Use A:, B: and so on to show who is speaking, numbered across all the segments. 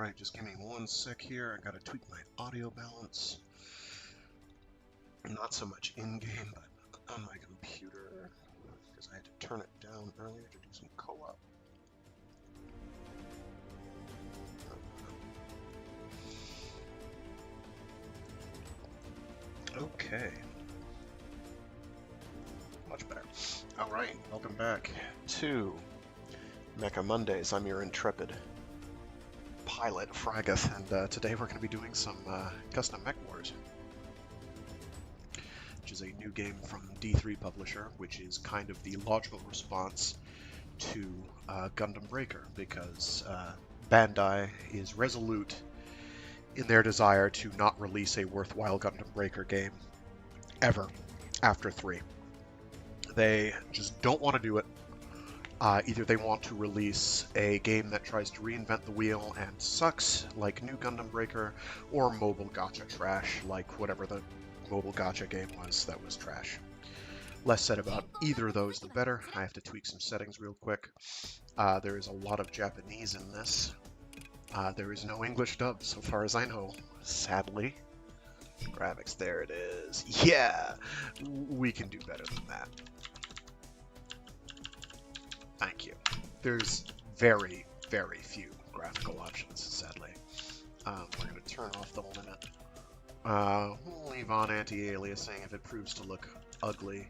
A: Alright, just give me 1 sec here. I gotta tweak my audio balance. Not so much in-game, but on my computer. Because I had to turn it down earlier to do some co-op. Okay. Much better. Alright, welcome back to Mecha Mondays. I'm your intrepid pilot, Fragath, and today we're going to be doing some custom Mech Wars, which is a new game from D3 Publisher, which is kind of the logical response to Gundam Breaker, because Bandai is resolute in their desire to not release a worthwhile Gundam Breaker game ever after 3. They just don't want to do it. Either they want to release a game that tries to reinvent the wheel and sucks, like New Gundam Breaker, or mobile gacha trash, like whatever the mobile gacha game was that was trash. Less said about either of those, the better. I have to tweak some settings real quick. There is a lot of Japanese in this. There is no English dub, so far as I know, sadly. Graphics, there it is. Yeah! We can do better than that. Thank you. There's very, very few graphical options, sadly. We're going to turn off the limit. We'll leave on anti-aliasing if it proves to look ugly.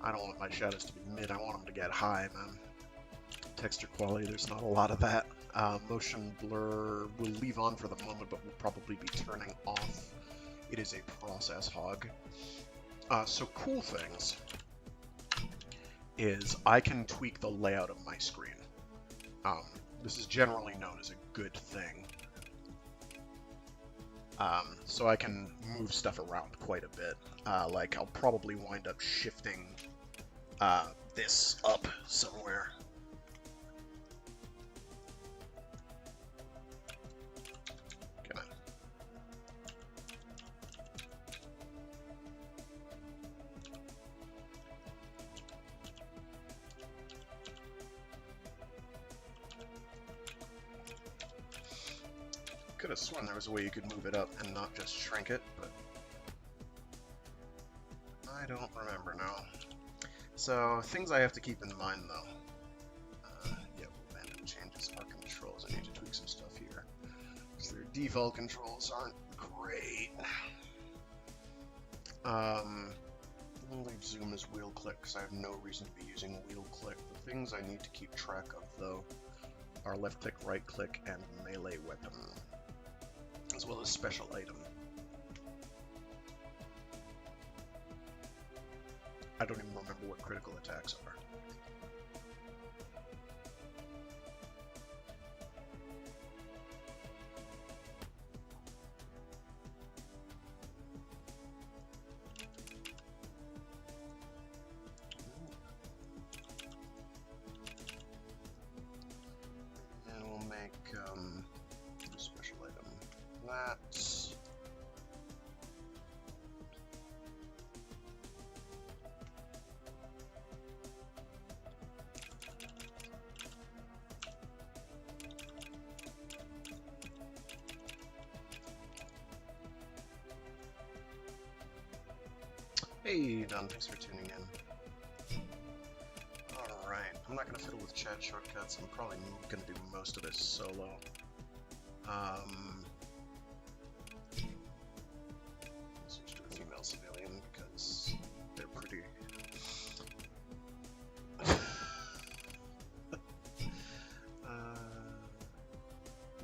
A: I don't want my shadows to be mid, I want them to get high, man. Texture quality, there's not a lot of that. Motion blur we'll leave on for the moment, but we'll probably be turning off. It is a process hog. So cool things is I can tweak the layout of my screen. This is generally known as a good thing. So I can move stuff around quite a bit. Like I'll probably wind up shifting this up somewhere. Could have sworn there was a way you could move it up and not just shrink it, but I don't remember now. So, things I have to keep in mind though. Yeah, random changes our controls. I need to tweak some stuff here, because their default controls aren't great. We'll leave zoom as wheel click, because I have no reason to be using wheel click. The things I need to keep track of though are left click, right click, and melee weapon, as well as special item. I don't even remember what critical attacks are. And we'll make special item that. Hey, Don, thanks for tuning in. Alright, I'm not going to fiddle with chat shortcuts. I'm probably going to do most of this solo. Switch to a female civilian because they're pretty.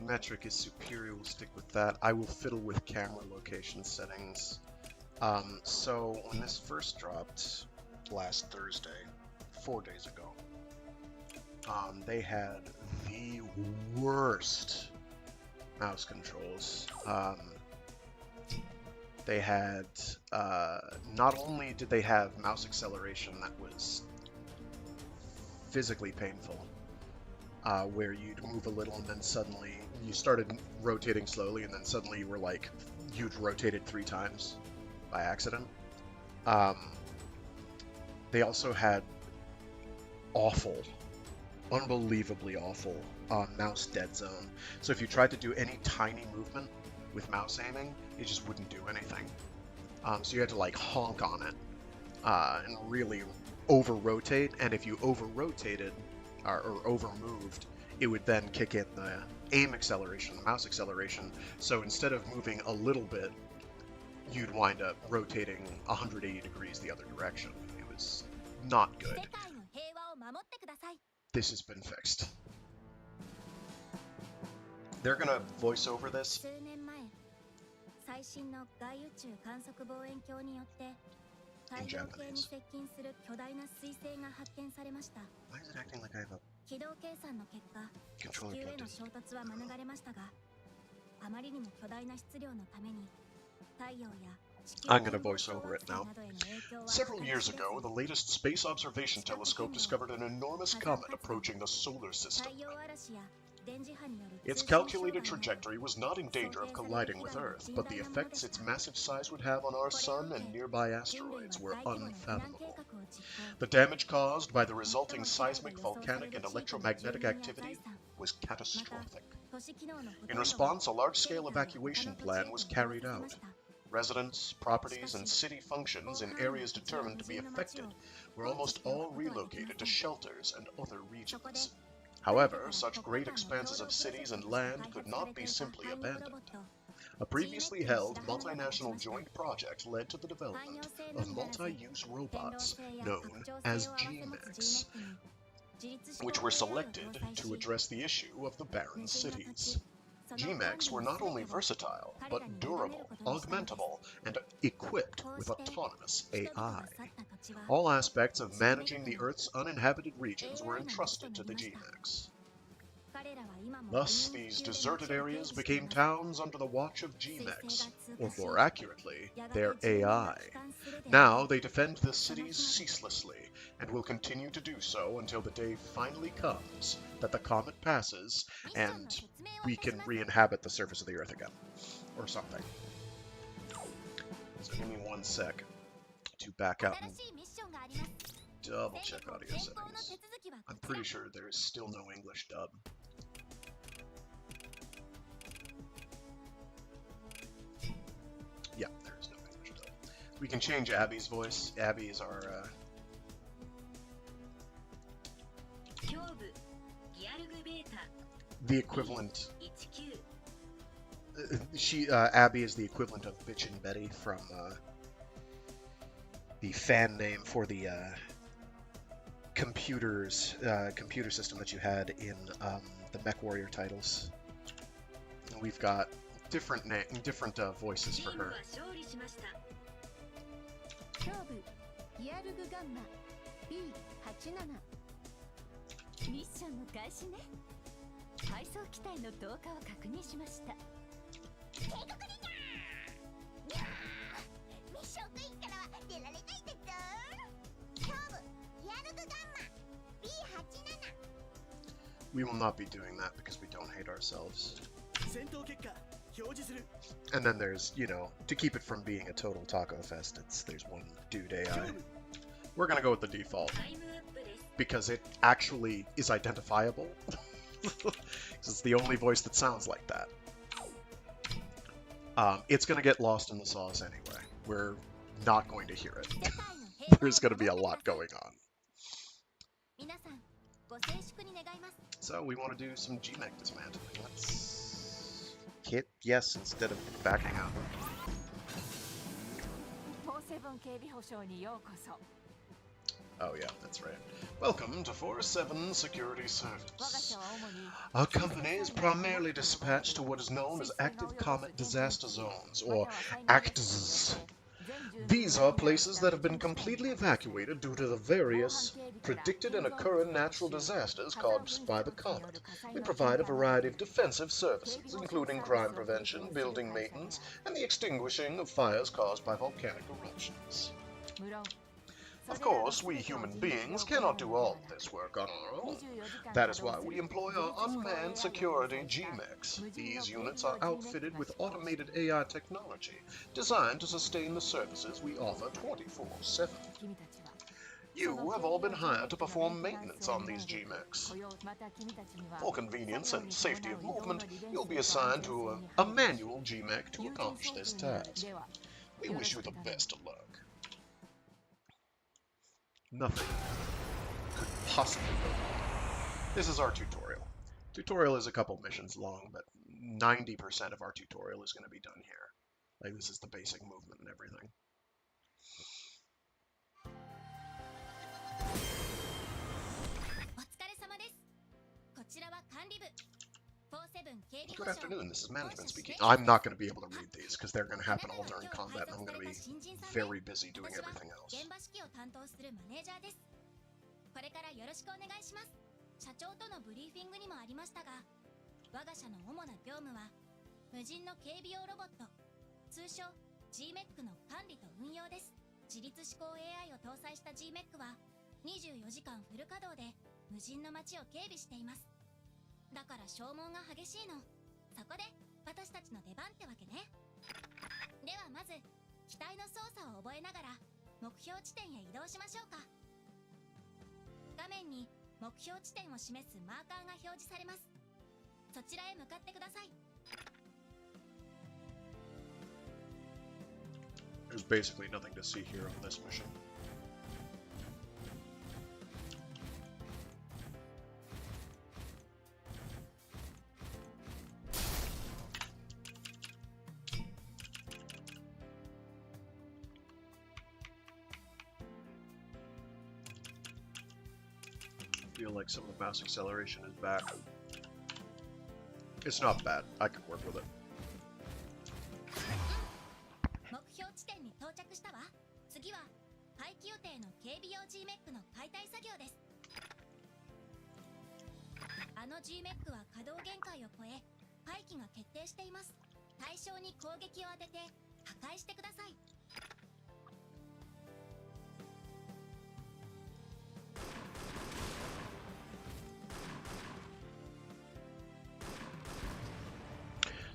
A: Metric is superior, we'll stick with that. I will fiddle with camera location settings. So when this first dropped last Thursday, 4 days ago, they had the worst mouse controls. They had, not only did they have mouse acceleration that was physically painful, where you'd move a little and then suddenly you started rotating slowly and then suddenly you were like, you'd rotated 3 times by accident. They also had awful unbelievably awful mouse dead zone. So if you tried to do any tiny movement with mouse aiming, it just wouldn't do anything. So you had to like honk on it and really over-rotate, and if you over-rotated or over-moved, it would then kick in the aim acceleration, the mouse acceleration. So instead of moving a little bit, you'd wind up rotating 180 degrees the other direction. It was not good. This has been fixed. They're gonna voice over this. In Japanese. Why is it acting like I have a controller plugged in? I'm going to voice over it now. Several years ago, the latest space observation telescope discovered an enormous comet approaching the solar system. Its calculated trajectory was not in danger of colliding with Earth, but the effects its massive size would have on our Sun and nearby asteroids were unfathomable. The damage caused by the resulting seismic, volcanic, and electromagnetic activity was catastrophic. In response, a large-scale evacuation plan was carried out. Residents, properties, and city functions in areas determined to be affected were almost all relocated to shelters and other regions. However, such great expanses of cities and land could not be simply abandoned. A previously held multinational joint project led to the development of multi-use robots known as G-Mechs, which were selected to address the issue of the barren cities. G-Mechs were not only versatile, but durable, augmentable, and equipped with autonomous AI. All aspects of managing the Earth's uninhabited regions were entrusted to the G-Mechs. Thus, these deserted areas became towns under the watch of G-Mechs, or more accurately, their AI. Now they defend the cities ceaselessly, and will continue to do so until the day finally comes that the comet passes and we can re-inhabit the surface of the Earth again, or something. So give me 1 sec to back out and double check audio settings. I'm pretty sure there is still no English dub. Yeah, there is no English dub. We can change Abby's voice. Abby is our the equivalent. Abby is the equivalent of Bitchin' Betty from the fan name for the computer system that you had in the Mech Warrior titles. And we've got different voices for her. We will not be doing that because we don't hate ourselves. And then there's, you know, to keep it from being a total taco fest, there's one dude AI. We're gonna go with the default because it actually is identifiable. It's the only voice that sounds like that. It's gonna get lost in the sauce anyway. We're not going to hear it. There's gonna be a lot going on. So we want to do some G-Mech dismantling. Let's hit yes instead of backing out. Oh yeah, that's right. Welcome to 4-7 Security Service. Our company is primarily dispatched to what is known as Active Comet Disaster Zones, or ACTZs. These are places that have been completely evacuated due to the various predicted and occurring natural disasters caused by the comet. We provide a variety of defensive services, including crime prevention, building maintenance, and the extinguishing of fires caused by volcanic eruptions. Of course, we human beings cannot do all this work on our own. That is why we employ our unmanned security G-Mechs. These units are outfitted with automated AI technology, designed to sustain the services we offer 24/7. You have all been hired to perform maintenance on these G-Mechs. For convenience and safety of movement, you'll be assigned to a manual G-Mech to accomplish this task. We wish you the best of luck. Nothing could possibly go wrong. This is our tutorial. Tutorial is a couple missions long, but 90% of our tutorial is going to be done here. Like, this is the basic movement and everything. Good afternoon, this is management speaking. I'm not going to be able to read these because they're going to happen all during combat and I'm going to be very busy doing everything else. これからよろしくお願いします。社長とのブリーフィングにもありましたが、我が社の主な業務は無人の警備用ロボット、通称 G-Mech の管理と運用です。自律思考 AI を搭載した G-Mech は24時間フル稼働で無人の街を警備しています。だから消耗が激しいの。そこで私たちの出番ってわけね。ではまず機体の操作を覚えながら目標地点へ移動しましょうか。画面に目標地点を示すマーカーが表示されます。そちらへ向かってください。There's basically nothing to see here on this mission. I feel like some of the mouse acceleration is back. It's not bad. I can work with it. 目標地点に到着したわ。次は廃棄予定の警備用 G-Mech の解体作業です。あの G-Mech は稼働限界を超え、廃棄が決定しています。対象に攻撃を当てて破壊してください。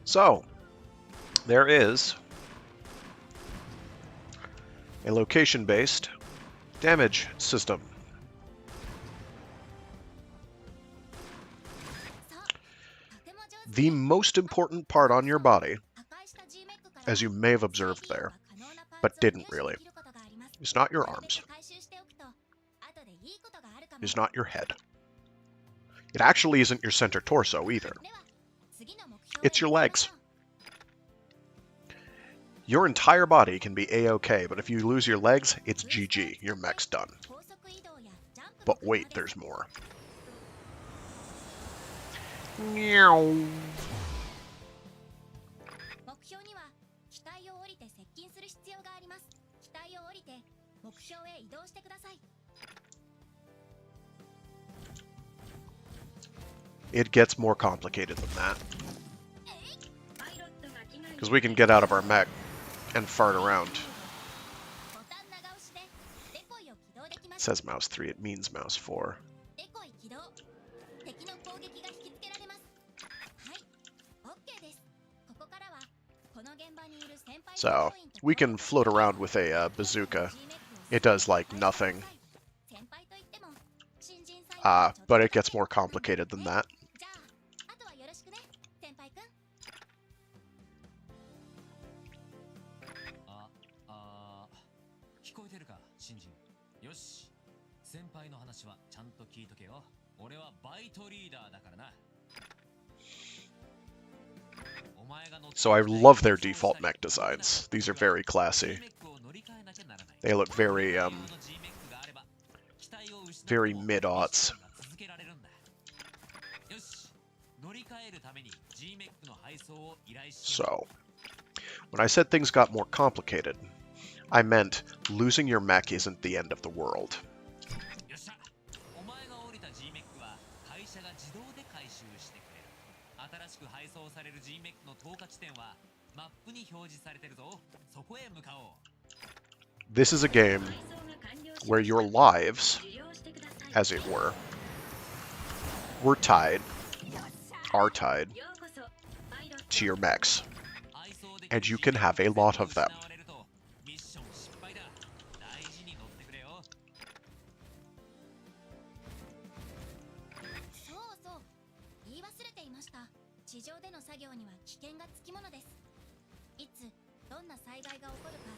A: So, there is a location-based damage system. The most important part on your body, as you may have observed there, but didn't really, is not your arms. Is not your head. It actually isn't your center torso either. It's your legs. Your entire body can be A-OK, but if you lose your legs, it's GG. Your mech's done. But wait, there's more. Meow. It gets more complicated than that. Because we can get out of our mech and fart around. It says mouse 3, it means mouse 4. So, we can float around with a bazooka. It does, like, nothing. But it gets more complicated than that. So I love their default mech designs. These are very classy. They look very, very mid-aughts. So, when I said things got more complicated, I meant losing your mech isn't the end of the world. This is a game where your lives, as it were, are tied to your mechs, and you can have a lot of them.
B: 地上での作業には危険がつきものです。いつどんな災害が起こるか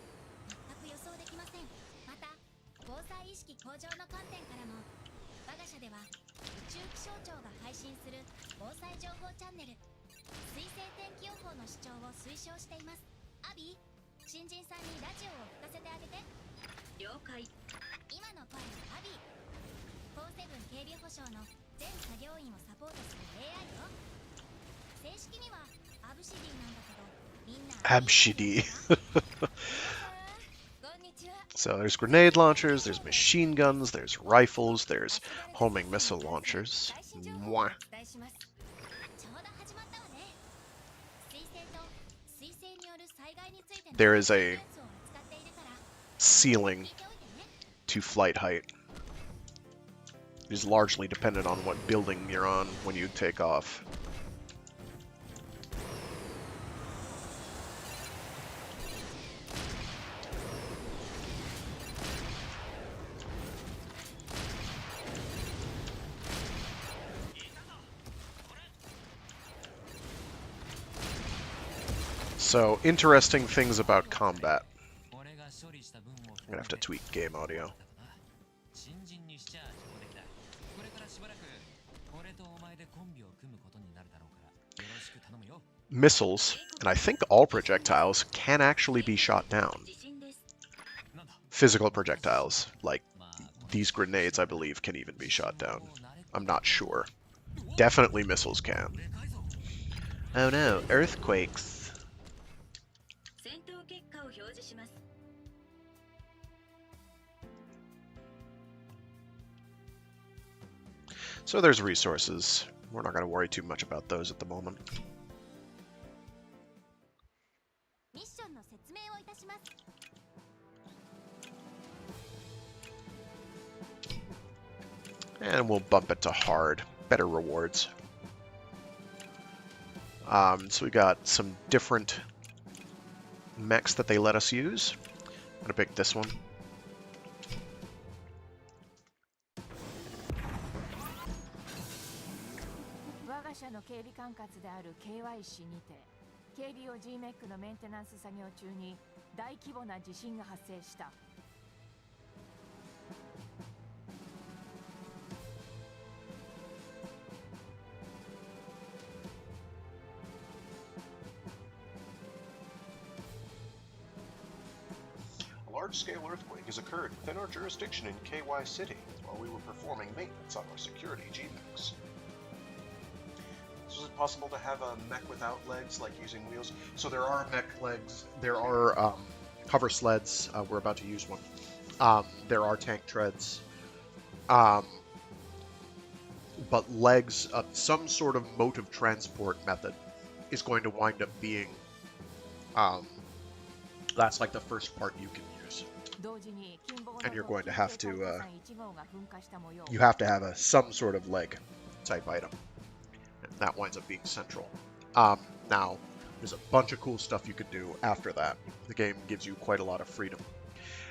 B: 全く予想できません。また防災意識向上の観点からも我が社では宇宙気象庁が配信する防災情報チャンネル水星天気予報の視聴を推奨しています。アビー、新人さんにラジオを聞かせてあげて。了解。今の声アビー、47警備保障の全作業員をサポートする AI よ。正式にはアブシディなんだけどみんな
A: Abshidi. So there's grenade launchers, there's machine guns, there's rifles, there's homing missile launchers. Mwah. There is a ceiling to flight height. It is largely dependent on what building you're on when you take off. So, interesting things about combat. I'm gonna have to tweak game audio. Missiles, and I think all projectiles, can actually be shot down. Physical projectiles, like these grenades, I believe, can even be shot down. I'm not sure. Definitely missiles can. Oh no, earthquakes. So there's resources. We're not going to worry too much about those at the moment. And we'll bump it to hard. Better rewards. So we got some different mechs that they let us use. I'm going to pick this one.
C: KYC にて警備用 G-Mech のメンテナンス作業中に大規模な地震が発生した。
A: A large-scale earthquake has occurred within our jurisdiction in KY City while we were performing maintenance on our security G-Mechs. Is it possible to have a mech without legs, like using wheels? So there are mech legs, there are hover sleds, we're about to use one. There are tank treads. But legs, some sort of motive transport method is going to wind up being, that's like the first part you can use. And you're going to have to, you have to have some sort of leg type item. That winds up being central. Now, there's a bunch of cool stuff you can do after that. The game gives you quite a lot of freedom.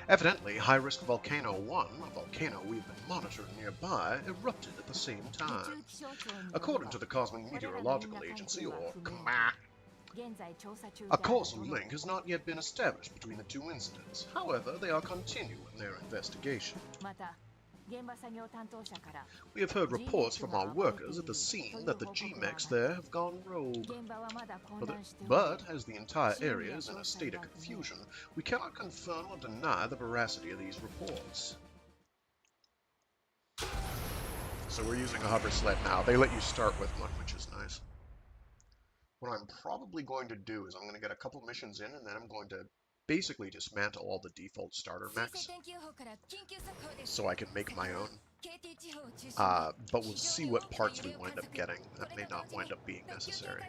A: Evidently, high-risk Volcano 1, a volcano we've been monitoring nearby, erupted at the same time. According to the Cosmic Meteorological Agency, or CMA, a causal link has not yet been established between the two incidents. However, they are continuing their investigation. We have heard reports from our workers at the scene that the G-Mechs there have gone rogue. But as the entire area is in a state of confusion, we cannot confirm or deny the veracity of these reports. So we're using a hover sled now. They let you start with one, which is nice. What I'm probably going to do is I'm going to get a couple missions in, and then I'm going to basically dismantle all the default starter mechs so I can make my own. But we'll see what parts we wind up getting. That may not wind up being necessary.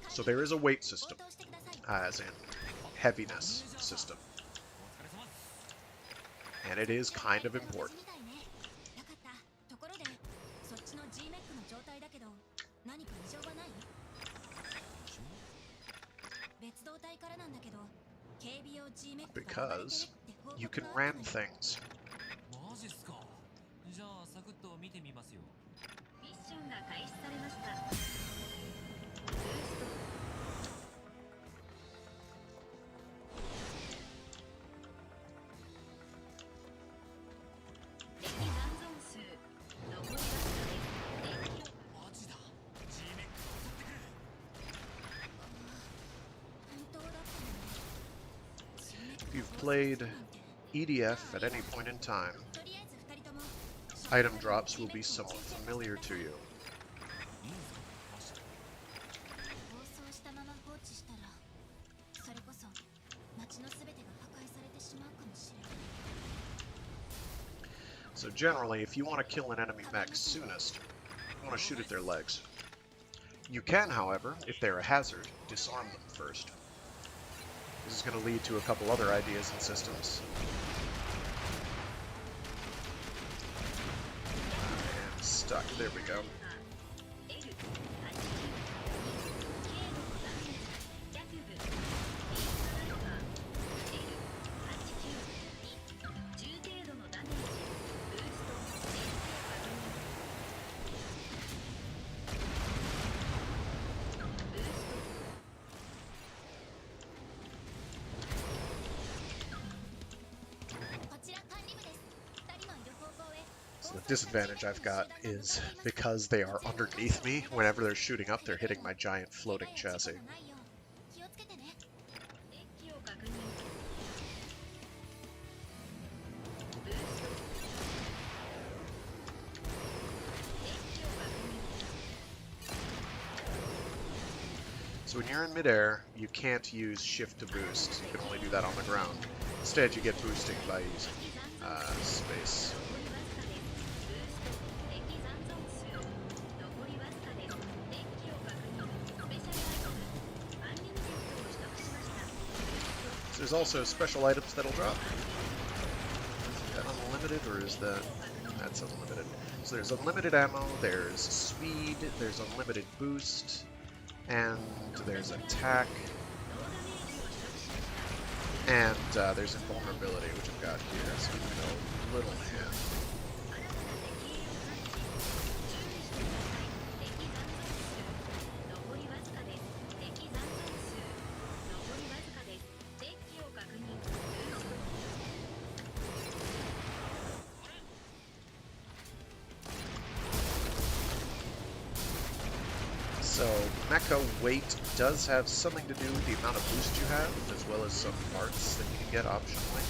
A: So there is a weight system, as in heaviness system. And it is kind of important. Because you can ram things.
D: マジっすか。じゃあサクッと見てみますよ。
B: ミッションが開始されました。敵残存数残りわずかです。
D: マジだ。G メックが襲ってくる。
B: 本当だったのね。
A: If you've played EDF at any point in time,
B: とりあえず二人とも
A: item drops will be somewhat familiar to you.
B: 暴走したまま放置したらそれこそ街のすべてが破壊されてしまうかもしれない。
A: So generally, if you want to kill an enemy mech soonest, you want to shoot at their legs. You can, however, if they're a hazard, disarm them first. This is going to lead to a couple other ideas and systems. And stuck. There we go. So the disadvantage I've got is because they are underneath me, whenever they're shooting up, they're hitting my giant floating chassis. So when you're in midair, you can't use shift to boost. You can only do that on the ground. Instead, you get boosting by using space. So there's also special items that'll drop. Is that unlimited, or is that... That's unlimited. So there's unlimited ammo, there's speed, there's unlimited boost, and there's attack, and there's invulnerability, which I've got here, so we can go a little hand. So, Mecha weight does have something to do with the amount of boost you have, as well as some parts that you can get optionally.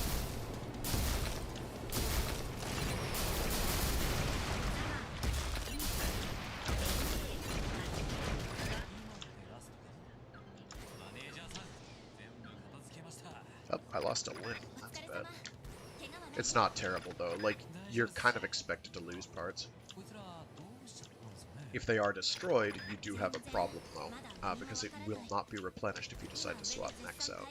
A: Oh, I lost a limb. That's bad. It's not terrible, though. Like, you're kind of expected to lose parts. If they are destroyed, you do have a problem, though, because it will not be replenished if you decide to swap mechs out.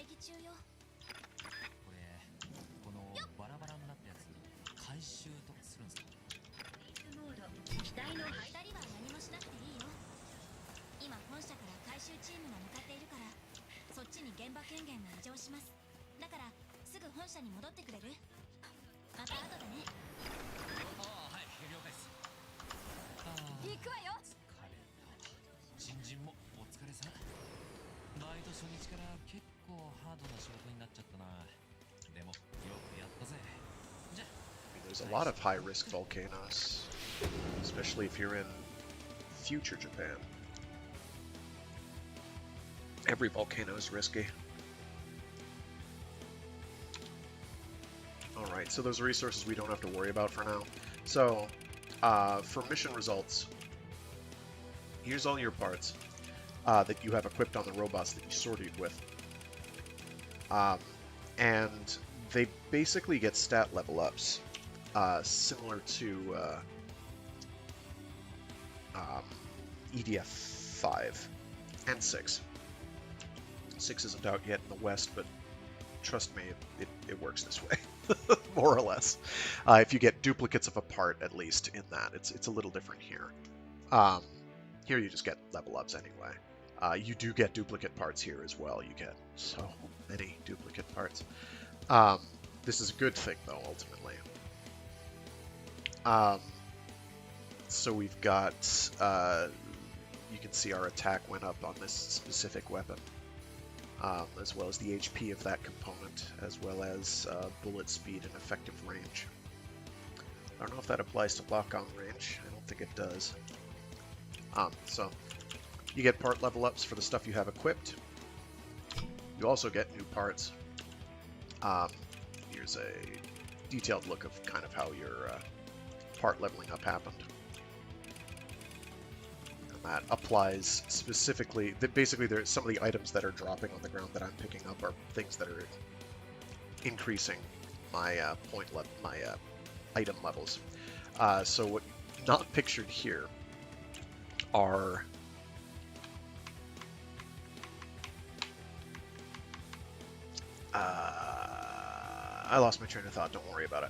A: There's a lot of high-risk volcanoes, especially if you're in future Japan. Every volcano is risky. Alright, so those are resources we don't have to worry about for now. So, for mission results, here's all your parts that you have equipped on the robots that you sorted with. And they basically get stat level ups, similar to EDF 5 and 6. 6 isn't out yet in the West, but trust me, it works this way, more or less. If you get duplicates of a part, at least, in that. It's a little different here. Here you just get level ups anyway. You do get duplicate parts here as well. You get so many duplicate parts. This is a good thing, though, ultimately. So we've got, you can see our attack went up on this specific weapon, as well as the HP of that component, as well as bullet speed and effective range. I don't know if that applies to lock-on range. I don't think it does. So you get part level ups for the stuff you have equipped. You also get new parts. Here's a detailed look of kind of how your part leveling up happened. And that applies specifically, basically there's some of the items that are dropping on the ground that I'm picking up are things that are increasing my my item levels. So what not pictured here are I lost my train of thought, don't worry about it.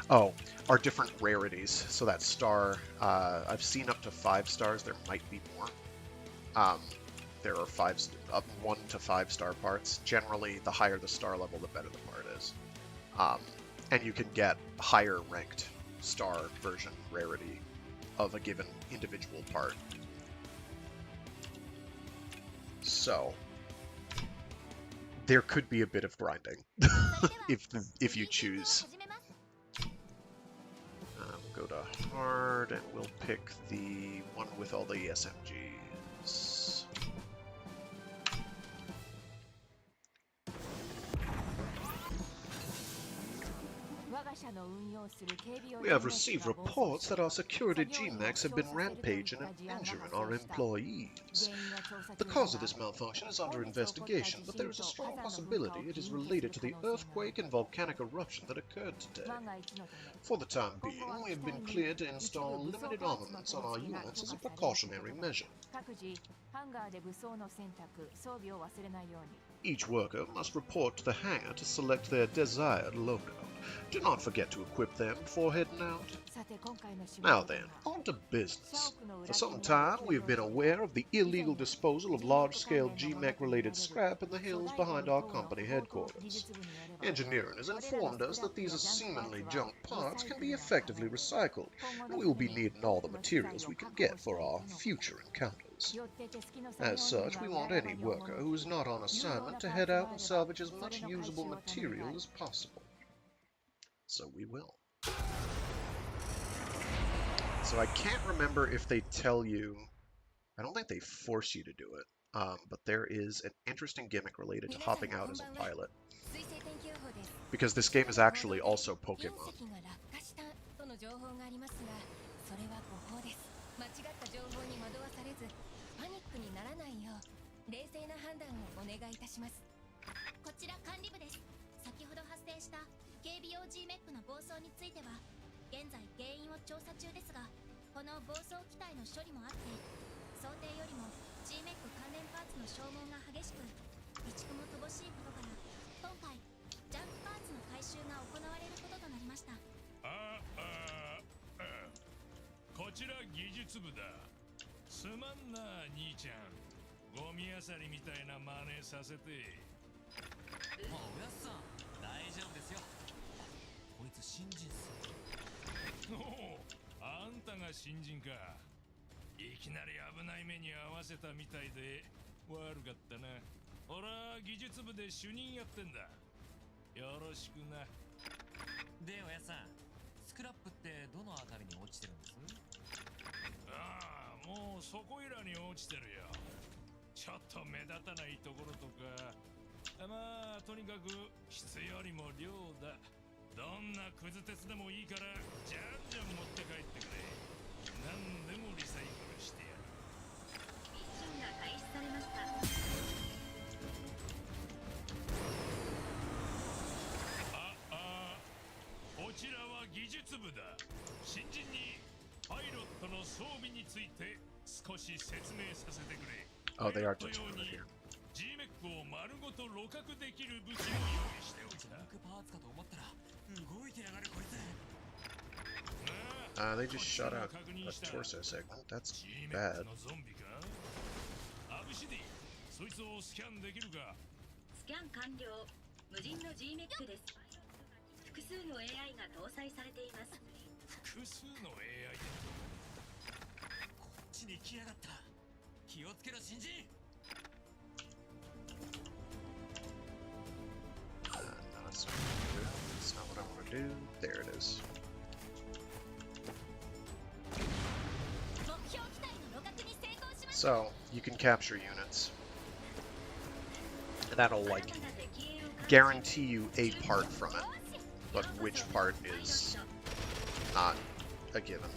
A: Oh, are different rarities. So that star, I've seen up to 5 stars, there might be more. There are 1 to 5 star parts. Generally, the higher the star level, the better the part is. And you can get higher ranked star version rarity of a given individual part. So there could be a bit of grinding if you choose. We'll go to hard and we'll pick the one with all the SMGs. We have received reports that our security G-Mechs have been rampaging and injuring our employees. The cause of this malfunction is under investigation, but there is a strong possibility it is related to the earthquake and volcanic eruption that occurred today. For the time being, we have been cleared to install limited armaments on our units as a precautionary measure. Each worker must report to the hangar to select their desired loadout. Do not forget to equip them before heading out. Now then, on to business. For some time, we have been aware of the illegal disposal of large-scale G-Mech-related scrap in the hills behind our company headquarters. Engineering has informed us that these seemingly junk parts can be effectively recycled, and we will be needing all the materials we can get for our future encounters. As such, we want any worker who is not on assignment to head out and salvage as much usable material as possible. So we will. So I can't remember if they tell you, I don't think they force you to do it, but there is an interesting gimmick related to hopping out as a pilot. Because this game is actually also Pokemon.
B: KBOG メックの暴走については現在原因を調査中ですが、この暴走機体の処理もあって想定よりも G メック関連パーツの消耗が激しく備蓄も乏しいことから今回ジャンクパーツの回収が行われることとなりました。
E: こちら技術部だ。すまんな兄ちゃん、ゴミ漁りみたいな真似させて。
D: おやっさん大丈夫ですよ。こいつ新人っす。
E: おお、あんたが新人か。いきなり危ない目に遭わせたみたいで悪かったな。俺は技術部で主任やってんだ。よろしくな。
D: でおやっさん、スクラップってどのあたりに落ちてるんです？
E: ああ、もうそこいらに落ちてるよ。ちょっと目立たないところとか。まあとにかく質よりも量だ。どんなクズ鉄でもいいからじゃんじゃん持って帰ってくれ。何でもリサイクルしてやる。
B: ミッションが開始されました。
E: こちらは技術部だ。新人にパイロットの装備について少し説明させてくれ。
A: Oh, they are touching over here.
E: G メックを丸ごと露獲できる武器を用意しておいた。
D: ジャンクパーツかと思ったら動いてやがるこいつ。
A: They just shot out a torso segment. That's bad.
E: アブシディ、そいつをスキャンできるか？
B: スキャン完了。
F: 無人の G メックです。複数の AI が搭載されています。
E: 複数の AI で
D: こっちに来やがった。気をつけろ新人。
A: That's not what I want to do. There it is.
B: 目標機体の露獲に成功しました。
A: So, you can capture units. And that'll, like, guarantee you a part from it. But which part is not a given.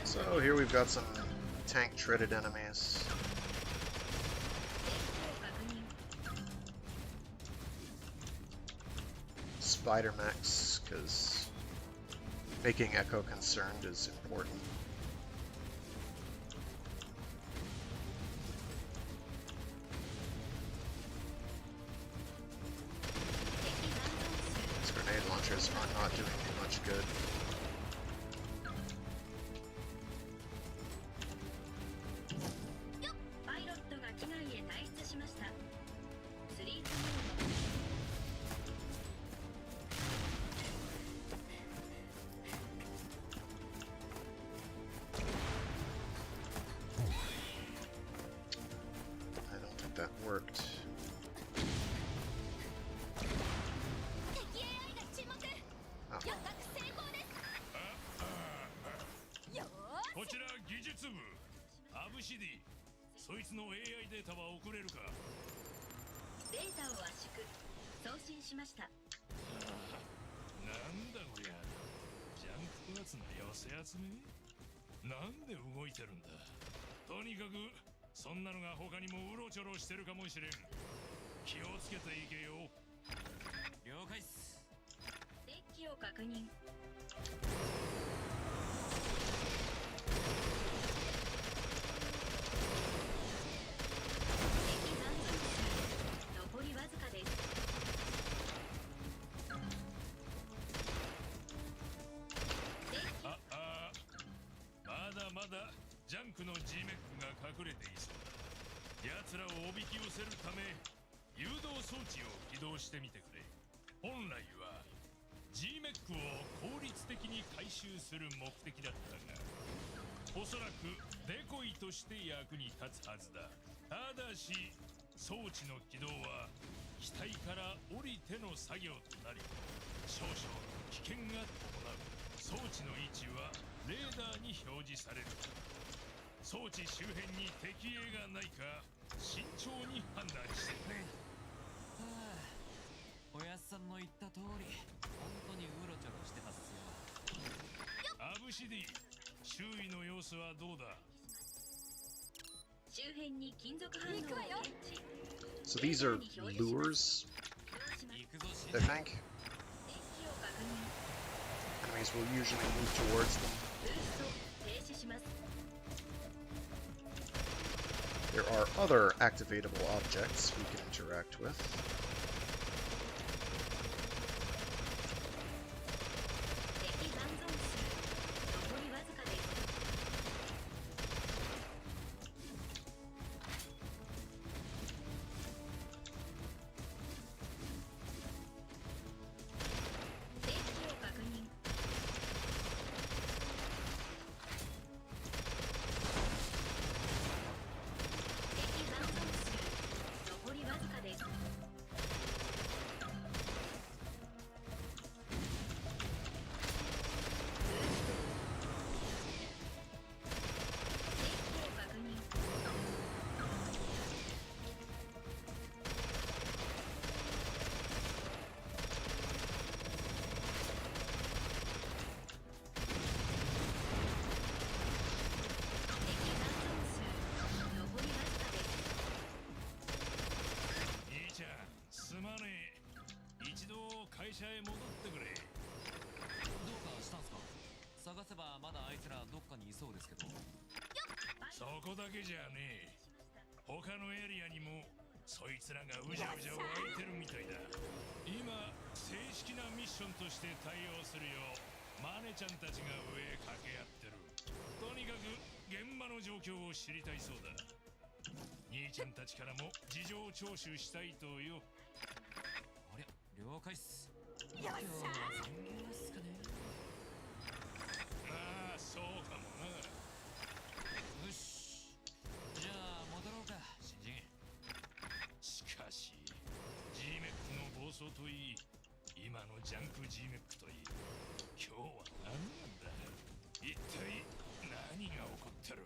A: So here we've got some tank-treaded enemies. Spider mechs, because making Echo concerned is important. These grenade launchers are not doing me much good. I don't think that worked.
B: 敵 AI が沈黙。
A: Oh.
B: 予測成功です。よーし。
E: こちら技術部アブシディ。そいつの AI データは送れるか。
F: データを圧縮送信しました。
E: なんだこりゃ。ジャンクパーツの寄せ集め。なんで動いてるんだ。とにかくそんなのが他にもうろちょろしてるかもしれん。気をつけていけよ。
D: 了解っす。
F: デッキを確認。敵残存数残りわずかです。
E: まだまだジャンクの G メックが隠れていそうだ。奴らをおびき寄せるため誘導装置を起動してみてくれ。本来は G メックを効率的に回収する目的だったが、おそらくデコイとして役に立つはずだ。ただし装置の起動は機体から降りての作業となり、少々危険が伴う。装置の位置はレーダーに表示される。装置周辺に敵影がないか慎重に判断してくれ。
D: はあ、おやっさんの言った通り本当にうろちょろしてますよ。
E: アブシディ、周囲の様子はどうだ。
F: 周辺に金属反応を検知。
A: So these are lures,
D: 行くぞ新
A: I
D: 人。
A: think.
F: デッキを確認。
A: Enemies will usually move towards them.
F: ブースト停止します。
A: There are other activatable objects we can interact with.
F: 敵残存数残りわずかです。 デッキを確認。 敵残存数残りわずかです。 デッキを確認。 敵残存数残りわずかです。
E: 兄ちゃん、すまねえ。一度会社へ戻ってくれ。
D: どうかしたんすか。探せばまだあいつらどっかにいそうですけど。
E: そこだけじゃねえ。他のエリアにもそいつらがうじゃうじゃ湧いてるみたいだ。今正式なミッションとして対応するようマネちゃんたちが上へ掛け合ってる。とにかく現場の状況を知りたいそうだ。兄ちゃんたちからも事情聴取したいとよ。
D: ありゃ、了解っす。
C: よっしゃ
D: 今日は残業っすかね。
E: まあそうかもな。
D: よし、じゃあ戻ろうか、新人。
E: しかし G メックの暴走といい、今のジャンク G メックといい、今日は何なんだ。一体何が起こってる。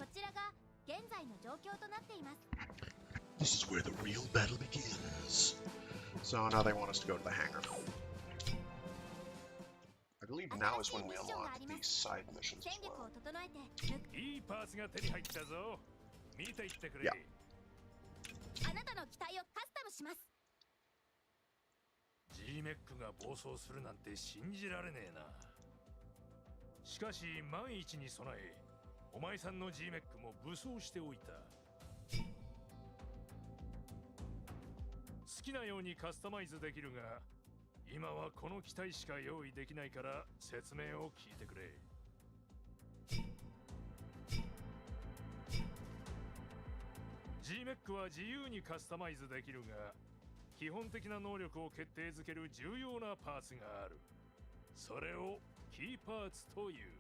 B: こちらが現在の状況となっています。
A: This is where the real battle begins. So now they want us to go to the hangar. I believe now is when we unlock the side missions as
B: 戦力を
A: well.
B: 整えて
E: いいパーツが手に入ったぞ。見ていってくれ。
A: Yeah.
B: あなたの機体をカスタムします。
E: G メックが暴走するなんて信じられねえな。しかし万一に備え、お前さんの G メックも武装しておいた。好きなようにカスタマイズできるが、今はこの機体しか用意できないから説明を聞いてくれ。G メックは自由にカスタマイズできるが、基本的な能力を決定づける重要なパーツがある。それをキーパーツという。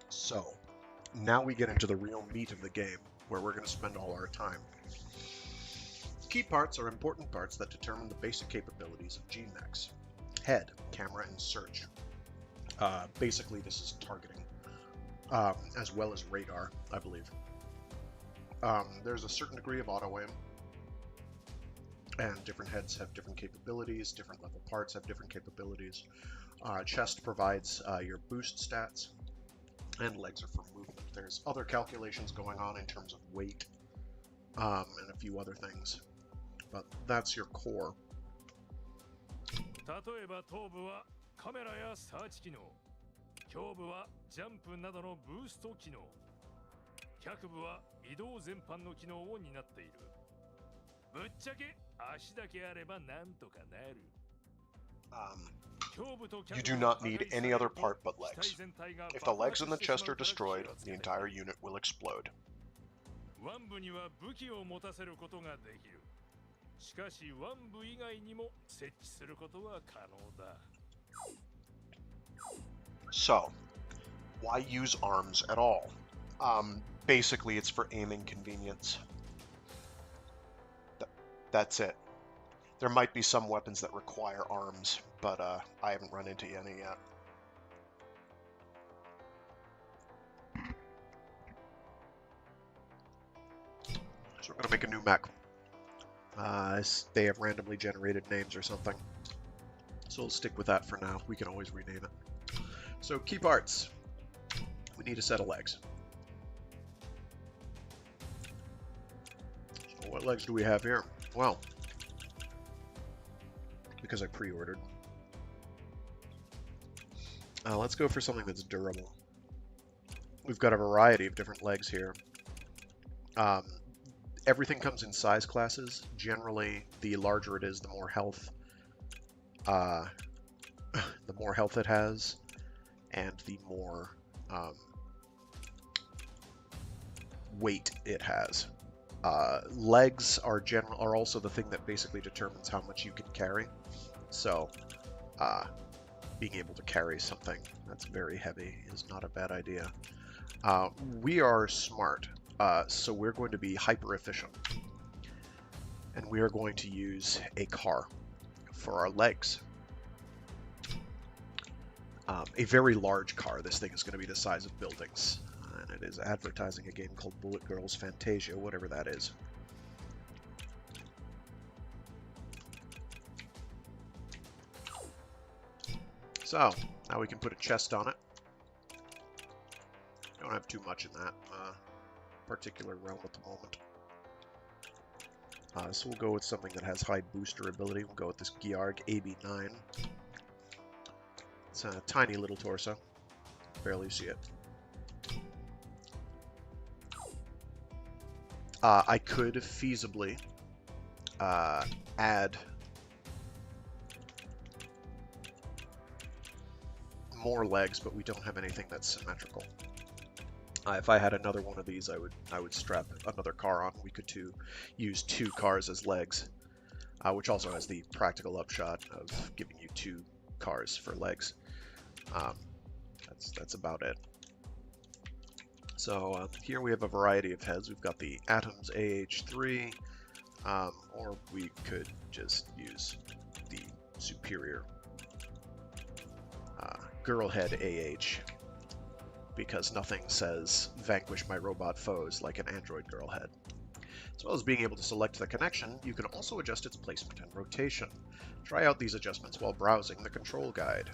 A: So, now we get into the real meat of the game, where we're going to spend all our time. Key parts are important parts that determine the basic capabilities of G-Mechs. Head, camera, and search. Basically, this is targeting, as well as radar, I believe. There's a certain degree of auto-aim, and different heads have different capabilities, different level parts have different capabilities. Chest provides your boost stats, and legs are for movement. There's other calculations going on in terms of weight, and a few other things, but that's your core.
E: 例えば頭部はカメラやサーチ機能、胸部はジャンプなどのブースト機能、脚部は移動全般の機能を担っている。ぶっちゃけ足だけあればなんとかなる。
A: You do not need any other part but legs. If the legs and the chest are destroyed, the entire unit will explode.
E: 腕部には武器を持たせることができる。しかし腕部以外にも設置することは可能だ。
A: So, why use arms at all? Basically, it's for aiming convenience. That's it. There might be some weapons that require arms, but I haven't run into any yet. So we're going to make a new mech. They have randomly generated names or something. So we'll stick with that for now. We can always rename it. So key parts. We need a set of legs. So what legs do we have here? Well, because I pre-ordered. Let's go for something that's durable. We've got a variety of different legs here. Everything comes in size classes. Generally, the larger it is, the more health the more health it has, and the more weight it has. Legs are also the thing that basically determines how much you can carry. So, being able to carry something that's very heavy is not a bad idea. We are smart, so we're going to be hyper efficient. And we are going to use a car for our legs. A very large car. This thing is going to be the size of buildings. And it is advertising a game called Bullet Girls Fantasia, whatever that is. So, now we can put a chest on it. Don't have too much in that particular realm at the moment. So we'll go with something that has high booster ability. We'll go with this Giarg AB9. It's a tiny little torso. Barely see it. I could feasibly add more legs, but we don't have anything that's symmetrical. If I had another one of these, I would strap another car on. We could use 2 cars as legs, which also has the practical upshot of giving you 2 cars for legs. That's about it. So here we have a variety of heads. We've got the Atoms AH3, or we could just use the superior girl head AH, because nothing says vanquish my robot foes like an android girl head. As well as being able to select the connection, you can also adjust its placement and rotation. Try out these adjustments while browsing the control guide.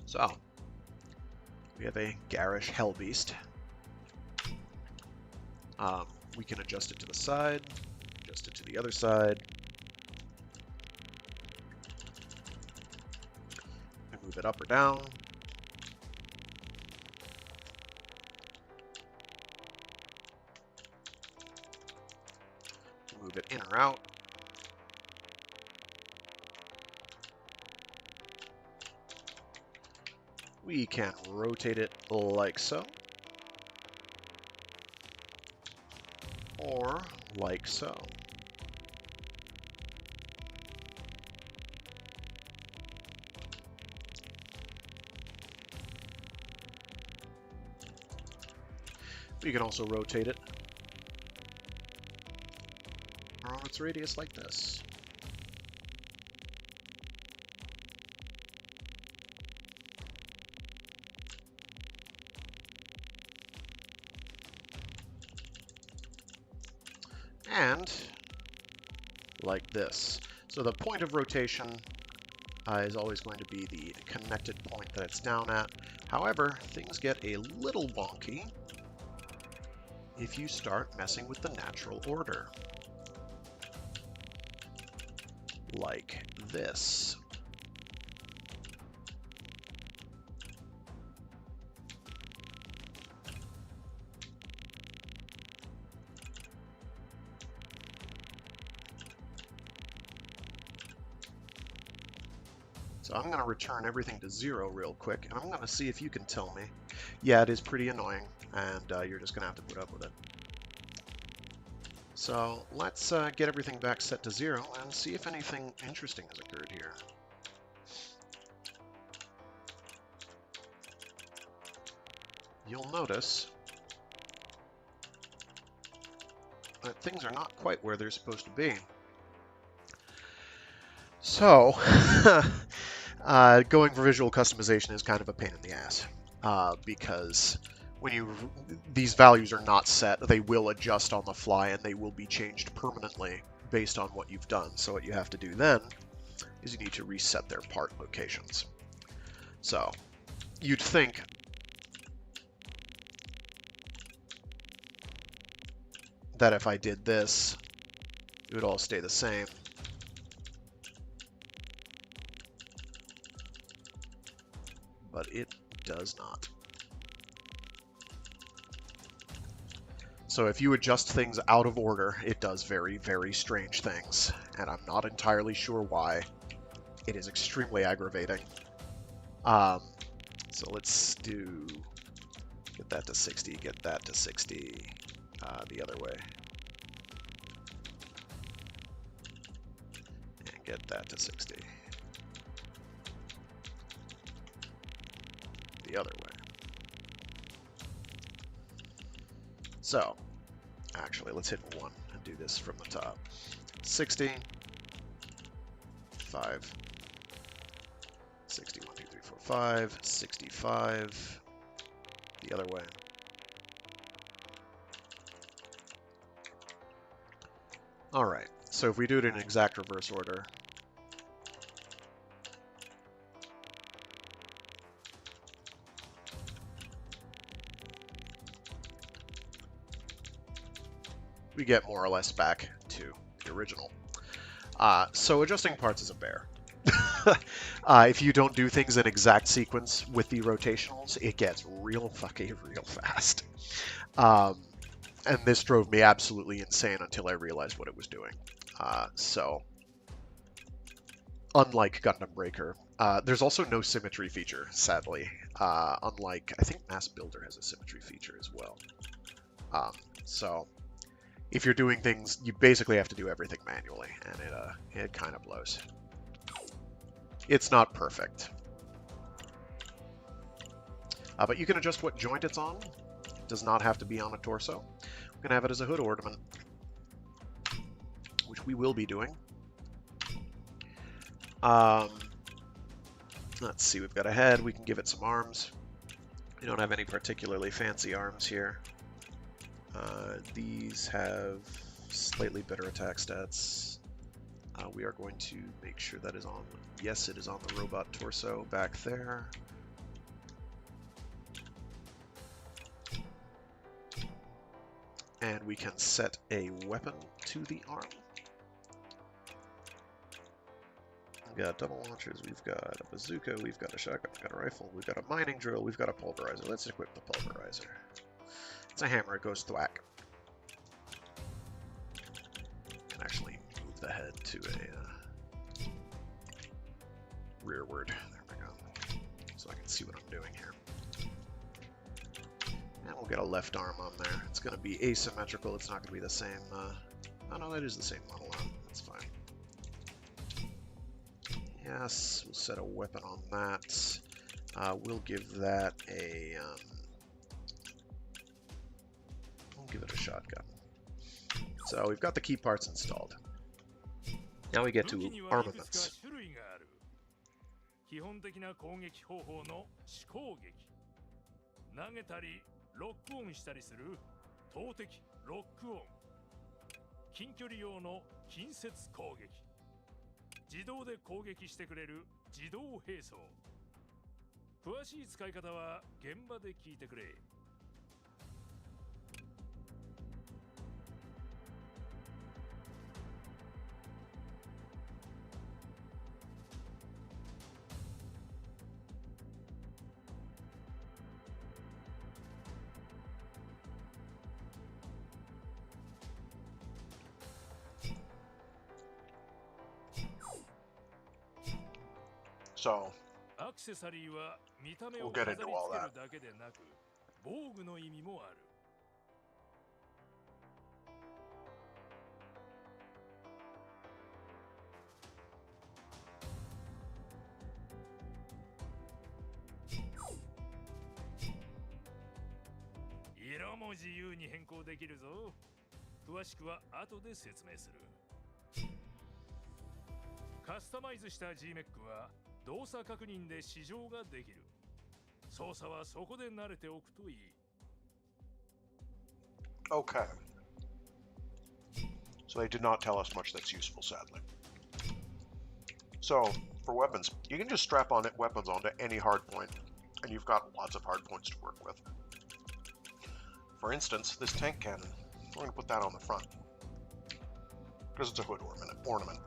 A: So, we have a garish hellbeast. We can adjust it to the side, adjust it to the other side. And move it up or down. Move it in or out. We can rotate it like so. Or like so. We can also rotate it around its radius like this. And like this. So the point of rotation is always going to be the connected point that it's down at. However, things get a little wonky if you start messing with the natural order. Like this. So I'm going to return everything to 0 real quick, and I'm going to see if you can tell me. Yeah, it is pretty annoying, and you're just going to have to put up with it. So let's get everything back set to 0 and see if anything interesting has occurred here. You'll notice that things are not quite where they're supposed to be. So, going for visual customization is kind of a pain in the ass, because when these values are not set, they will adjust on the fly and they will be changed permanently based on what you've done. So what you have to do then is you need to reset their part locations. So you'd think that if I did this, it would all stay the same. But it does not. So if you adjust things out of order, it does very, very strange things, and I'm not entirely sure why. It is extremely aggravating. So let's do... Get that to 60, get that to 60, the other way. And get that to 60. The other way. So, actually, let's hit 1 and do this from the top. 60, 5, 60, 1, 2, 3, 4, 5, 65, the other way. Alright, so if we do it in exact reverse order, we get more or less back to the original. So adjusting parts is a bear. If you don't do things in exact sequence with the rotationals, it gets real fast. And this drove me absolutely insane until I realized what it was doing. So, unlike Gundam Breaker, there's also no symmetry feature, sadly. Unlike, I think Mass Builder has a symmetry feature as well. So, if you're doing things, you basically have to do everything manually, and it kind of blows. It's not perfect. But you can adjust what joint it's on. It does not have to be on a torso. We can have it as a hood ornament, which we will be doing. Let's see, we've got a head. We can give it some arms. We don't have any particularly fancy arms here. These have slightly better attack stats. We are going to make sure that is on, yes, it is on the robot torso back there. And we can set a weapon to the arm. We've got double launchers, we've got a bazooka, we've got a shotgun, we've got a rifle, we've got a mining drill, we've got a pulverizer. Let's equip the pulverizer. It's a hammer, it goes thwack. Can actually move the head to a rearward. There we go. So I can see what I'm doing here. And we'll get a left arm on there. It's going to be asymmetrical. It's not going to be the same. Oh no, that is the same model arm. That's fine. Yes, we'll set a weapon on that. We'll give that a... we'll give it a shotgun. So we've got the key parts installed. Now we get to armaments.
E: 基本的な攻撃方法の指攻撃、投げたりロックオンしたりする投擲ロックオン、近距離用の近接攻撃、自動で攻撃してくれる自動並走。詳しい使い方は現場で聞いてくれ。
A: So,
E: アクセサリーは見た目
A: we'll
E: を飾
A: get
E: り付
A: into
E: け
A: all
E: る
A: that.
E: だけでなく、防具の意味もある。色も自由に変更できるぞ。詳しくは後で説明する。カスタマイズした G メックは動作確認で試乗ができる。操作はそこで慣れておくといい。
A: Okay. So they did not tell us much that's useful, sadly. So, for weapons, you can just strap on weapons onto any hardpoint, and you've got lots of hardpoints to work with. For instance, this tank cannon, we're going to put that on the front, because it's a hood ornament.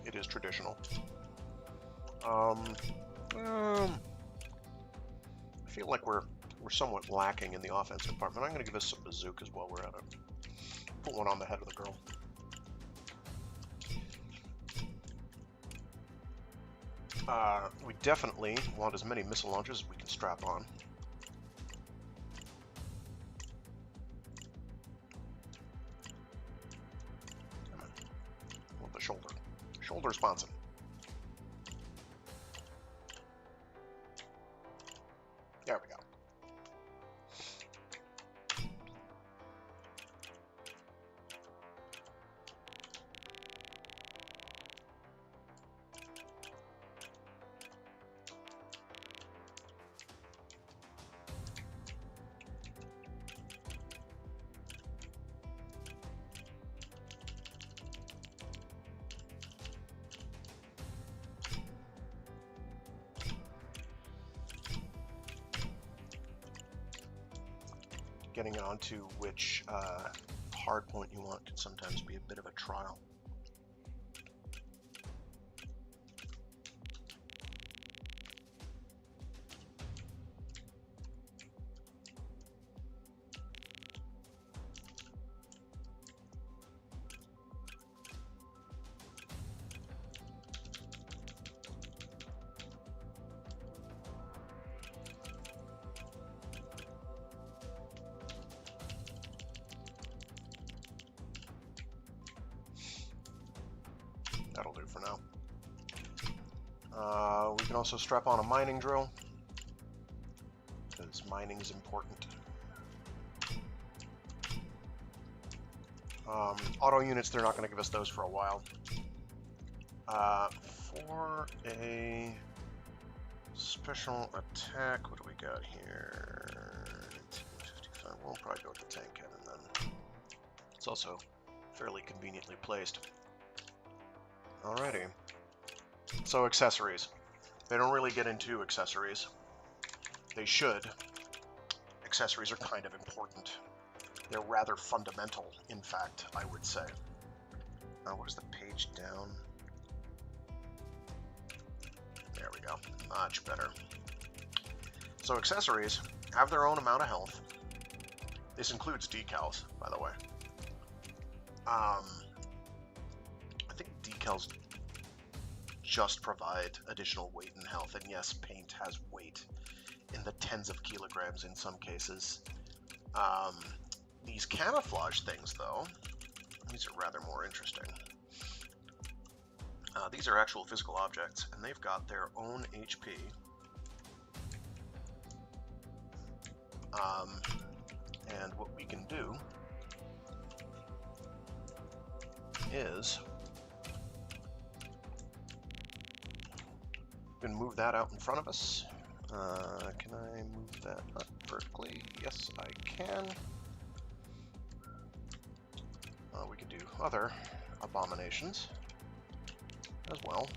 A: It is traditional. I feel like we're somewhat lacking in the offense department. I'm going to give us some bazookas while we're at it. Put one on the head of the girl. We definitely want as many missile launchers as we can strap on. Come on. With the shoulder. Shoulder sponson. There we go. Getting onto which hard point you want can sometimes be a bit of a trial. That'll do for now. We can also strap on a mining drill, because mining is important. Auto units, they're not going to give us those for a while. For a special attack, what do we got here? 55. We'll probably go with the tank cannon then. It's also fairly conveniently placed. Alrighty. So accessories. They don't really get into accessories. They should. Accessories are kind of important. They're rather fundamental, in fact, I would say. What is the page down? There we go. Much better. So accessories have their own amount of health. This includes decals, by the way. I think decals just provide additional weight and health, and yes, paint has weight in the tens of kilograms in some cases. These camouflage things, though, these are rather more interesting. These are actual physical objects, and they've got their own HP. And what we can do is we can move that out in front of us. Can I move that up vertically? Yes, I can. We could do other abominations as well,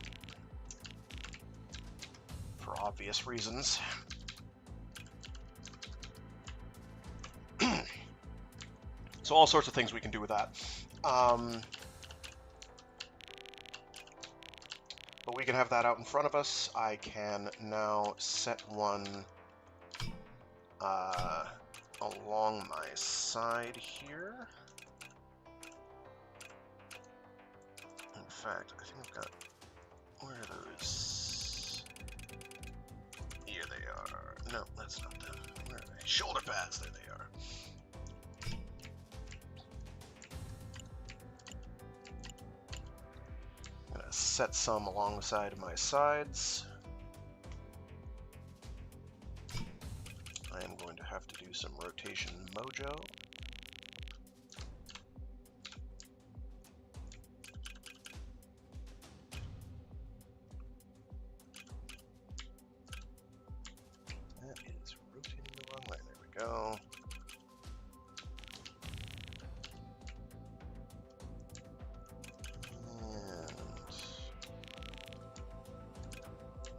A: for obvious reasons. So all sorts of things we can do with that. But we can have that out in front of us. I can now set one along my side here. In fact, I think I've got... Where are those? Here they are. No, that's not them. Where are they? Shoulder pads. There they are. I'm gonna set some along the side of my sides. I am going to have to do some rotation mojo. That is rotating the wrong way. There we go.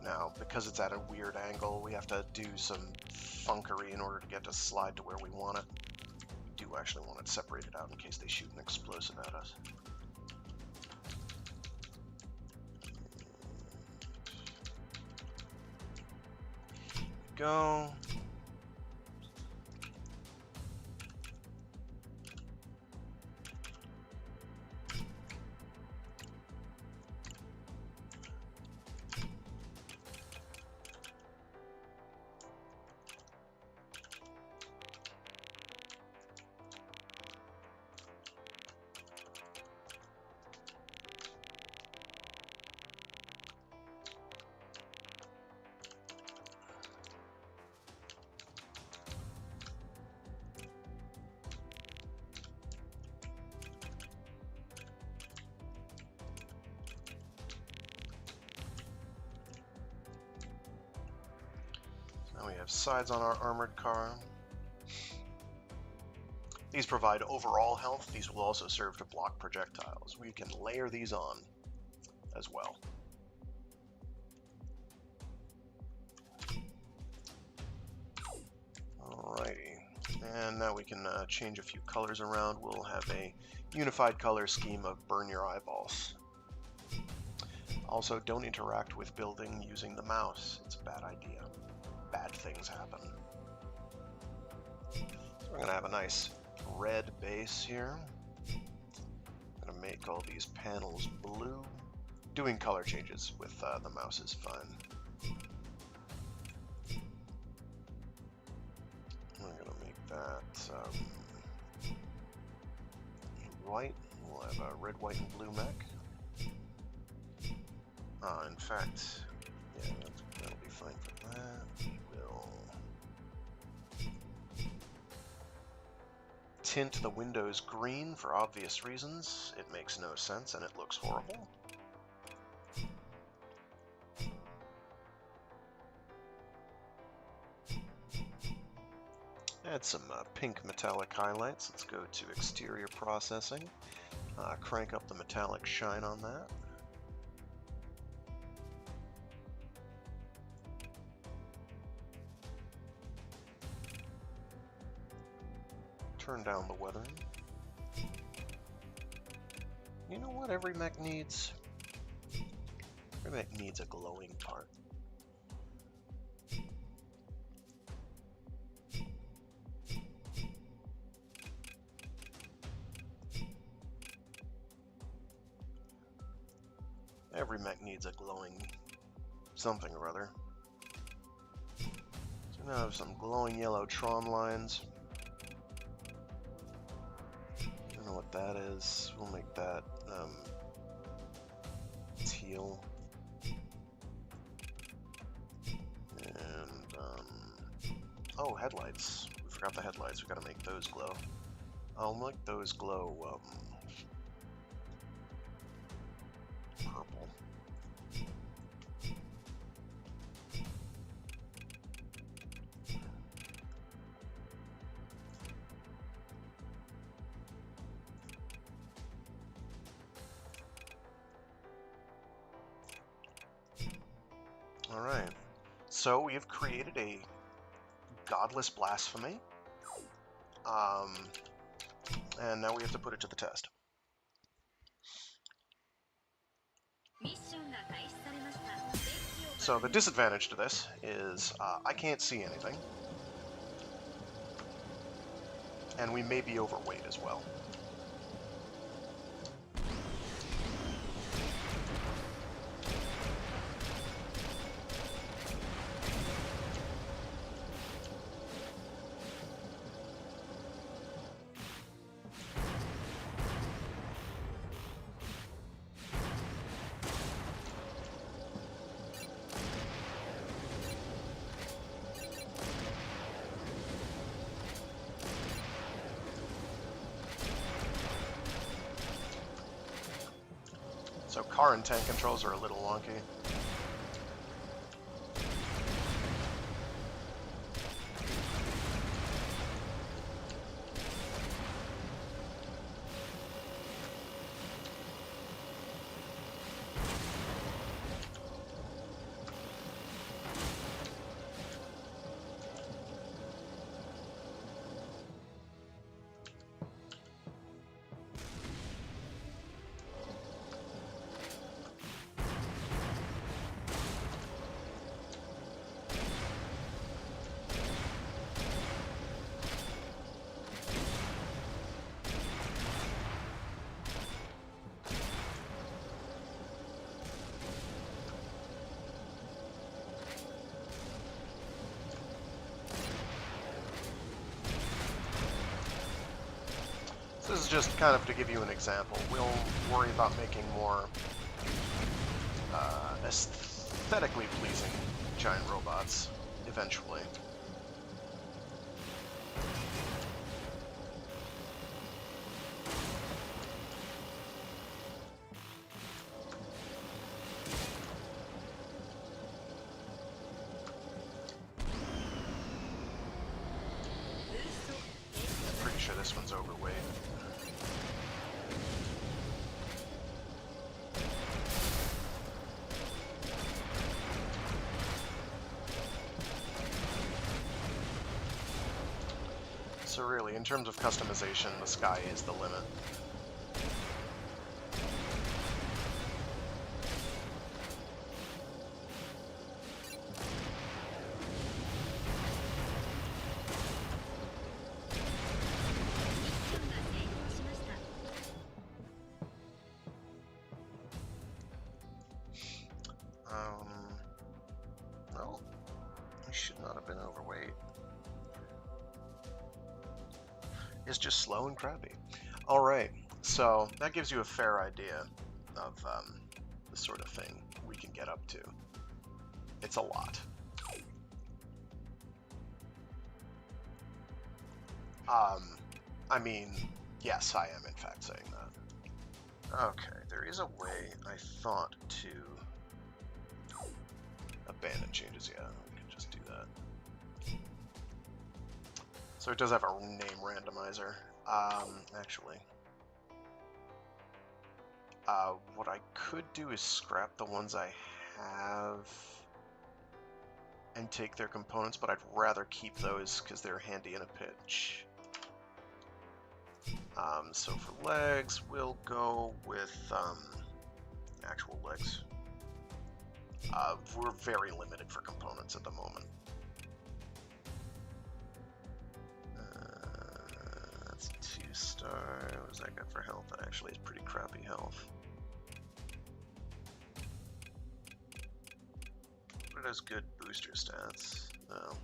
A: Now, because it's at a weird angle, we have to do some funkery in order to get to slide to where we want it. We do actually want it separated out in case they shoot an explosive at us. Go. Now we have sides on our armored car. These provide overall health. These will also serve to block projectiles. We can layer these on as well. Alrighty. And now we can change a few colors around. We'll have a unified color scheme of burn your eyeballs. Also, don't interact with building using the mouse. It's a bad idea. Bad things happen. So we're going to have a nice red base here. I'm going to make all these panels blue. Doing color changes with the mouse is fine. I'm going to make that white. We'll have a red, white, and blue mech. In fact, yeah, that'll be fine for that. We'll tint the windows green for obvious reasons. It makes no sense and it looks horrible. Add some pink metallic highlights. Let's go to exterior processing. Crank up the metallic shine on that. Turn down the weathering. You know what every mech needs? Every mech needs a glowing part. Every mech needs a glowing something or other. So now I have some glowing yellow Tron lines. I don't know what that is. We'll make that teal. And oh, headlights. We forgot the headlights. We gotta make those glow. I'll make those glow purple. Alright, so we have created a godless blasphemy, and now we have to put it to the test. So the disadvantage to this is I can't see anything, and we may be overweight as well. So car and tank controls are a little wonky. This is just kind of to give you an example. We'll worry about making more aesthetically pleasing giant robots eventually. this one's overweight. So really, in terms of customization, the sky is the limit. No, he should not have been overweight. It's just slow and crappy. Alright, so that gives you a fair idea of the sort of thing we can get up to. It's a lot. I mean, yes, I am in fact saying that. Okay, there is a way I thought to abandon changes. Yeah, we can just do that. So it does have a name randomizer. Actually, what I could do is scrap the ones I have and take their components, but I'd rather keep those because they're handy in a pinch. So for legs, we'll go with actual legs. We're very limited for components at the moment. That's 2-star. What does that got for health? That actually is pretty crappy health. What are those good booster stats? No.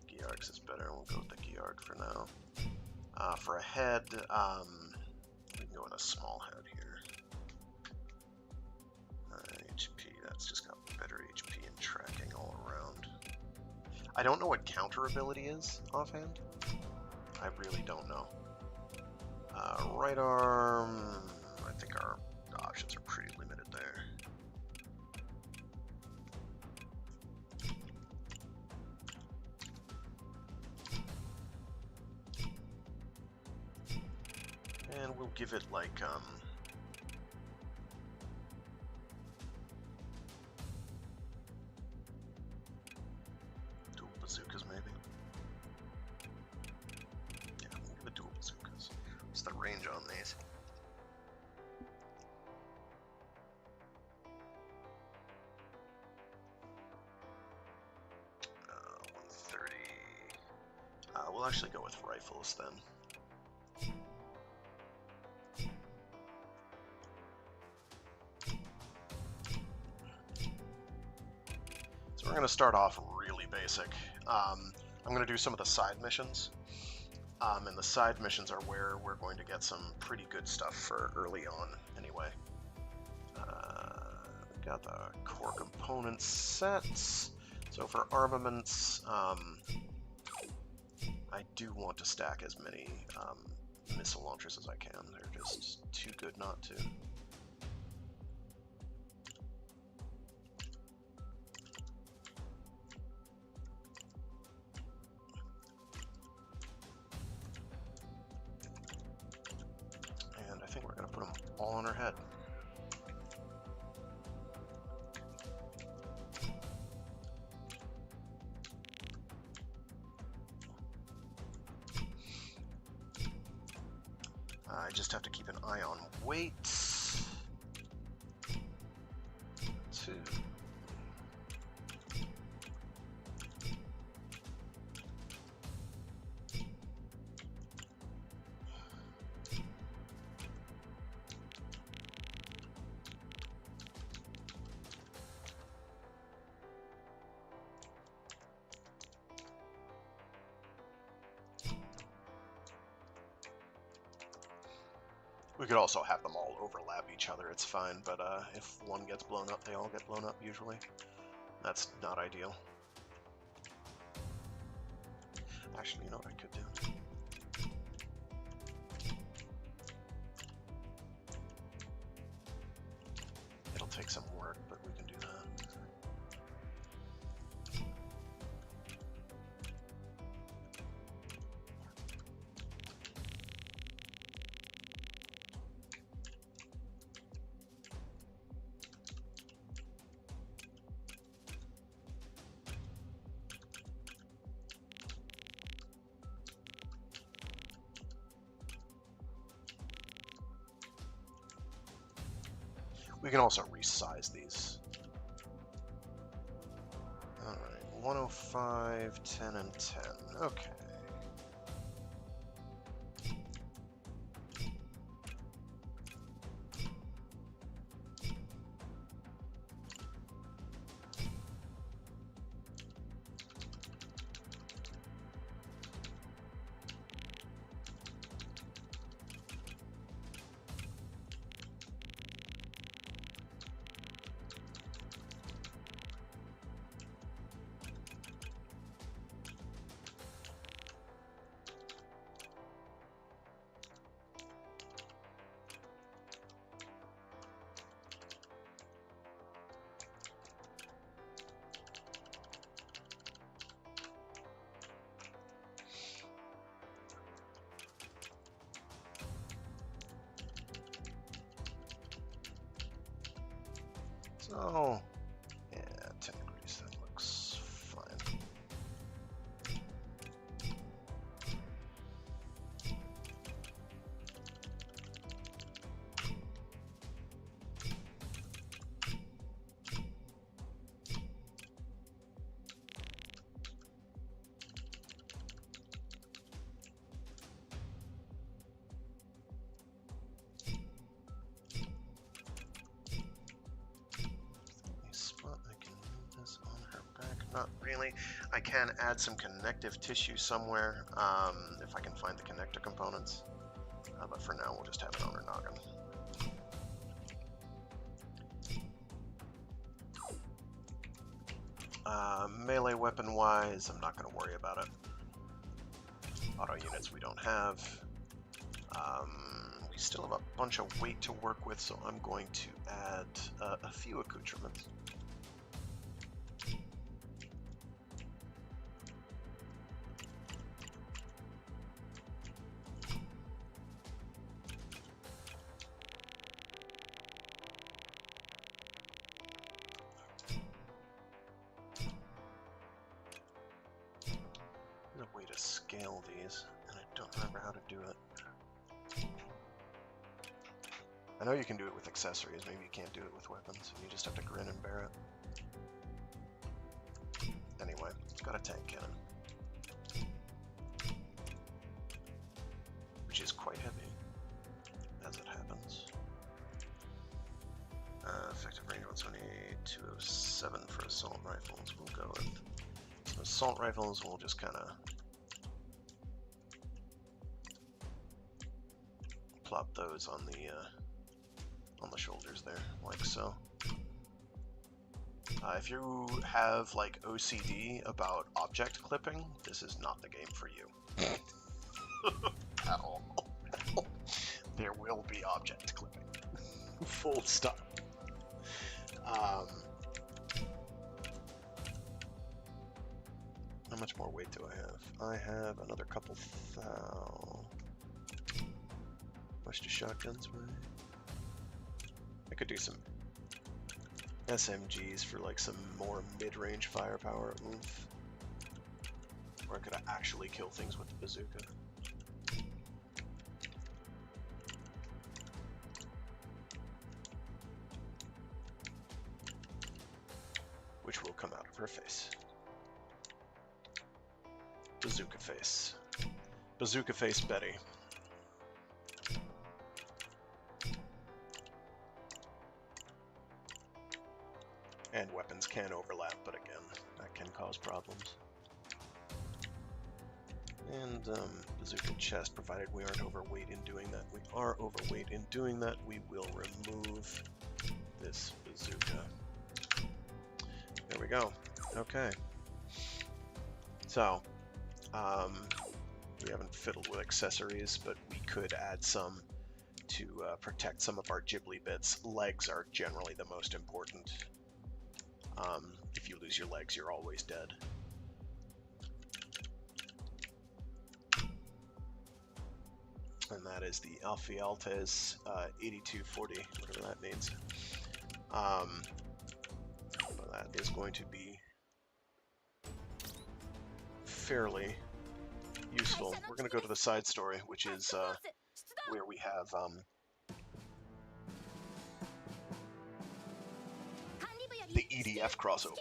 A: Geargs is better. We'll go with the Gearg for now. For a head, we can go with a small head here. HP, that's just got better HP and tracking all around. I don't know what counter ability is offhand. I really don't know. Right arm, I think our options are pretty limited there. And we'll give it like dual bazookas maybe. Yeah, we'll give it dual bazookas. What's the range on these? Uh, 130. We'll actually go with rifles then. We're going to start off really basic. I'm going to do some of the side missions. And the side missions are where we're going to get some pretty good stuff for early on, anyway. We've got the core component sets. So for armaments, I do want to stack as many missile launchers as I can. They're just too good not to. All on her head. I just have to keep an eye on weight. 2. We could also have them all overlap each other, it's fine, but if one gets blown up, they all get blown up usually. That's not ideal. Actually, you know what I could do? It'll take some work, but we can do that. We can also resize these. Alright, 105, 10, and 10. Okay. So, yeah, 10 degrees, that looks fine. Spot I can move this on her back. Not really. I can add some connective tissue somewhere if I can find the connector components. But for now, we'll just have it on her noggin. Melee weapon wise, I'm not going to worry about it. Auto units we don't have. We still have a bunch of weight to work with, so I'm going to add a few accoutrements. There's a way to scale these, and I don't remember how to do it. I know you can do it with accessories, maybe you can't do it with weapons, you just have to grin and bear it. Anyway, got a tank cannon. Which is quite heavy, as it happens. Effective range 120, 207 for assault rifles. We'll go with some assault rifles, we'll just kind of plop those on the shoulders there, like so. If you have like OCD about object clipping, this is not the game for you. At all. There will be object clipping. Full stop. How much more weight do I have? I have another couple thou. Much do shotguns weigh? I could do some SMGs for like some more mid-range firepower. Oof. Or I could actually kill things with the bazooka. Which will come out of her face. Bazooka face. Bazooka face Betty. And weapons can overlap, but again, that can cause problems. And bazooka chest, provided we aren't overweight in doing that. We are overweight in doing that. We will remove this bazooka. There we go. Okay. So, we haven't fiddled with accessories, but we could add some to protect some of our Ghibli bits. Legs are generally the most important. If you lose your legs, you're always dead. And that is the Alfialtes 8240, whatever that means. That is going to be fairly useful. We're going to go to the side story, which is where we have PDF crossover.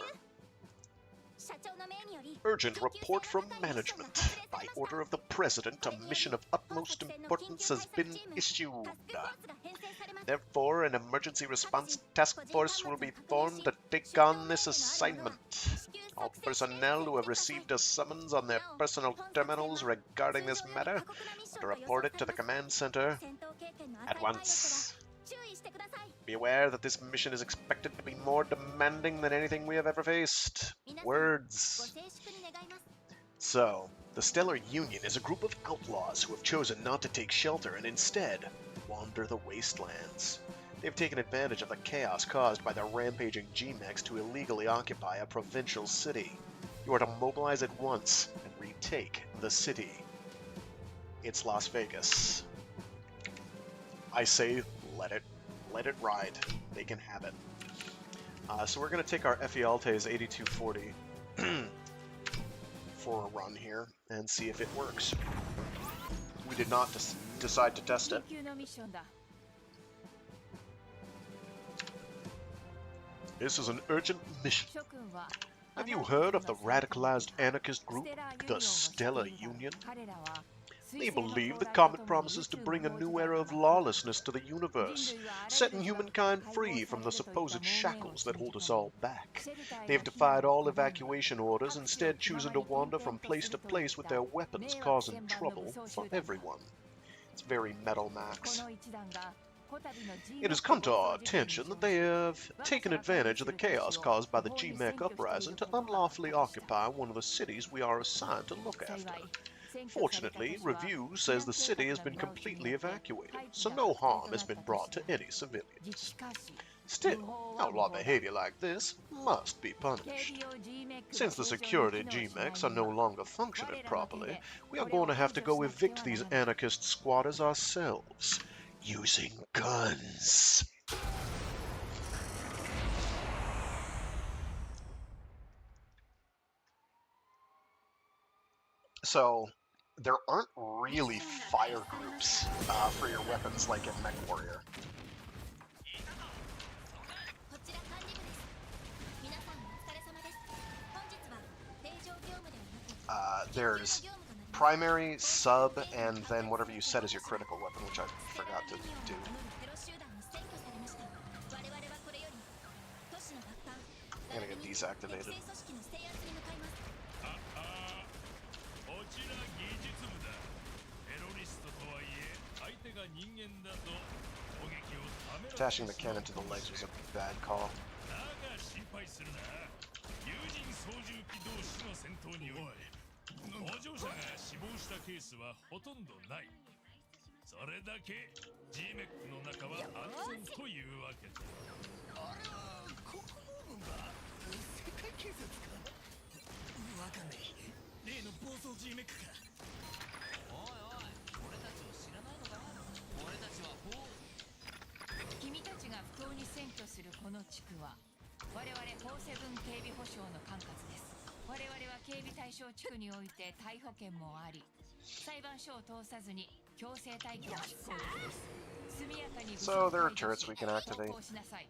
B: 社長の命により
A: Urgent report from management. By order of the President, a mission of utmost importance has been issued. Therefore, an emergency response task force will be formed to take on this assignment. All personnel who have received a summons on their personal terminals regarding this matter are to report it to the command center at once. Be aware that this mission is expected to be more demanding than anything we have ever faced. Words. So, the Stellar Union is a group of outlaws who have chosen not to take shelter and instead wander the wastelands. They've taken advantage of the chaos caused by the rampaging G-Mechs to illegally occupy a provincial city. You are to mobilize at once and retake the city. It's Las Vegas. I say let it ride. They can have it. So we're going to take our Ephialtes 8240 for a run here and see if it works. We did not decide to test it.
C: 緊急のミッションだ
A: This is an urgent mission.
C: 諸君は
A: Have you heard of the radicalized anarchist group, the Stellar Union?
C: 彼らは
A: They believe the comet promises to bring a new era of lawlessness to the universe, setting humankind free from the supposed shackles that hold us all back. They have defied all evacuation orders, instead choosing to wander from place to place with their weapons, causing trouble for everyone. It's very Metal Max.
C: この一団が
A: It has come to our attention that they have taken advantage of the chaos caused by the G-Mech uprising to unlawfully occupy one of the cities we are assigned to look after. Fortunately, review says the city has been completely evacuated, so no harm has been brought to any civilians. Still, outlaw behavior like this must be punished. Since the security G-Mechs are no longer functioning properly, we are going to have to go evict these anarchist squatters ourselves, using guns. So, there aren't really fire groups for your weapons like in Mech Warrior.
B: こちら管理部です皆さんお疲れ様です本日は定常業務ではなく
A: There's primary, sub, and then whatever you set as your critical weapon, which I forgot to do.
B: テロ集団に占拠されました我々はこれより都市の奪還
A: I'm gonna get deactivated.
B: 敵性組織の制圧に向かいます
E: こちら技術部だテロリストとはいえ相手が人間だと攻撃をためら
A: Attaching the cannon to the legs was a bad call.
E: だが心配するな友人操縦機同士の戦闘におい搭乗者が死亡したケースはほとんどないそれだけ G-MEC の中は安全というわけだあれは国防軍が世界警察かわかんない例の暴走 G-MEC かおいおい俺たちを知らないのか俺たちは
C: 君たちが不当に占拠するこの地区は我々法セブン警備保障の管轄です我々は警備対象地区において逮捕権もあり裁判所を通さずに強制退去を執行できます速やかに
A: So there are turrets we can activate.
C: 投降しなさい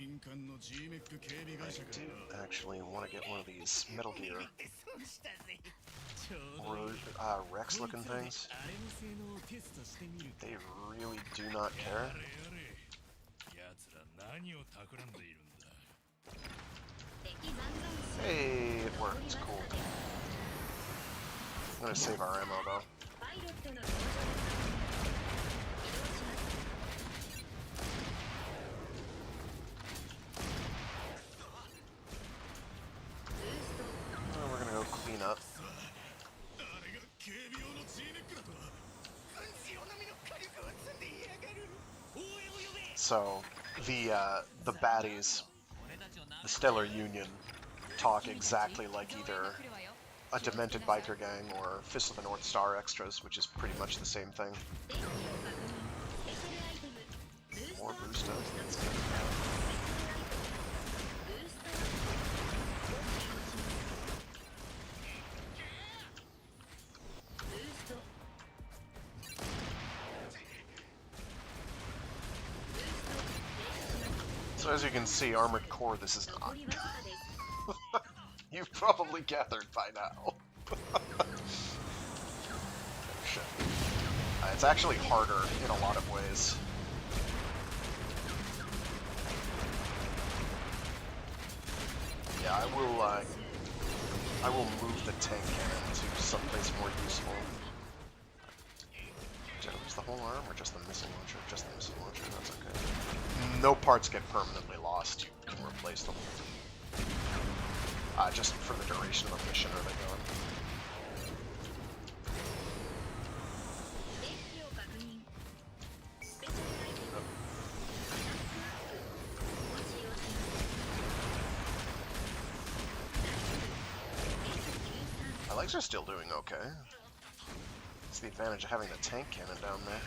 A: I do actually want to get one of these Metal Gear Rex looking things. They really do not care. Hey, it worked. Cool. I'm gonna save our ammo though.
F: パイロットの登場です移動します
A: We're gonna go clean up. So, the baddies, the Stellar Union, talk exactly like either a demented biker gang or Fist of the North Star extras, which is pretty much the same thing.
F: 電気を確認スペシャルアイテムブースト
A: More boost up.
F: ブーストブースト
A: So So as you can see, Armored Core, this is not.
F: 残りわずかです
A: You've probably gathered by now. Shit. It's actually harder in a lot of ways. Yeah, I will move the tank cannon to someplace more useful. Did I lose the whole arm, or just the missile launcher? Just the missile launcher, that's okay. No parts get permanently lost. You can replace them. Just for the duration of the mission are they going.
F: デッキを確認スペシャルアイテムご使用します
A: My legs are still doing okay. It's the advantage of having the tank cannon down there.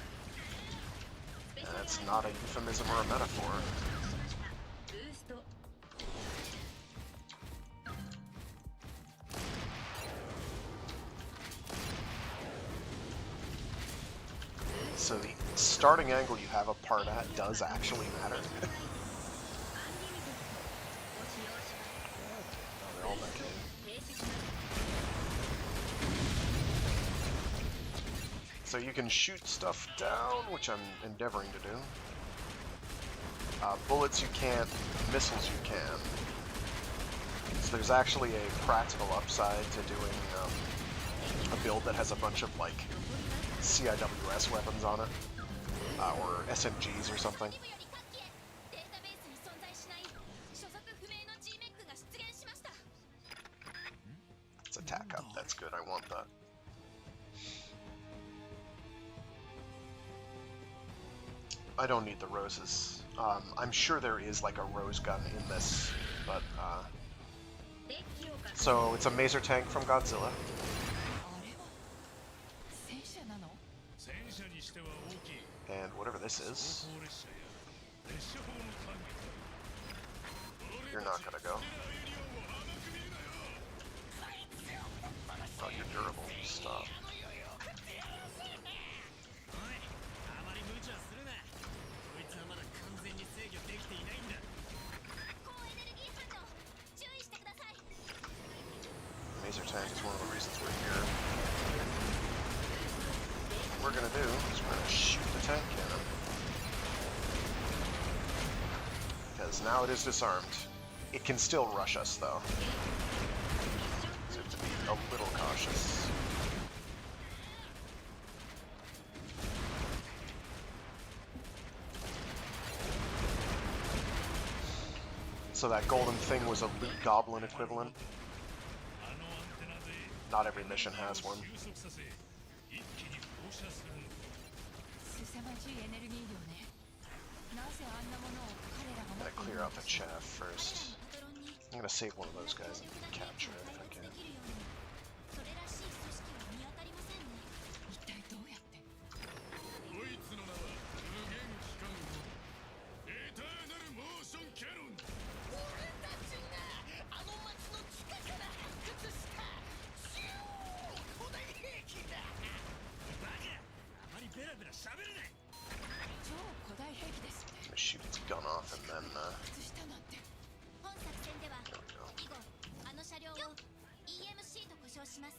A: And it's not a euphemism or a metaphor.
F: ブースト
A: So the starting angle you have a part at does actually matter.
F: アンリミテッドご使用します
A: Oh, they're all back in.
F: 停止します
A: So you can shoot stuff down, which I'm endeavoring to do. Bullets you can't, missiles you can. So there's actually a practical upside to doing a build that has a bunch of like CIWS weapons on it, or SMGs or something.
B: リブより各機へデータベースに存在しない所属不明の G メックが出現しました
A: It's attack up, that's good, I want that. I don't need the roses. I'm sure there is like a rose gun in this, but
F: デッキを確認
A: so it's a maser tank from Godzilla.
C: あれは戦車なの？
E: 戦車にしては大きい
A: And whatever this is,
E: 装列車や列車砲の管理
A: you're not gonna go. Oh, you're durable. Stop.
D: あまり無茶するな。こいつはまだ完全に制御できていないんだ。
B: 高エネルギー反応注意してください
A: Maser tank is one of the reasons we're here. What we're gonna do is we're gonna shoot the tank cannon. Because now it is disarmed. It can still rush us though. So we have to be a little cautious. So that golden thing was a loot goblin equivalent.
E: あのアンテナで
A: Not every mission has one.
E: 収束させ一気に放射するんだ
C: 凄まじいエネルギー量ね。なぜあんなものを彼らが持
A: I'm
C: って
A: gonna
C: い
A: clear
C: るの
A: out the chaff first.
B: パトロンに
A: I'm gonna save one of those guys and capture it if I
B: で
A: can.
B: きるようにそれらしい組織は見当たりませんね
C: 一体どうやって？
E: こいつの名は無限機関砲エターナルモーションキャノン
G: 俺たちがあの町の地下から発掘した超古代兵器だ。
D: バカ！あまりベラベラ喋るな。
C: 超古代兵器ですって。
A: I'm gonna shoot its gun off and then,
C: 発掘したなんて。
B: 本作戦では
A: there we go.
B: 以後あの車両を EMC と呼称します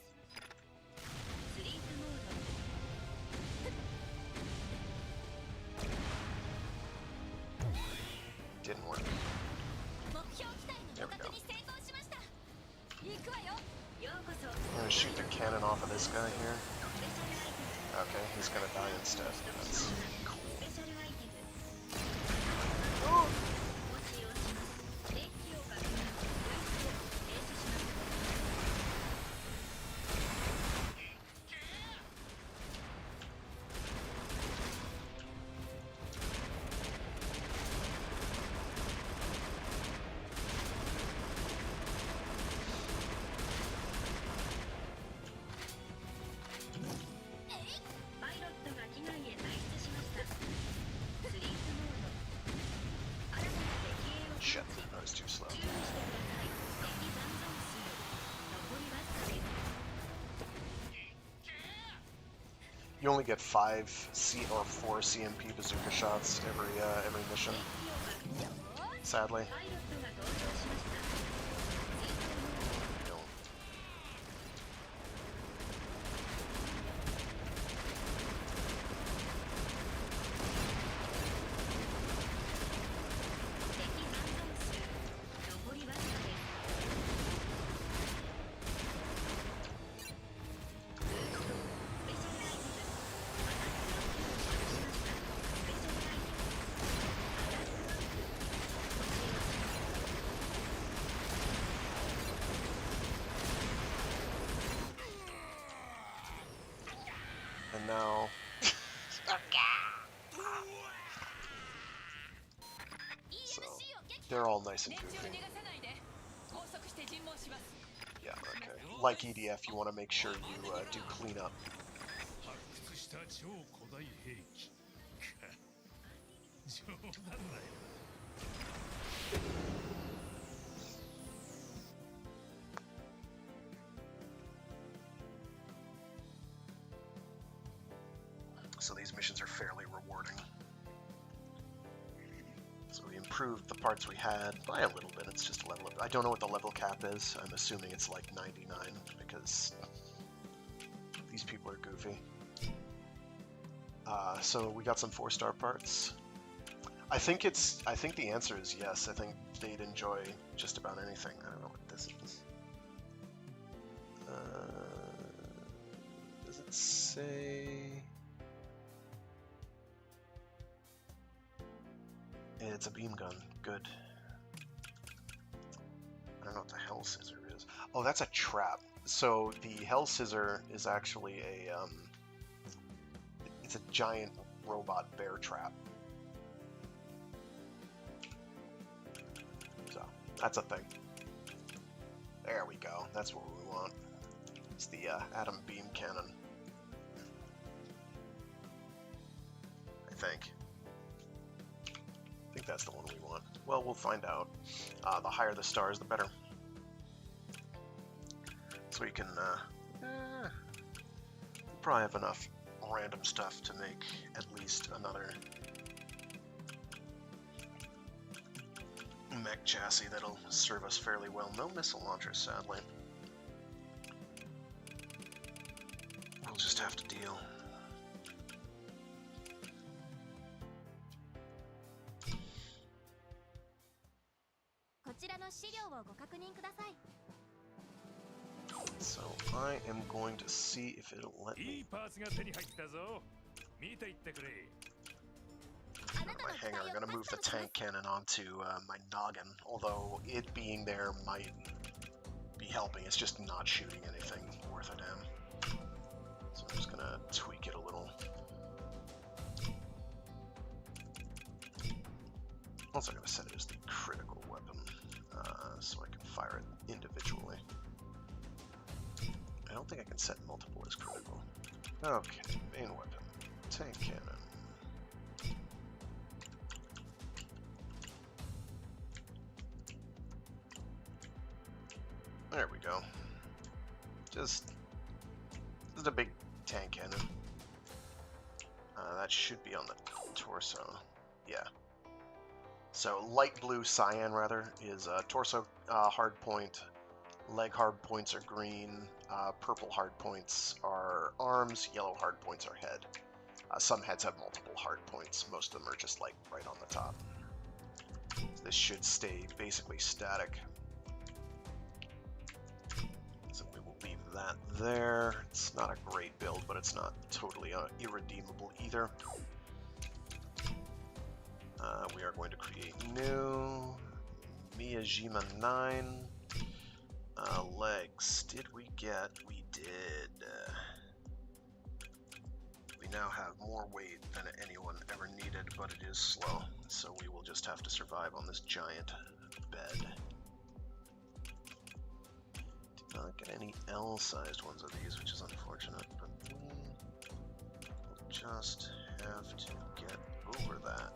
F: スリープモード
A: Didn't work.
B: 目標機体の捕獲に成功しました行くわよ
F: ようこそ
A: I'm gonna shoot the cannon off of this guy here.
F: スペシャルアイテム
A: Okay, he's gonna die instead. That's cool.
F: スペシャルアイテムご使用しますデッキを確認ブースト停止します パイロットが機内へ退出しましたスリープモード新たな敵兵を
A: Shit,
F: 感知
A: that was too slow.
F: 注意してください敵残存数残りわずかです
A: You only get 5 or 4 CMP bazooka shots every mission.
F: デッキを確認
A: So sadly.
F: パイロットが登場しました。
A: Don't. And now, so they're all nice and
C: 熱を
A: goofy.
C: 逃がさないで拘束して尋問します
A: Yeah, okay. Like EDF, you want to make sure you do cleanup.
E: 発掘した超古代兵器か冗談だよ。
A: So these missions are fairly rewarding. So we improved the parts we had by a little bit. It's just a level up. I don't know what the level cap is. I'm assuming it's like 99 because these people are goofy. So we got some 4-star parts. I think the answer is yes. I think they'd enjoy just about anything. I don't know what this is. Does it say? It's a beam gun. Good. I don't know what the Hell Scissor is. Oh, that's a trap. So the Hell Scissor is actually a it's a giant robot bear trap. So that's a thing. There we go. That's what we want. It's the atom beam cannon. I think that's the one we want. Well, we'll find out. The higher the stars, the better. So we can we'll probably have enough random stuff to make at least another mech chassis that'll serve us fairly well. No missile launchers, sadly. We'll just have to deal. So I am going to see if it'll let
E: い
A: me.
E: いパーツが手に入ったぞ。見ていってくれ。
A: My hanger. I'm gonna move the tank cannon onto my noggin, although it being there might be helping. It's just not shooting anything worth a damn. So I'm just gonna tweak it a little. Also, I'm gonna set it as the critical weapon, so I can fire it individually. I don't think I can set multiple as critical. Okay, main weapon, tank cannon. There we go. Just a big tank cannon. That should be on the torso. Yeah. So light blue cyan rather is torso hard point. Leg hard points are green. Purple hard points are arms. Yellow hard points are head. Some heads have multiple hard points. Most of them are just like right on the top. So this should stay basically static. So we will leave that there. It's not a great build, but it's not totally irredeemable either. We are going to create new Miyajima 9 legs. Did we get? We did. We now have more weight than anyone ever needed, but it is slow, so we will just have to survive on this giant bed. Did not get any L-sized ones of these, which is unfortunate, but we will just have to get over that.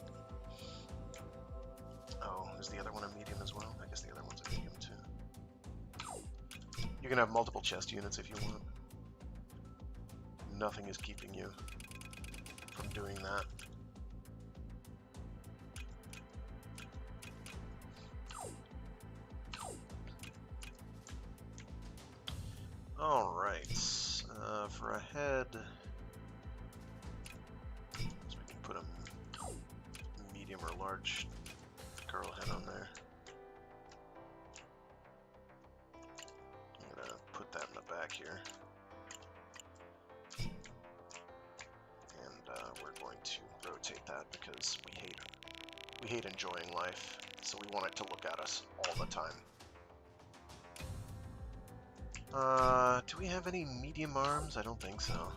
A: Oh, is the other one a medium as well? I guess the other one's a medium too. You can have multiple chest units if you want. Nothing is keeping you from doing that. Alright, for a head, so we can put a medium or large girl head on there. I'm gonna put that in the back here. And we're going to rotate that because we hate enjoying life, so we want it to look at us all the time. Do we have any medium arms? I don't think so.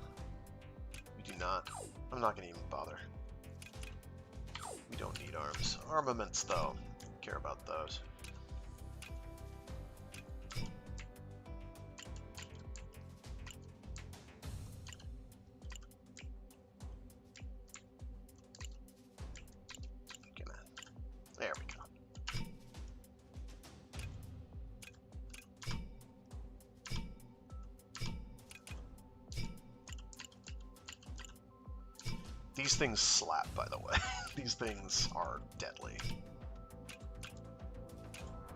A: We do not. I'm not gonna even bother. We don't need arms. Armaments, though. Care about those. Come on. There we go. These things slap, by the way. These things are deadly.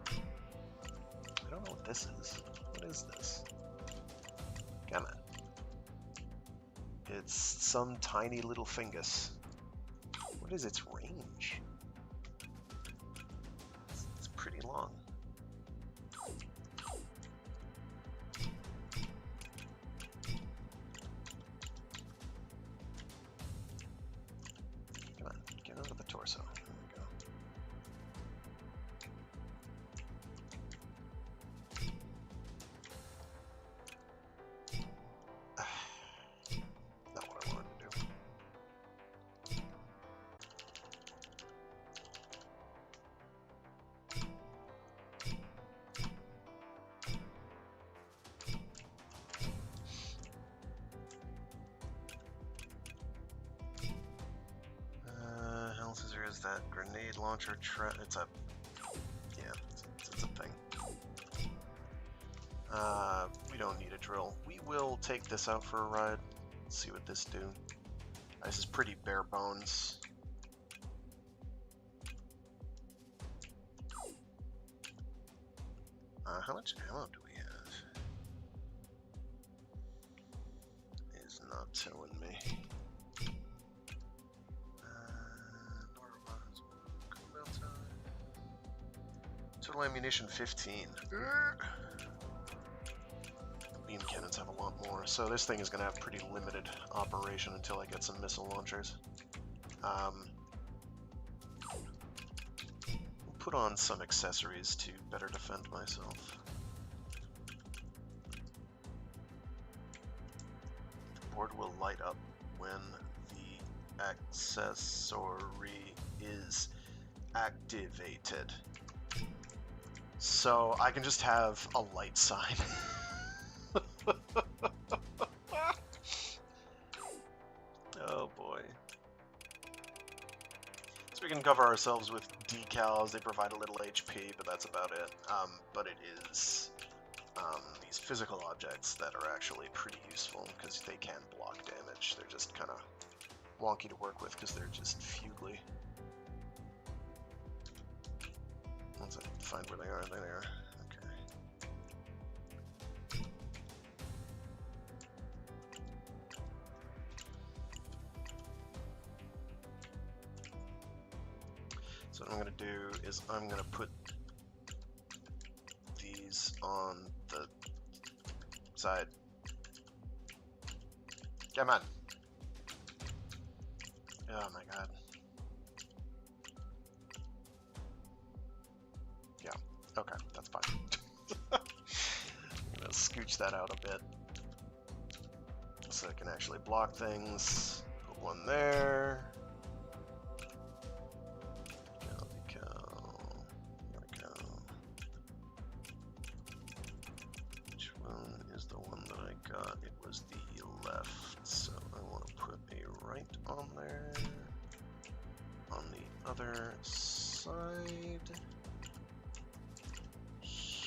A: I don't know what this is. What is this? Come on. It's some tiny little fungus. What is its range? It's pretty long. Torso. There we go. Not what I wanted to do. Is that grenade launcher it's a it's a thing. We don't need a drill. We will take this out for a ride. Let's see what this do. This is pretty bare bones. How much ammo do we have? It's not telling me. Total ammunition 15. Beam cannons have a lot more, so this thing is going to have pretty limited operation until I get some missile launchers. We'll put on some accessories to better defend myself. The board will light up when the accessory is activated. So I can just have a light sign. Oh boy. So we can cover ourselves with decals. They provide a little HP, but that's about it. But it is these physical objects that are actually pretty useful because they can block damage. They're just kind of wonky to work with because they're just fugly. Once I find where they are, there they are. Okay. So what I'm going to do is I'm going to put these on the side. Come on. Oh my god. Okay, that's fine. I'm gonna scooch that out a bit so I can actually block things. Put one there. There we go. Which one is the one that I got? It was the left, so I want to put a right on there. On the other side.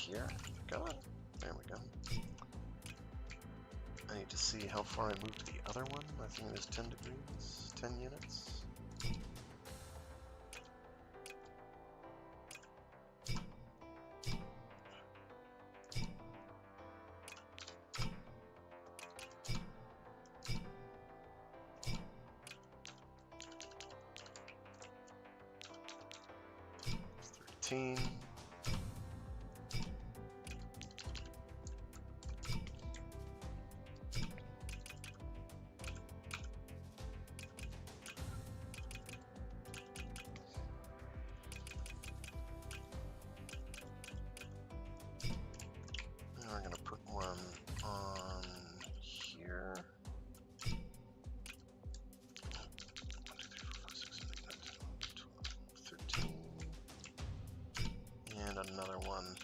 A: Here, come on. There we go. I need to see how far I moved to the other one. I think it was 10 degrees, 10 units. 15. And we're gonna put one on here. 13. And another one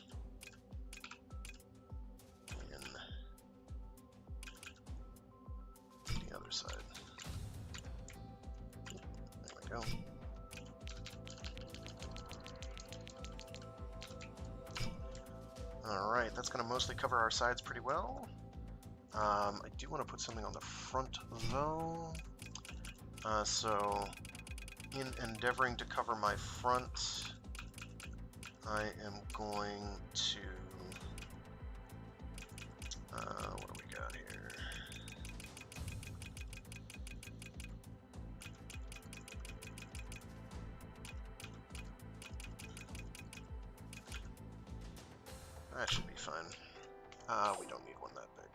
A: in the other side. There we go. Alright, that's going to mostly cover our sides pretty well. I do want to put something on the front though. So, in endeavoring to cover my front, I am going to, what do we got here? That should be fine. We don't need one that big.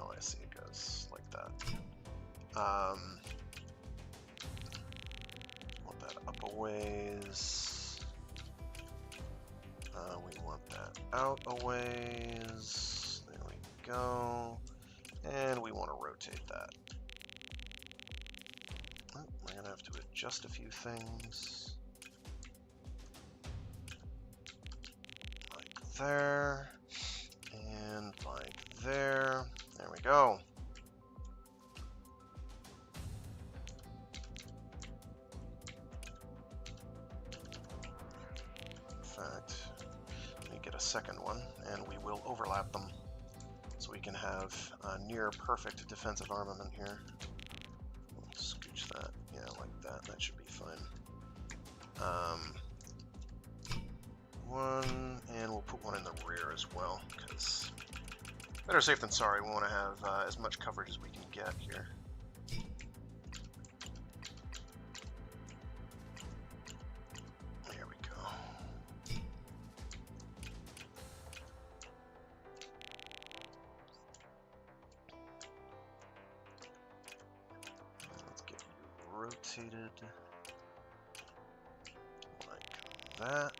A: Oh, I see, it goes like that. Want that up a ways. We want that out a ways. There we go. And we want to rotate that. Oh, we're going to have to adjust a few things. Like there. And like there. There we go. In fact, let me get a second one, and we will overlap them so we can have a near perfect defensive armament here. We'll scooch that, yeah, like that. That should be fine. One, and we'll put one in the rear as well, because better safe than sorry. We want to have as much coverage as we can get here. There we go. Let's get you rotated like that.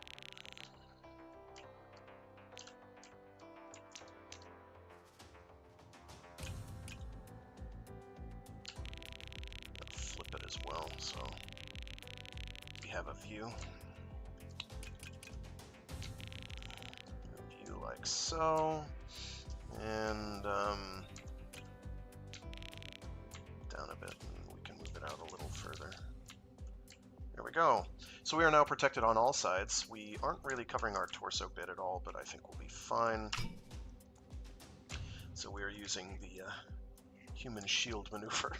A: Flip it as well, so we have a view. A view like so, and down a bit, and we can move it out a little further. There we go. So we are now protected on all sides. We aren't really covering our torso bit at all, but I think we'll be fine. So we are using the human shield maneuver.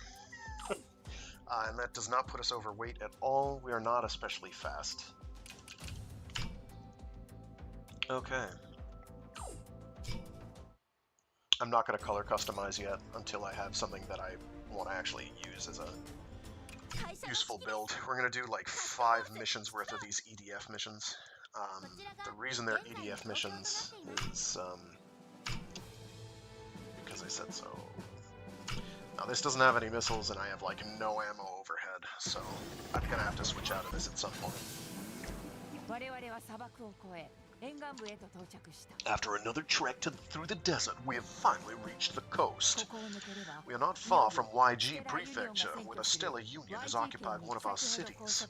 A: And that does not put us overweight at all. We are not especially fast. Okay. I'm not going to color customize yet until I have something that I want to actually use as a useful build. We're going to do like 5 missions worth of these EDF missions. The reason they're EDF missions is because I said so. Now this doesn't have any missiles and I have like no ammo overhead, so I'm going to have to switch out of this at some point. After another trek through the desert, we have finally reached the coast. We are not far from YG Prefecture, where the Stellar Union has occupied one of our cities.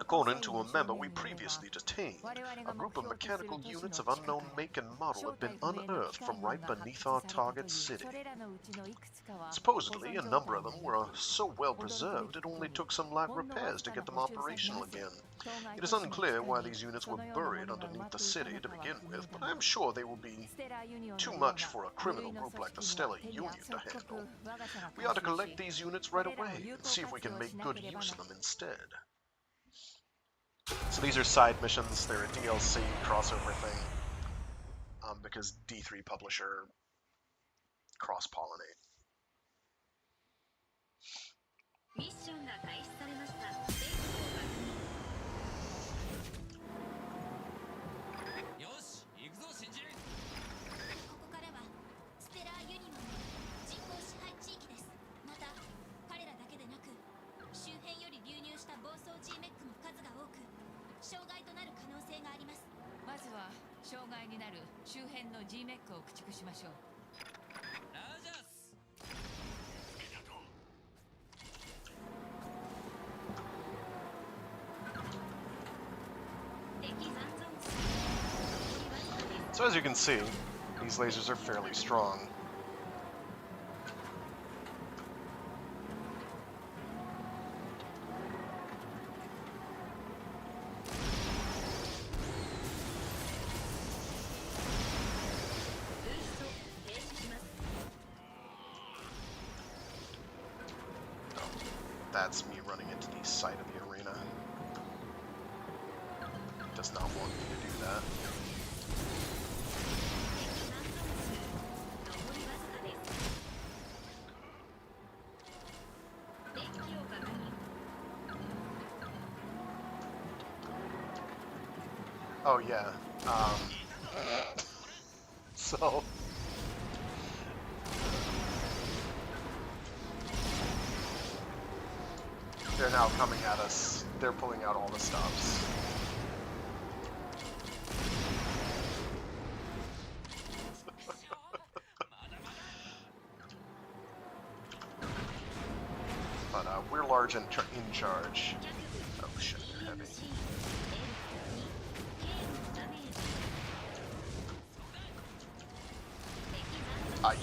A: According to a member we previously detained, a group of mechanical units of unknown make and model have been unearthed from right beneath our target city. Supposedly, a number of them were so well preserved it only took some light repairs to get them operational again. It is unclear why these units were buried underneath the city to begin with, but I'm sure they will be too much for a criminal group like the Stellar Union to handle. We ought to collect these units right away and see if we can make good use of them instead. So these are side missions. They're a DLC crossover thing, because D3 publisher cross-pollinate.
F: ミッションが開始されました。レースを確認。
D: よし行くぞ新人。
B: ここからはステラーユニモンの人口支配地域です。また彼らだけでなく周辺より流入した暴走 G メックも数が多く障害となる可能性があります。
C: まずは障害になる周辺の G メックを駆逐しましょう。
D: ラジャス。
A: So as you can see, these lasers are fairly strong. That's me running into the side of the arena. Does not want me to do that. Oh yeah. So they're now coming at us. They're pulling out all the stops. But we're large and in charge. Oh shit, they're heavy.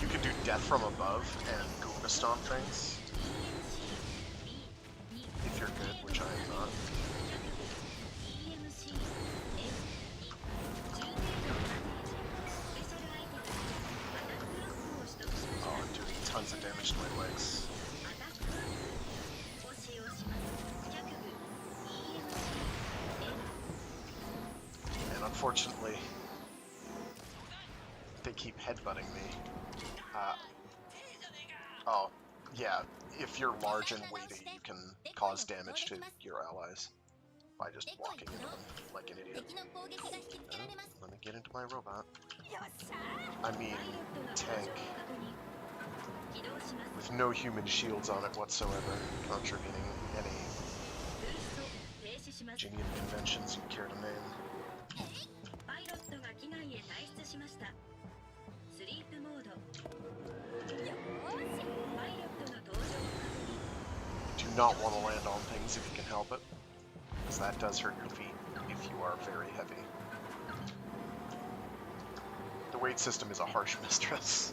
A: You can do death from above and Guna Stomp things. If you're good, which I am not. Oh, I'm doing tons of damage to my legs. And unfortunately, they keep headbutting me. Oh, yeah, if you're large and weighty, you can cause damage to your allies by just walking into them like an idiot. Let me get into my robot. I mean, tank. With no human shields on it whatsoever, contravening any genuine conventions you care to name. Do not want to land on things if you can help it, because that does hurt your feet if you are very heavy. The weight system is a harsh mistress.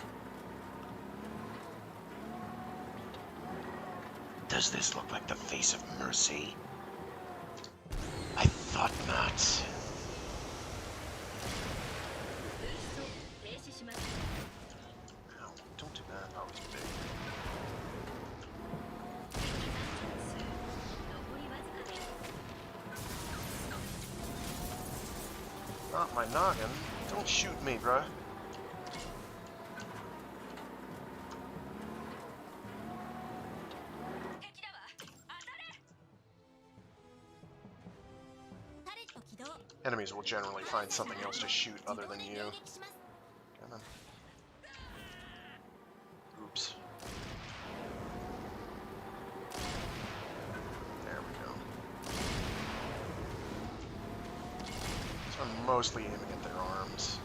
A: Does this look like the face of mercy? I thought not. Ow, don't do that. Oh, he's big. Not my noggin. Don't shoot me, bruh. Enemies will generally find something else to shoot other than you. Come on. Oops. There we go. So I'm mostly aiming at their arms.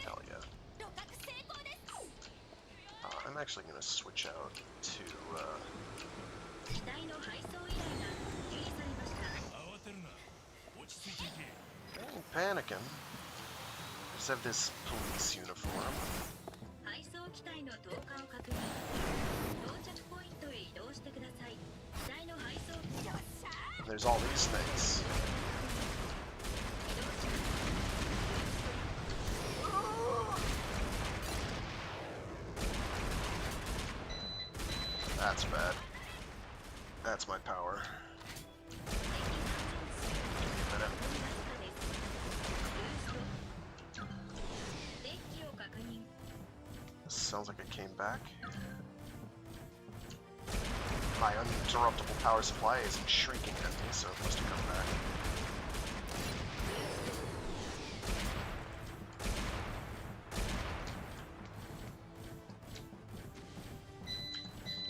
A: Hell yeah. I'm actually going to switch out to, oh, panicking. I just have this police uniform.
F: 機体の投下を確認。到着ポイントへ移動してください。機体の配送。よっしゃー。
A: There's all these things.
F: 移動します。
A: That's bad. That's my power.
F: 残りわずかです。ブースト。デッキを確認。
A: Sounds like it came back. My uninterruptible power supply isn't shrieking at me, so it must have come back.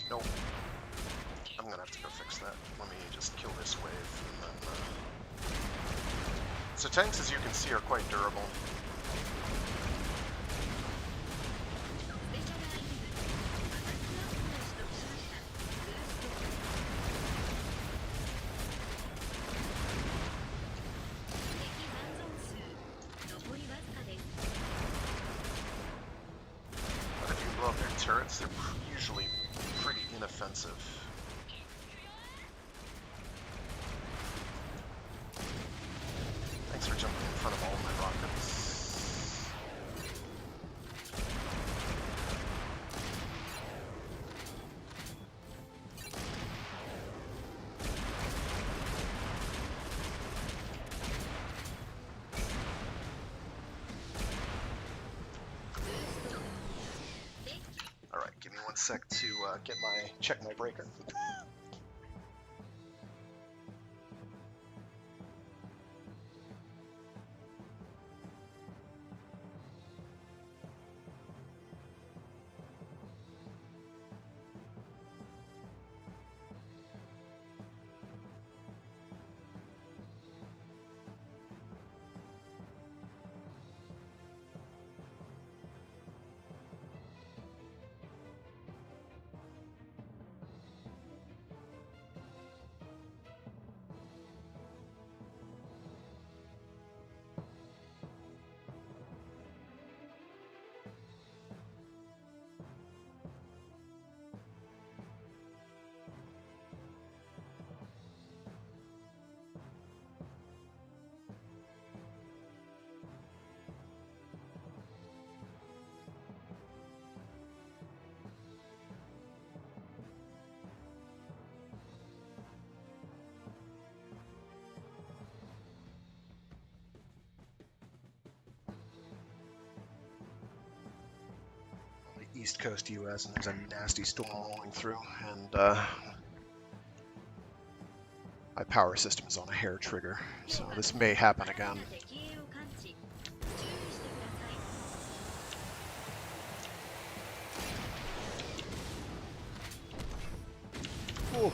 A: Nope. I'm gonna have to go fix that. Let me just kill this wave, and then, So tanks, as you can see, are quite durable.
F: スペシャルアイテム。アタックアップを取得しました。ブースト。敵残存数。残りわずかです。
A: But if you blow up their turrets, they're usually pretty inoffensive. Thanks for jumping in front of all my rockets. Alright, give me 1 sec to check my breaker. East Coast US, and there's a nasty storm rolling through, and my power system is on a hair trigger, so this may happen again.
F: 敵影を感知。注意してください。
A: Oh.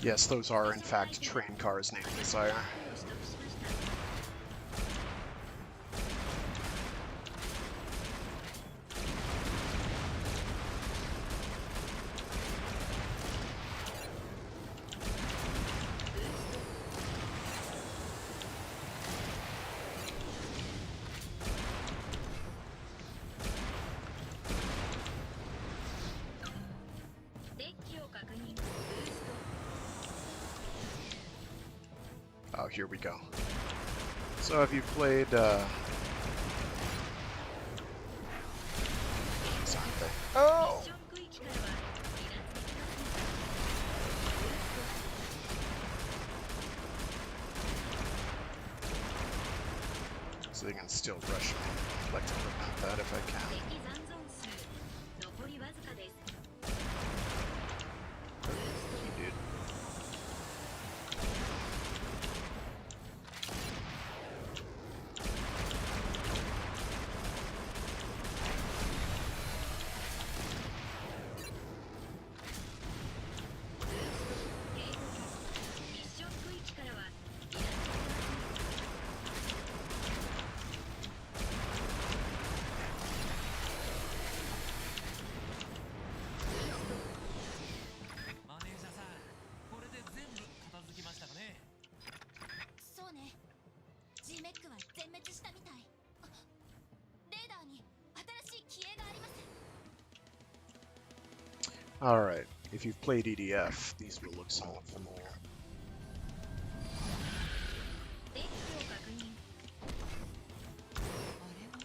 A: Yes, those are in fact train cars named Desire. Oh, here we go. So have you played, Oh! So they can still rush me. I'd like to prevent that if I can.
F: 敵残存数残りわずかです。
A: You did. Alright, if you've played EDF, these will look somewhat familiar.
F: デッキを確認。
C: あれは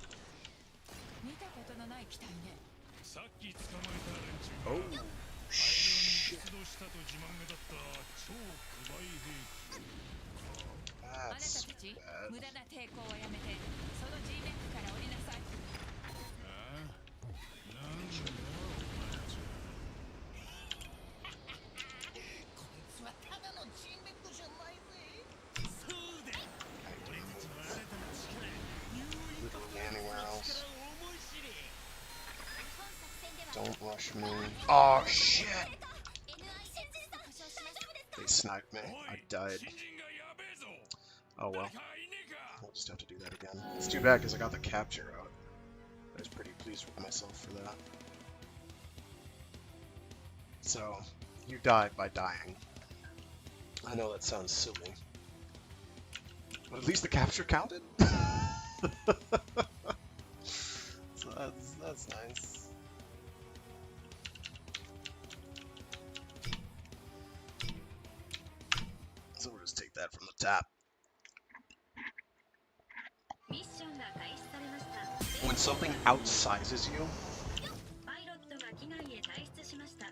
C: 見たことのない機体ね。
E: さっき捕まえた連中が
A: Oh,
E: 大量に
A: shit.
E: 出動したと自慢げだった超巨大兵器。
C: あなたた
A: That's
C: ち
A: bad.
C: 無駄な抵抗をやめてその G メックから降りなさい。
E: ああ、なんだよお前たち。
G: こいつはただのチームメットじゃないぜ。そうだ。
A: I
G: 俺たち
A: didn't
G: はあなたの力、ニューインパク
A: literally
G: ト
A: anywhere
G: の
A: else.
G: 力を思い知れ。
A: Don't rush me. Oh shit! They sniped me.
E: お
A: I
E: い、
A: died.
E: 新人がやべえぞ。
A: Oh well.
E: 誰かいねえか。
A: We'll just have to do that again. It's too bad because I got the capture out. I was pretty pleased with myself for that. So, you died by dying. I know that sounds silly. But at least the capture counted? So that's nice. So we'll just take that from the top.
F: ミッションが開始されました。
A: When something outsizes you,
F: パイロットが機内へ退出しました。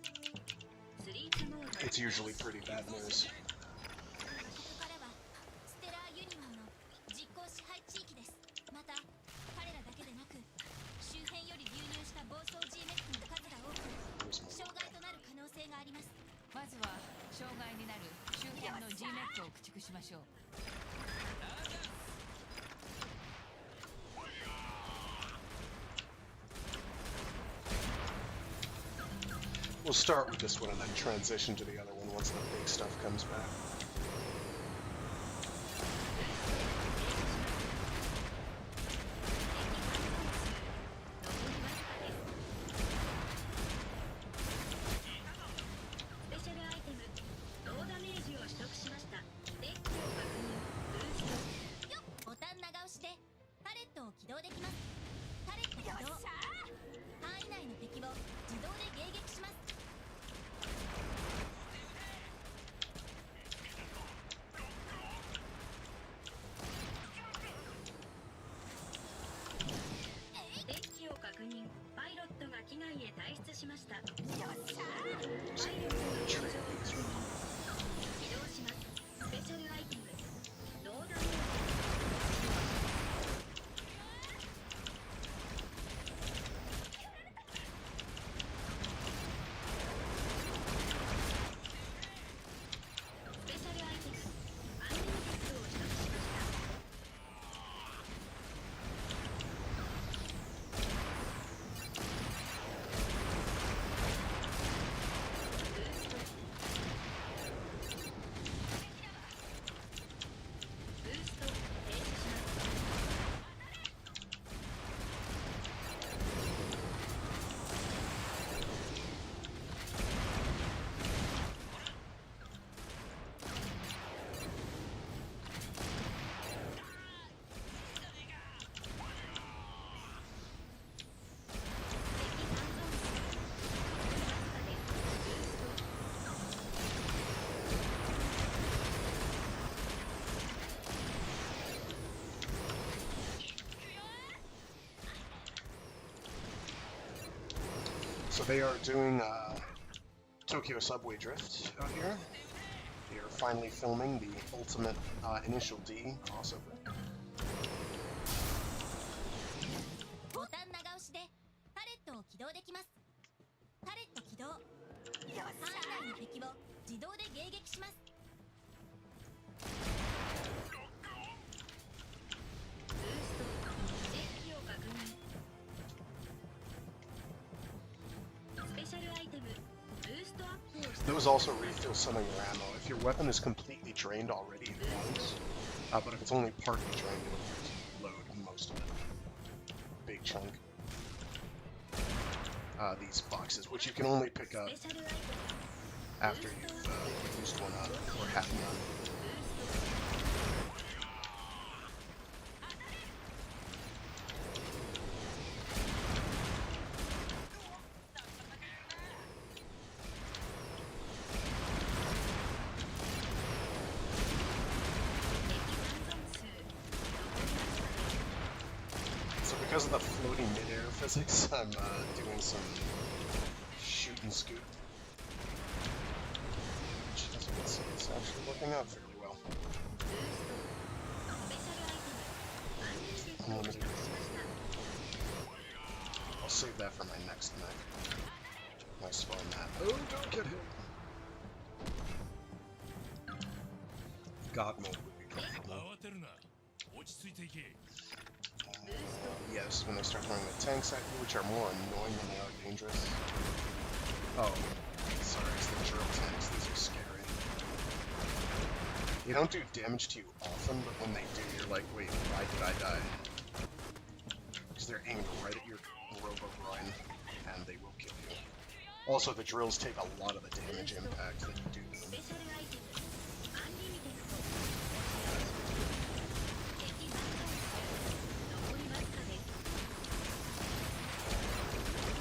F: スリープモード。
A: it's usually pretty bad news.
B: ここからはステラーユニオンの実行支配地域です。また彼らだけでなく周辺より流入した暴走 G メックの数が多く
A: Where's my
B: 障害となる可能性があります。
C: まずは障害になる周辺の G メックを駆逐しましょう。
A: We'll start with this one and then transition to the other one once the big stuff comes back. So they are doing Tokyo Subway Drift out here. They are finally filming the ultimate initial D crossover.
B: タン長押しでタレットを起動できます。タレット起動。範囲内の敵を自動で迎撃します。
F: ブーストデッキを確認。スペシャルアイテムブーストアップをした。
A: Those also refill some of your ammo. If your weapon is completely drained already, it won't. But if it's only partly drained, it'll load most of it. Big chunk. These boxes, which you can only pick up
F: スペシャルアイテム
A: after you've used one up or have none. So because of the floating mid-air physics, I'm doing some shoot and scoot. Which, as you can see, is actually working out fairly well.
F: スペシャルアイテムアンリミテッドを取得しました。
A: I'll save that for my next mech. I spawn that. Oh, don't get hit! God mode would be preferable.
E: 慌てるな。落ち着いていけ。
A: Yes, when they start throwing the tanks at you, which are more annoying than they are dangerous. Oh, sorry, it's the drill tanks. These are scary. They don't do damage to you often, but when they do, you're like, wait, why did I die? Because they're aimed right at your robo-groin, and they will kill you. Also, the drills take a lot of the damage impact that you do to
F: ス
A: them.
F: ペシャルアイテムアンリミテッド。敵残残りわずかです。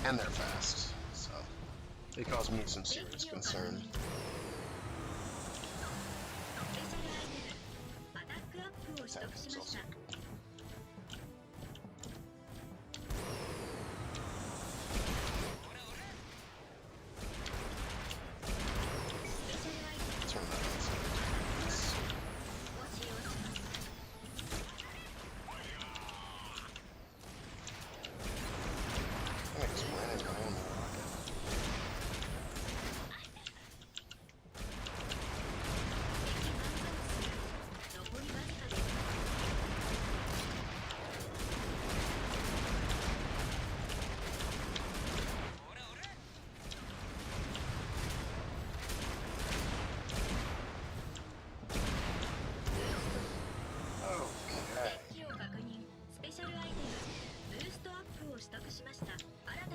A: And they're fast, so they cause me some serious concern.
F: スペシャルアイテムアタックアップを取
A: Attack
F: 得
A: is
F: しまし
A: also
F: た。
A: good.
F: スペシャルアイテム
A: Turn that on.
F: を使用します。
A: I think I just ran into my own rocket.
F: 残りわずかです。
A: Okay.
F: 敵を確認。スペシャルアイテムブーストアップを取得しました。新た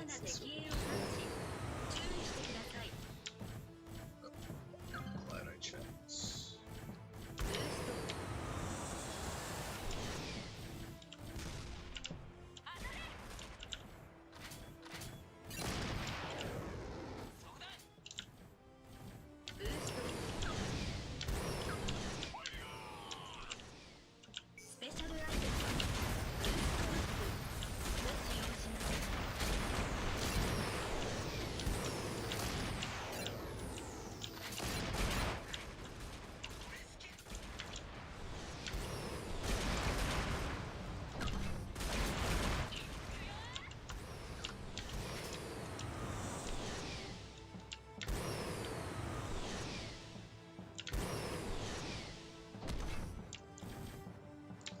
F: な敵影を感知。注意してください。
A: Glad I checked.
F: ブースト ブーストスペシャルアイテムブーストアップを使用します。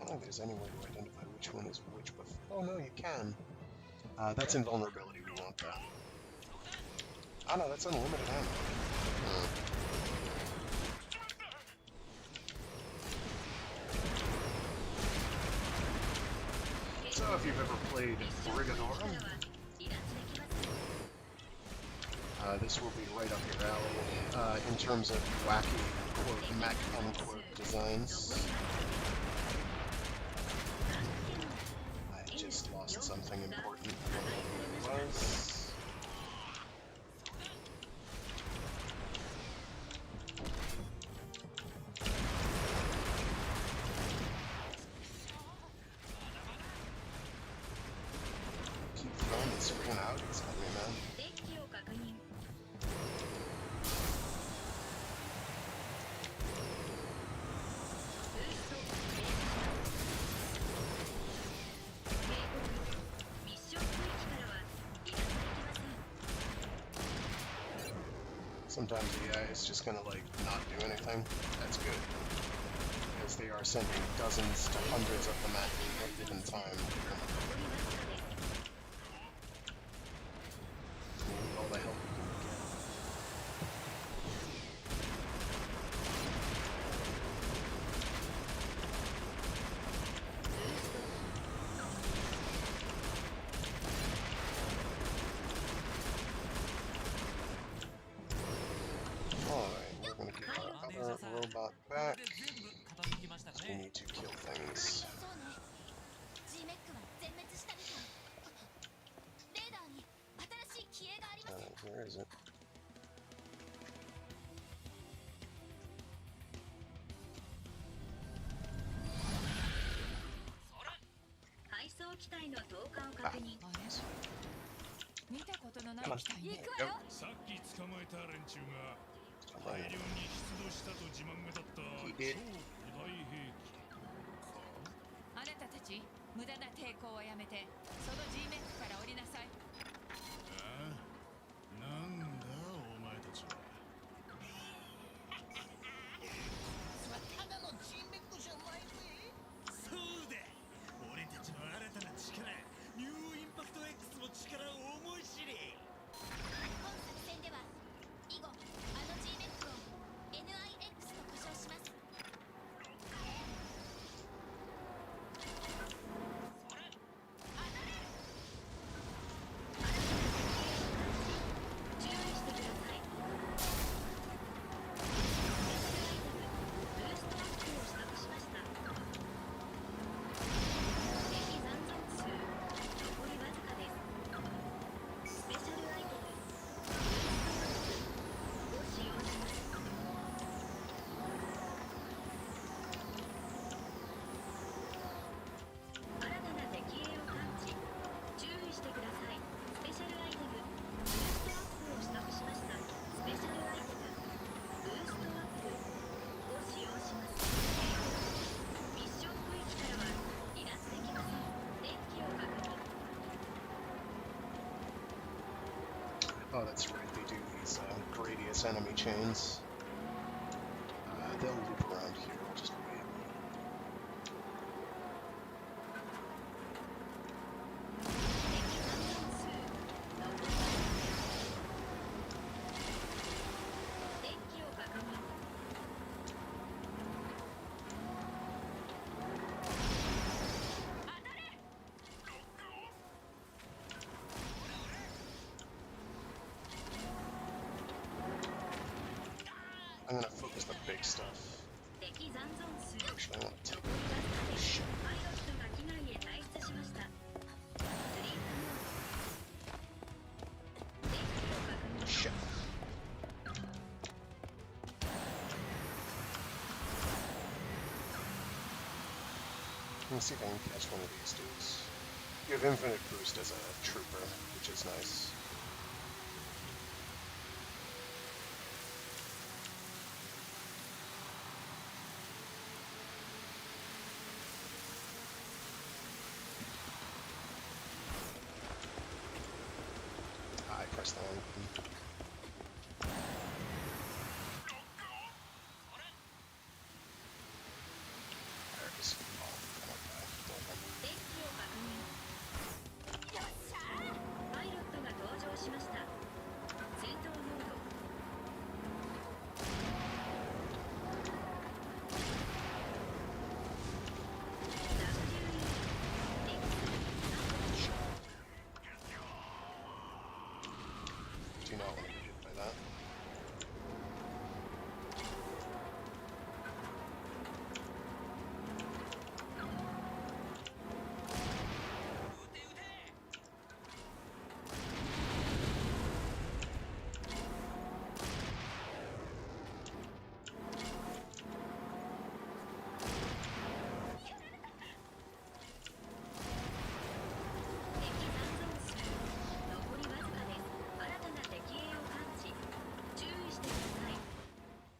A: I don't think there's any way to identify which one is which before. Oh no, you can. That's invulnerability, we want that. Oh no, that's unlimited ammo. So if you've ever played
F: ミッションから
A: Brigands,
F: は離脱できません。
A: this will be right up your alley in terms of wacky, quote, mech unquote designs. I just lost something important. I don't know what it was. Keep throwing these freaking outings at me, man.
F: デッキを確認。 ブースト
A: Sometimes the AI is just gonna like not do anything. That's good. Because they are sending dozens to hundreds of them at me at a given time. All the help you can get. Alright, we're gonna get our other robot
D: これ
A: back.
D: で全部片付きましたか
A: We
D: ね
A: need to kill things.
B: そうね。G メックは全滅したみたい。レーダーに新しい機影があります。
A: Where is it?
F: 配送機体の投下を確認。
C: あれ見たことのない機体ね。
E: さっき捕まえた連中が大量に出動したと自慢げだった超
A: He
E: 巨
A: did.
E: 大兵器か。
C: あなたたち無駄な抵抗はやめてその G メックから降りなさい。
E: ああ、なんだお前たちは。
G: ただのジンベックじゃないぜ。
H: そうだ、俺たちの新たな力、ニューインパクト X の力を思い知れ。
B: 本作戦では以後あの G メックを NIX と呼称します。
F: 注意してください。ブーストアップを取得しました。敵残存数残りわずかです。スペシャルアイテムブーストアップを使用します。新たな敵影を感知。注意してください。スペシャルアイテムブーストアップを取得しました。スペシャルアイテムブーストアップを使用します。ミッション区域からは離脱できません。電気を確認。
A: Oh, that's right. They do these radius enemy chains. They'll loop around here. We'll just wait.
F: 敵残存数残りわずかです。電気を確認。当たれ。
A: I'm gonna focus the big stuff.
F: 敵残存数
A: Actually, I want to
F: 残
A: take
F: りわずかです。
A: shit.
F: パイロットが機内へ退出しました。スリープモード。電気を確認。
A: Shit. Let me see if I can catch one of these dudes. You have infinite boost as a trooper, which is nice. I pressed the wrong button. There it is. Oh, okay.
F: 電気を確認。パイロットが登場しました。戦闘モード。
A: Do not want to be hit by that.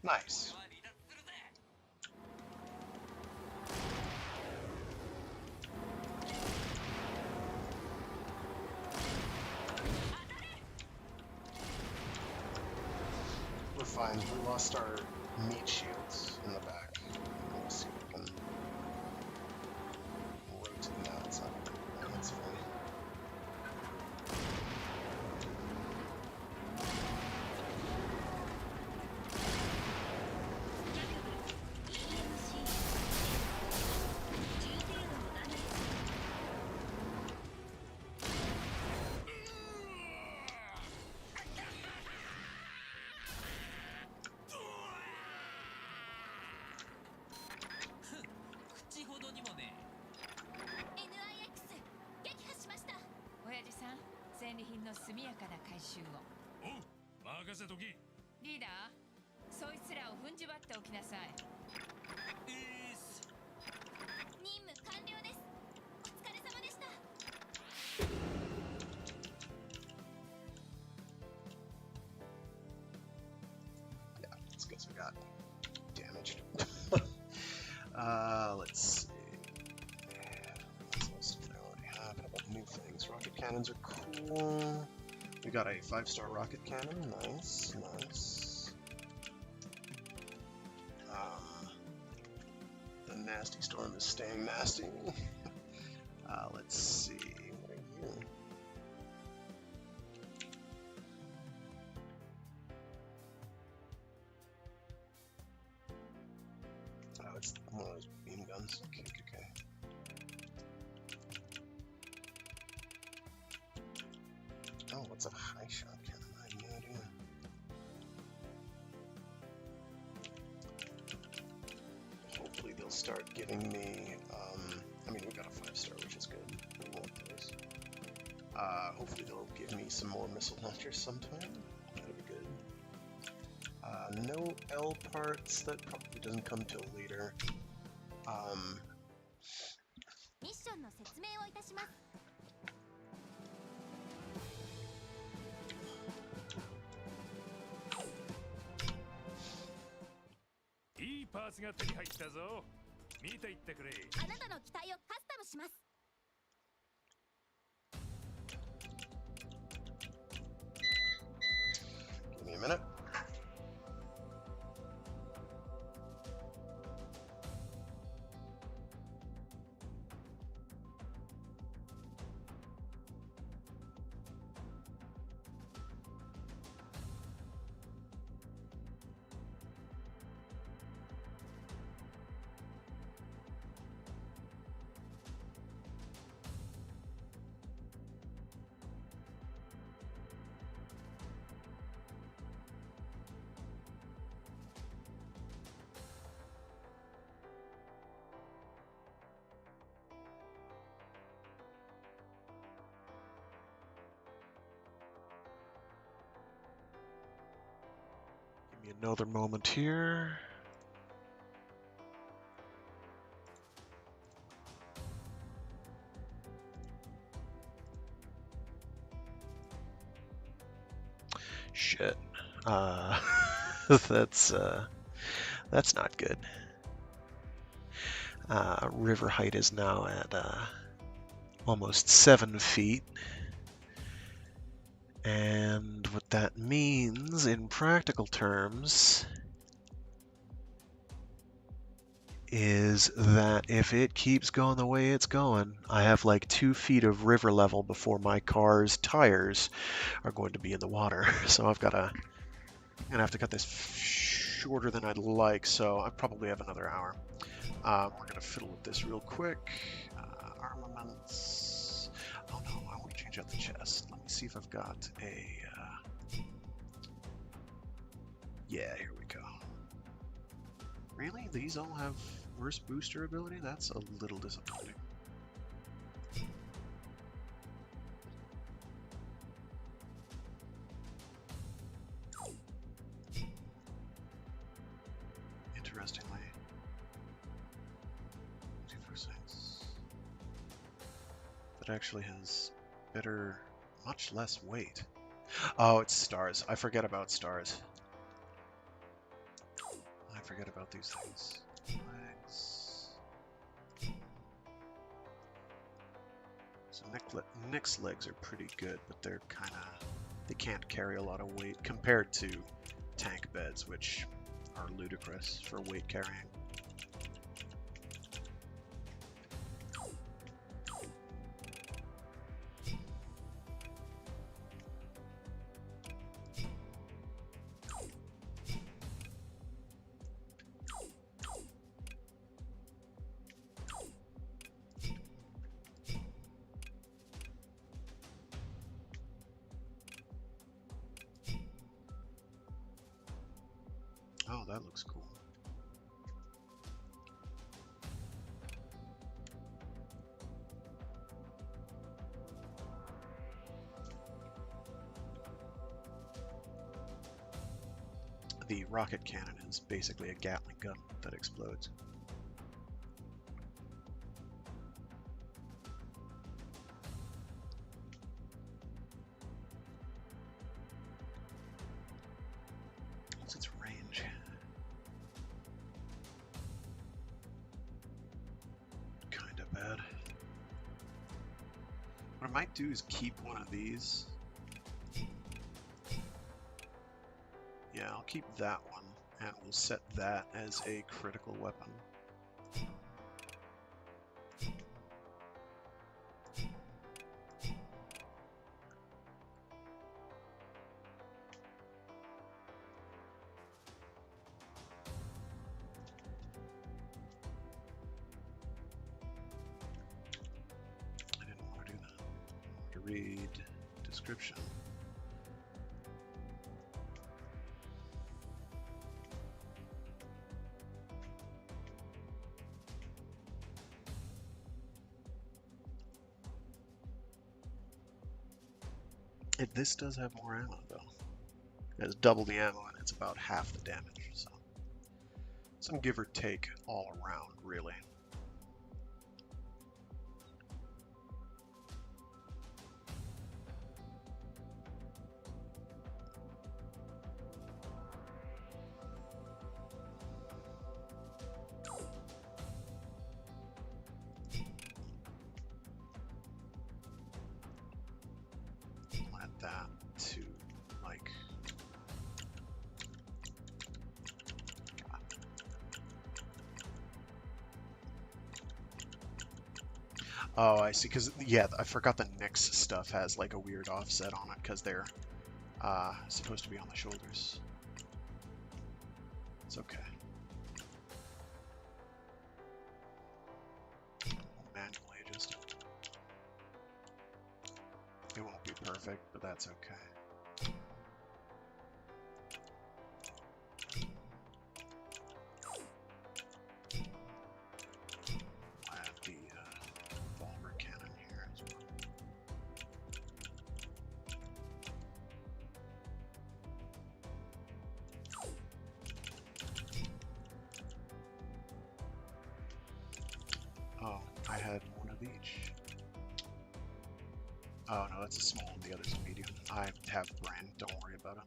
A: Nice. And we lost our meat shields in the back. Let's see if we can rotate. No, it's not. That's fine.
B: NIX 撃破しました。
C: 親父さん、戦利品の速やかな回収を。
E: おう、任せとき。
C: リーダー、そいつらを踏んじばっておきなさい。
B: 任務完了です。お疲れ様でした。
A: Yeah, it's because we got damaged. Let's see. That's most of them I already have. How about new things? Rocket cannons are cool. We got a 5-star rocket cannon. Nice, nice. The nasty storm is staying nasty. Let's see. What are you? Oh, it's one of those beam guns. Okay, okay. Oh, what's a high shot cannon? I have no idea. Hopefully they'll start giving me, I mean, we got a 5-star, which is good. We want those. Hopefully they'll give me some more missile launchers sometime. That'd be good. No L parts, that probably doesn't come till later.
B: ミッションの説明をいたします。
E: いいパーツが手に入ったぞ。見ていってくれ。
B: あなたの機体をカスタムします。
A: Give me a minute. Give me another moment here. Shit. That's not good. River height is now at almost 7 feet. And what that means in practical terms is that if it keeps going the way it's going, I have like 2 feet of river level before my car's tires are going to be in the water. So I'm gonna have to cut this shorter than I'd like, so I probably have another hour. We're gonna fiddle with this real quick. Armaments. Oh no, I want to change out the chest. Let me see if I've got a... Yeah, here we go. Really? These all have worse booster ability? That's a little disappointing. Interestingly. 246. That actually has better, much less weight. Oh, it's stars. I forget about stars. I forget about these things. Legs. So Nick's legs are pretty good, but they're kind of... They can't carry a lot of weight compared to tank beds, which are ludicrous for weight carrying. Oh, that looks cool. The rocket cannon is basically a Gatling gun that explodes. What's its range? Kinda bad. What I might do is keep one of these. Yeah, I'll keep that one, and we'll set that as a critical weapon. I didn't want to do that. I want to read description. This does have more ammo, though. It has double the ammo, and it's about half the damage, so... some give or take all around, really. That to like oh, I see, because yeah, I forgot the Nyx stuff has like a weird offset on it because they're supposed to be on the shoulders. It's okay. I'll manually adjust it. It won't be perfect, but that's okay. I have the revolver cannon here as well. Oh, I had one of each. Oh no, that's a small and the other's a medium. I have brain, don't worry about it.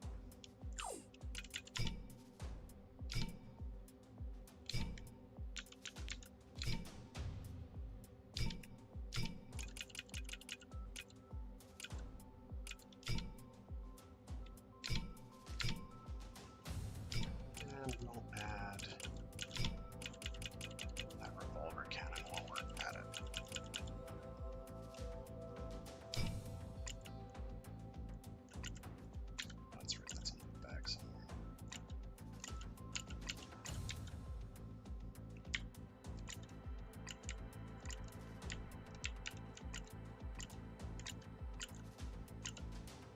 A: And we'll add that revolver cannon while we're at it. That's right, that's in the back somewhere.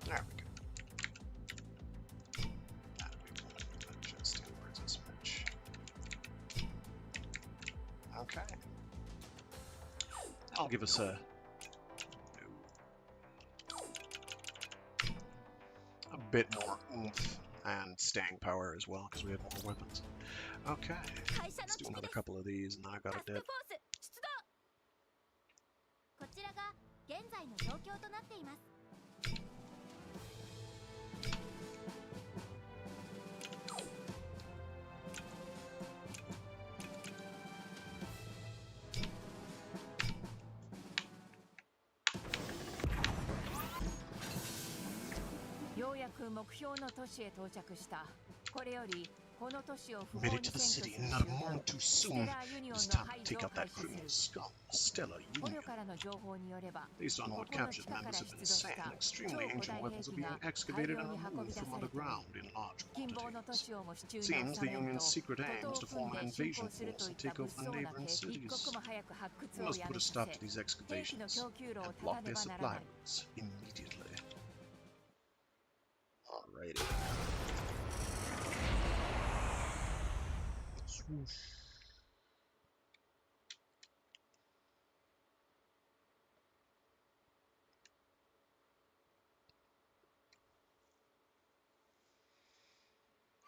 A: There we go. That we will adjust inwards a smidge. Okay. That'll give us a bit more oomph and staying power as well, because we have more weapons. Okay, let's do another couple of these, and then I got a
B: タスク
A: dip.
B: フォース出動。こちらが現在の状況となっています。
C: ようやく目標の都市へ到着した。これよりこの都市を不
A: Made
C: 法
A: it
C: に
A: to the
C: 占拠
A: city
C: する
A: not a
C: 集団
A: moment too
C: ス
A: soon.
C: テラーユニオン
A: It's
C: の
A: time
C: 排
A: to
C: 除
A: take
C: を
A: out
C: 開
A: that
C: 始す
A: criminal
C: る。
A: scum, Stellar
C: 捕
A: Union.
C: 虜からの情報によれば
A: Based on
C: こ
A: what
C: この
A: captured
C: 地下から
A: members
C: 出
A: have
C: 土
A: been
C: し
A: saying,
C: た
A: extremely
C: 超古
A: ancient
C: 代
A: weapons
C: 兵
A: are
C: 器
A: being
C: が大
A: excavated
C: 量
A: and
C: に運
A: removed
C: び出
A: from
C: されており
A: underground in large
C: 近傍の都
A: quantities.
C: 市をも手中に
A: Seems
C: 収
A: the
C: めん
A: Union's
C: と
A: secret
C: 徒
A: aim
C: 党
A: is
C: を
A: to
C: 組ん
A: form an
C: で侵
A: invasion
C: 攻する
A: force
C: とい
A: and
C: った
A: take
C: 物
A: over the
C: 騒な
A: neighboring
C: 手一
A: cities.
C: 刻も早く発掘
A: We
C: を
A: must
C: や
A: put
C: め
A: a
C: さ
A: stop
C: せ
A: to these
C: 兵器の
A: excavations
C: 供給路を
A: and
C: 断た
A: block
C: ね
A: their
C: ばならな
A: supply
C: い。
A: routes immediately. Alrighty. Swoosh.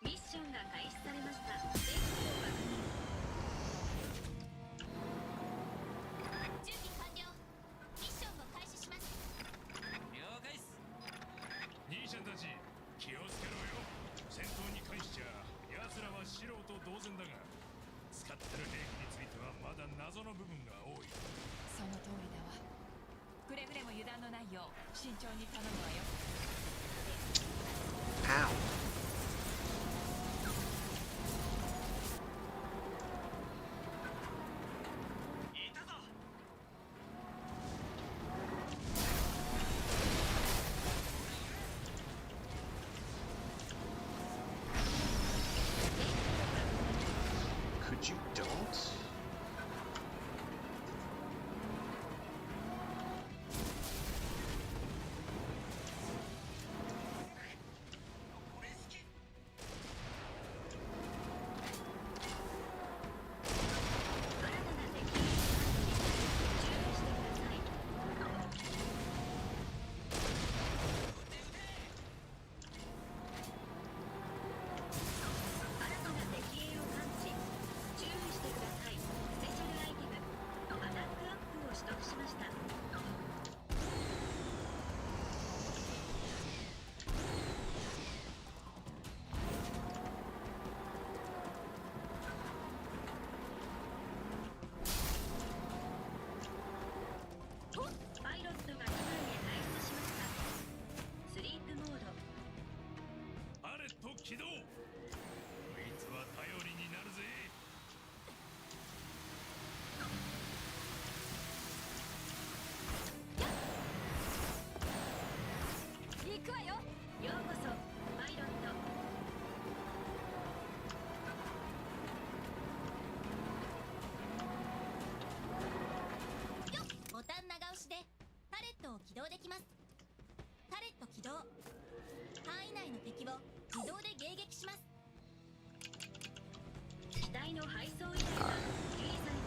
F: ミッションが開始されました。全機を確認。
B: 準備完了。ミッションを開始します。
D: 了解っす。
E: 兄ちゃんたち気をつけろよ。戦闘に関しちゃ奴らは素人同然だが、使ってる兵器についてはまだ謎の部分が多い。
C: その通りだわ。くれぐれも油断のないよう慎重に頼むわよ。
A: Ow. Could you don't?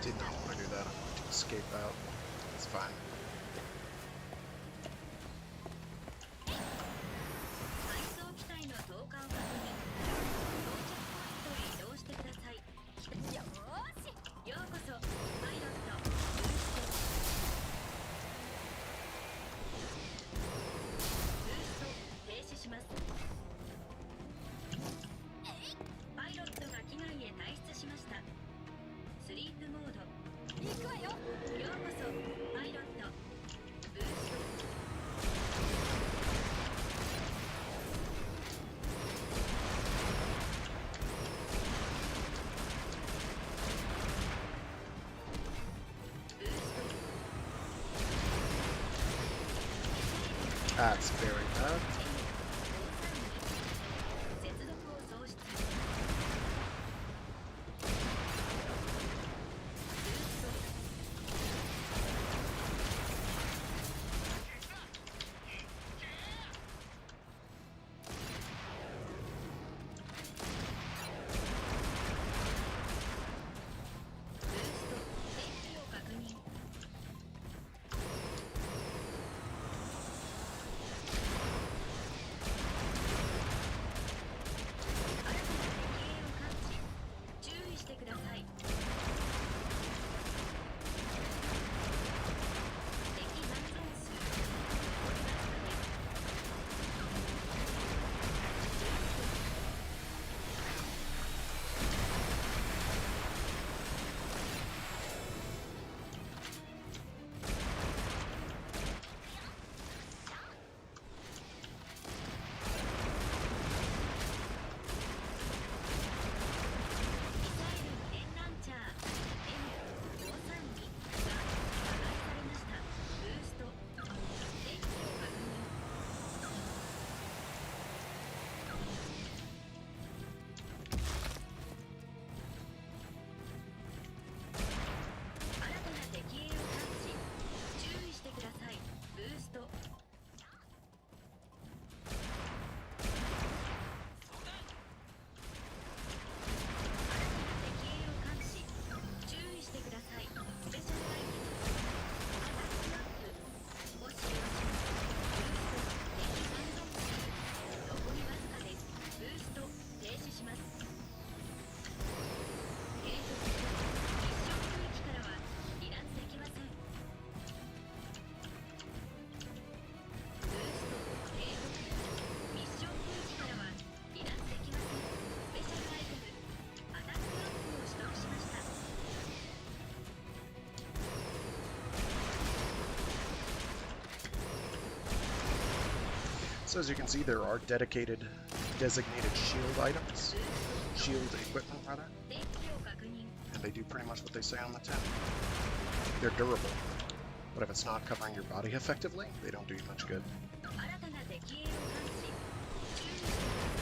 A: Did not want to do that. I wanted to escape out. It's fine.
F: 配送機体の投下を確認。到着ポイントへ移動してください。よーし。ようこそパイロット。ブースト停止します。パイロットが機外へ退出しました。スリープモード。行くわよ。ようこそパイロット。ブースト。
A: That's very bad.
F: 接続を喪失。ブースト電気を確認。
A: So as you can see, there are dedicated, designated shield items, shield equipment rather,
F: 電気を確認
A: and they do pretty much what they say on the tin. They're durable, but if it's not covering your body effectively, they don't do you much good.
F: 新たな敵影を感知注意してください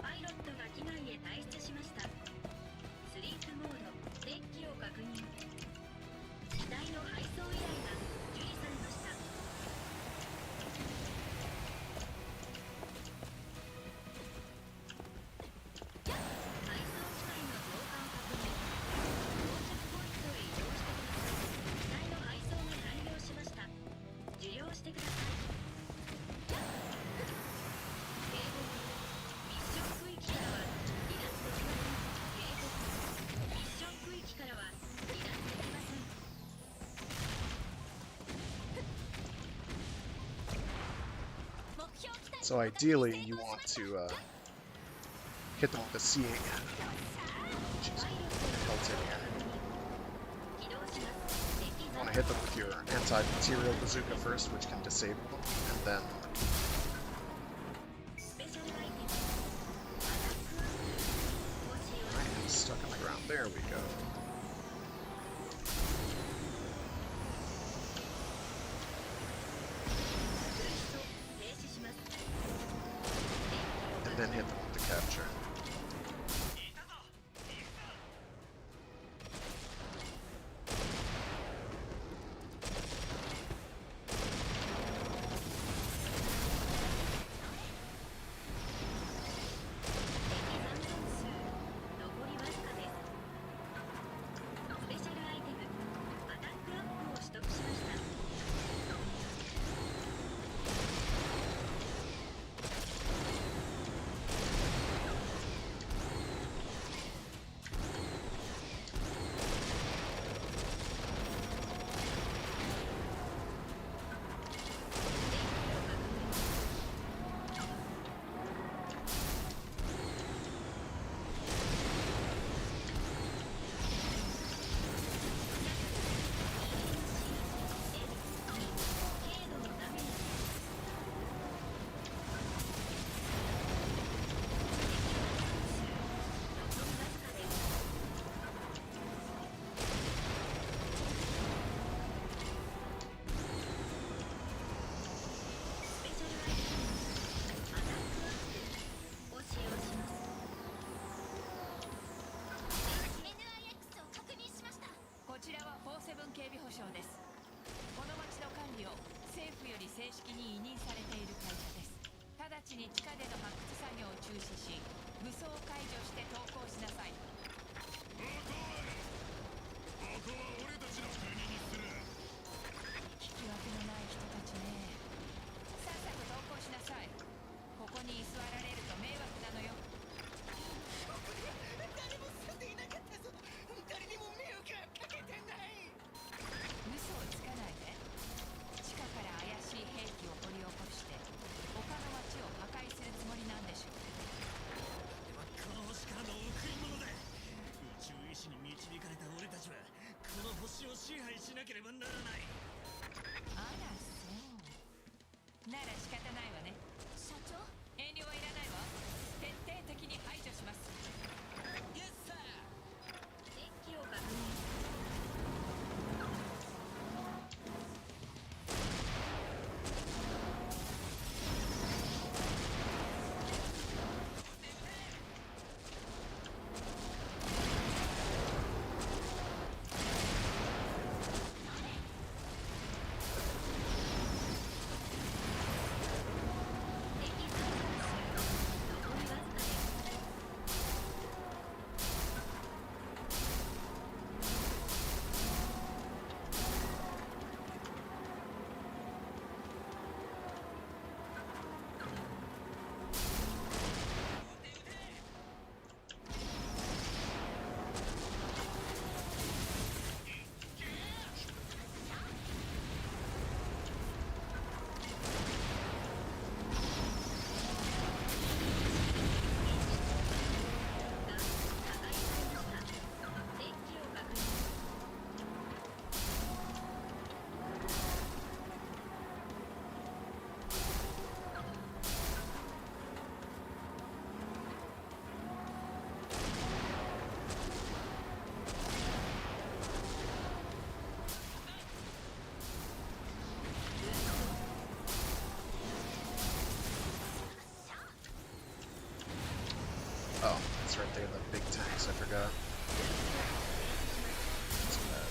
F: パイロットが機内へ退出しました。スリープモード、デッキを確認。機体の配送依頼が受理されました。配送機体の増加を確認。到着ポイントへ移動してください。機体の配送が完了しました。受領してください。警告。ミッション区域からは離脱できません。警告。ミッション区域からは離脱できません。
A: So ideally, you want to hit them with the seeing, which is built in here.
F: 起動します。敵
A: You want to hit them with your anti-material bazooka first, which can disable them, and then
F: スペシャルアイテムアタックアップを使用
A: I am stuck on the ground. There we go.
F: ブースト停止します。
A: And then hit them with the capture. They have big tanks, I forgot. That's bad.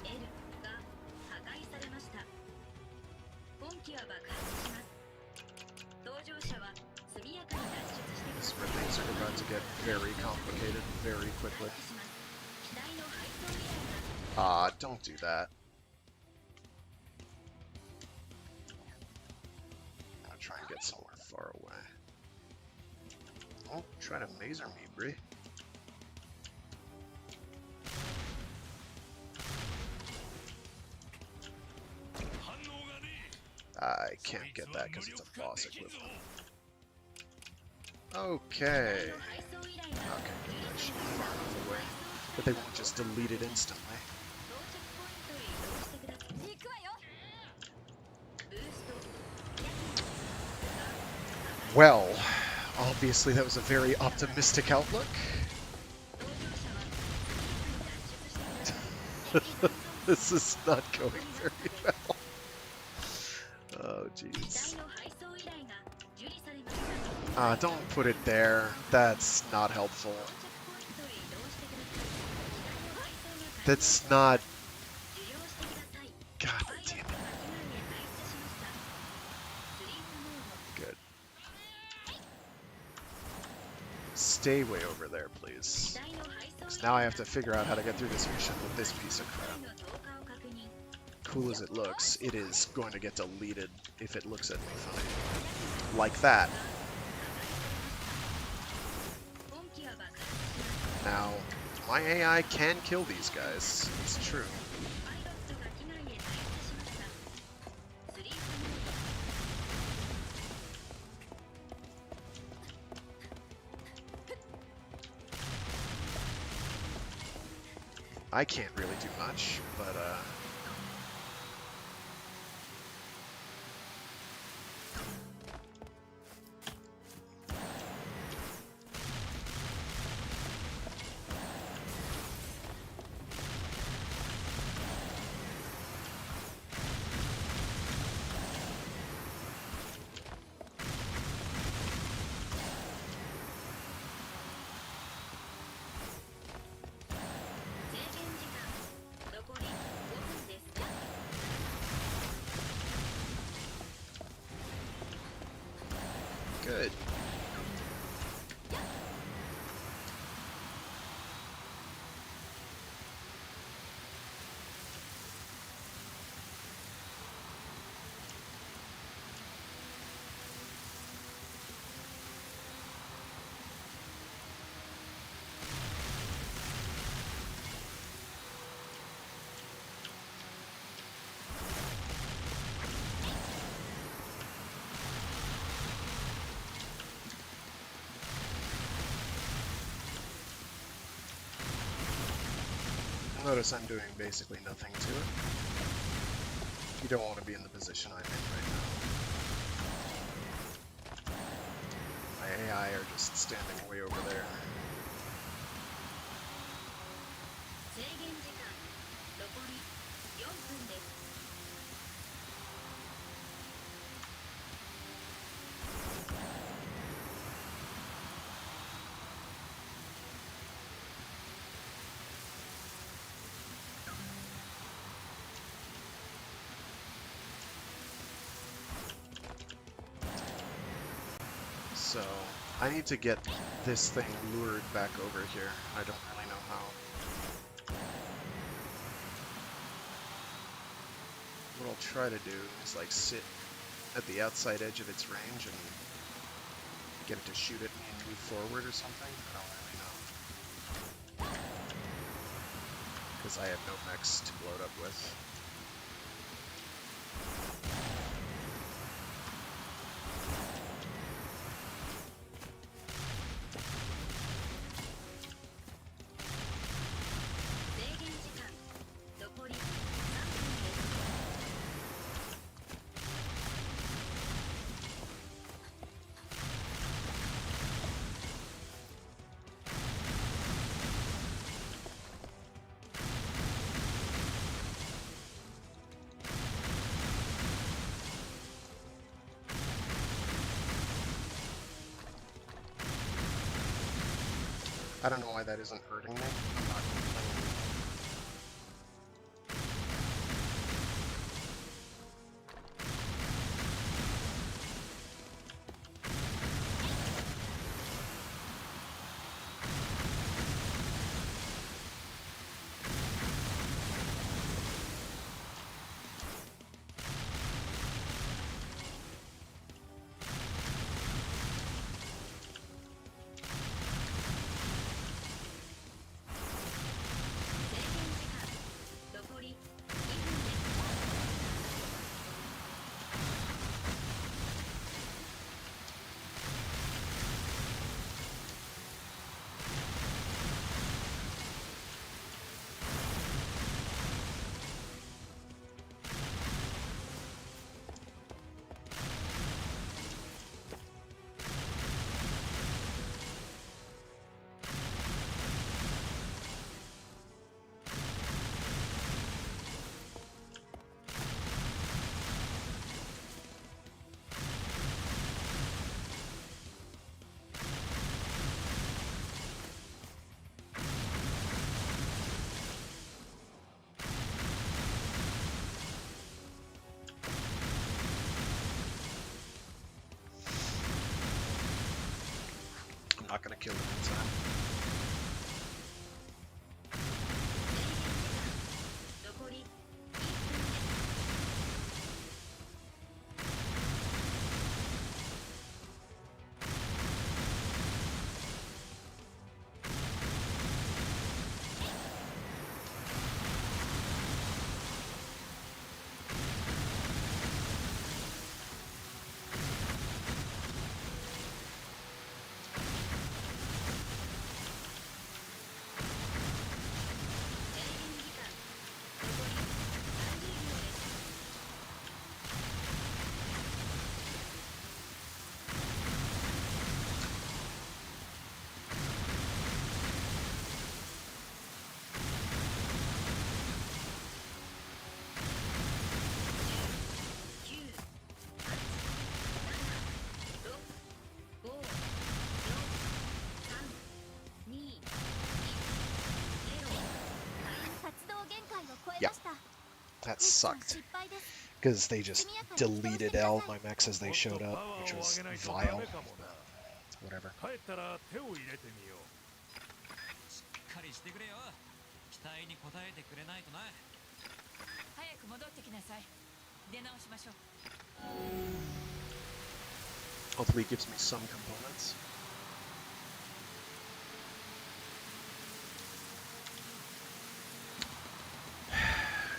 F: L が破壊されました。本機は爆発します。搭乗者は速やかに脱出してくだ
A: This
F: さ
A: is
F: い。
A: where things are about to get very complicated very quickly.
F: 機体の配送依頼が
A: Don't do that. I'll try and get somewhere far away. Oh, try to maser me, Bree. I can't get that because it's a boss equivalent. Okay. Okay, that should be far enough away. But they won't just delete it instantly.
F: 到着ポイントへ移動してください。行くわよ。ブースト。
A: Well, obviously that was a very optimistic outlook.
F: 搭乗者は速やかに脱出してください。
A: This is not going very well. Oh,
F: 機
A: jeez.
F: 体の配送依頼が受理されました。
A: Don't put it there. That's not helpful.
F: 到着ポイントへ移動してください。機体の配送が
A: That's not...
F: 受領してください。
A: God
F: パイロッ
A: damn
F: トが機内へ退出しました。スリープモード。
A: it. Good. Stay way over there,
F: 機
A: please.
F: 体の配送
A: Because
F: 依
A: now I
F: 頼
A: have to figure out how to get through this mission with this piece of
F: 機体
A: crap.
F: の投下を確認。
A: Cool as it looks, it is going to get deleted if it looks at me funny. Like that.
F: 本機は爆発します。
A: Now, my AI can kill these guys. It's true.
F: パイロットが機内へ退出しました。スリープモード。
A: I can't really do much, but good. Notice I'm doing basically nothing to it. You don't want to be in the position I'm in right now. My AI are just standing way over there.
F: 制限時間残り4分です。
A: So, I need to get this thing lured back over here. I don't really know how. What I'll try to do is like sit at the outside edge of its range and get it to shoot at me and move forward or something. I don't really know. Because I have no mechs to blow it up with. I don't know why that isn't hurting me. I'm not complaining. I'm not gonna kill him in time. Yeah, that sucked. Because they just deleted all my mechs as they showed up, which was vile. Whatever.
D: しっかりしてくれよ。期待に応えてくれないとな。
C: 早く戻ってきなさい。出直しましょう。
A: Hopefully it gives me some components.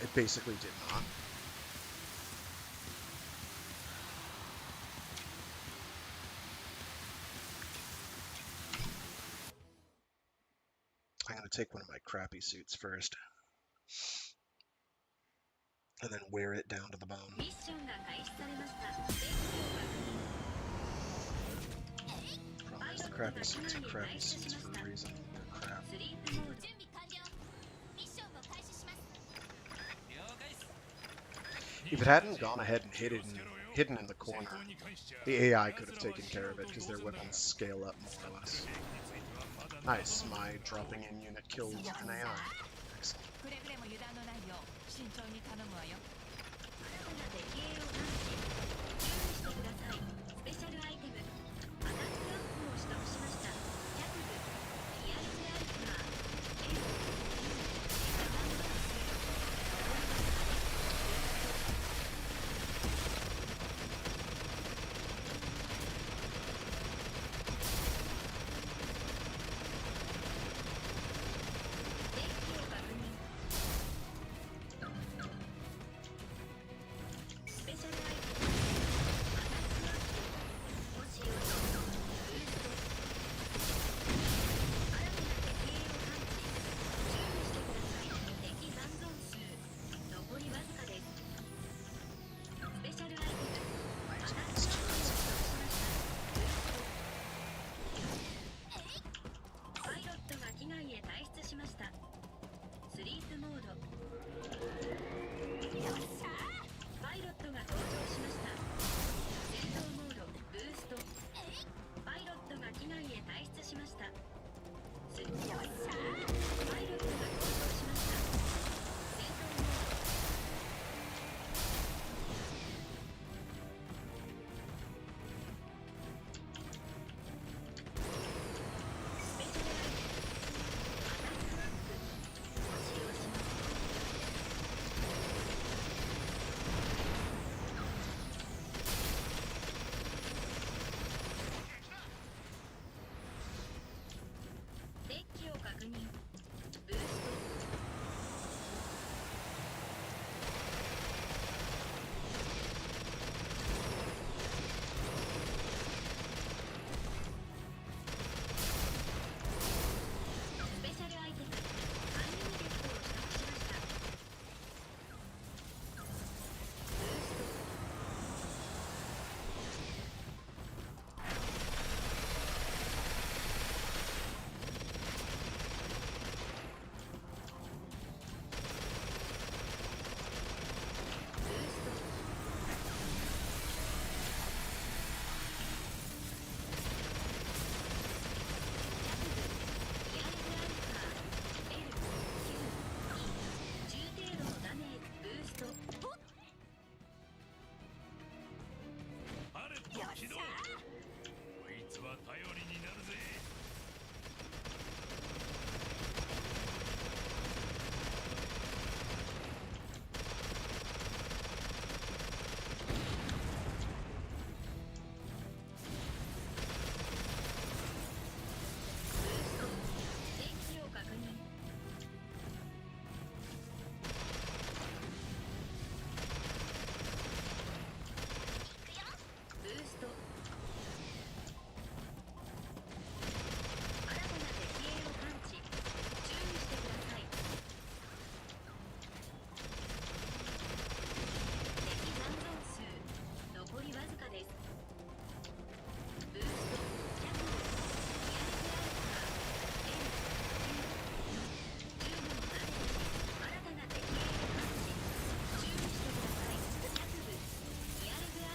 A: It basically did not. I'm gonna take one of my crappy suits first. And then wear it down to the bone.
F: ミッションが開始されました。
A: Problem is the crappy suits are crappy suits for a reason. They're crap.
F: スリープモード
B: 準備完了。ミッションを開始します。
D: 了解っす。
A: If it hadn't gone ahead and hidden in the corner, the AI could have taken care of it because their weapons scale up more or less. Nice, my dropping in unit killed an AI. Excellent.
C: くれぐれも油断のないよう慎重に頼むわよ。
F: 新たな敵兵を探知。注意してください。スペシャルアイテムアタックアップを取得しました。キャタグリアルズアイテマー N Mecha Wars デッキを確認。スペシャル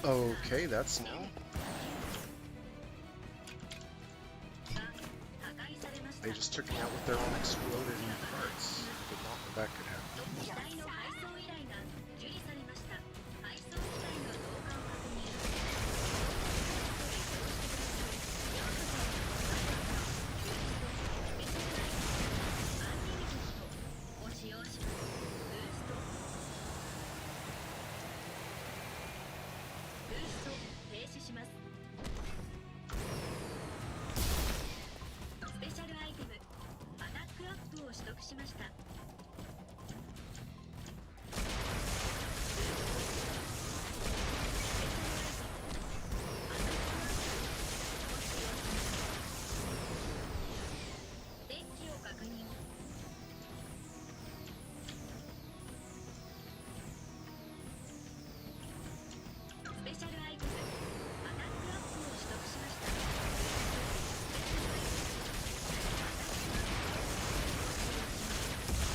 A: Okay, that's new.
F: 破壊されました。
A: They just took me out with their own exploded parts. Did not know that could happen.
F: 機体の配送依頼が受理されました。配送機体の動画を確認。を使用します。ブースト。ブースト停止します。スペシャルアイテムアタックアップを取得しました。電気を確認。スペシャルアイテムアタックアップを取得しました。スペシャルアイテムアタックアップを使用します。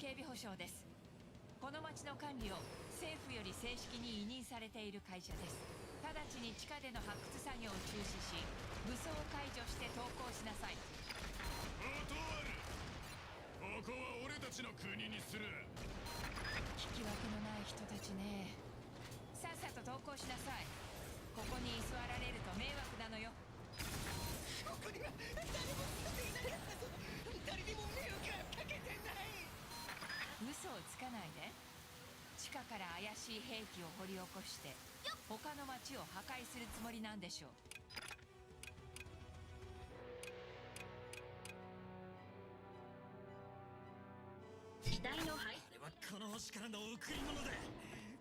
C: 警備保障です。この町の管理を政府より正式に委任されている会社です。直ちに地下での発掘作業を中止し、武装解除して投降しなさい。
E: 断る。ここは俺たちの国にする。
C: 聞き分けのない人たちね。さっさと投降しなさい。ここに居座られると迷惑なのよ。
G: ここには誰も住んでいないはず。誰にも迷惑はかけてない。
C: 嘘をつかないで。地下から怪しい兵器を掘り起こして他の町を破壊するつもりなんでしょう。
F: 機体の配
H: あれはこの星からの贈り物だ。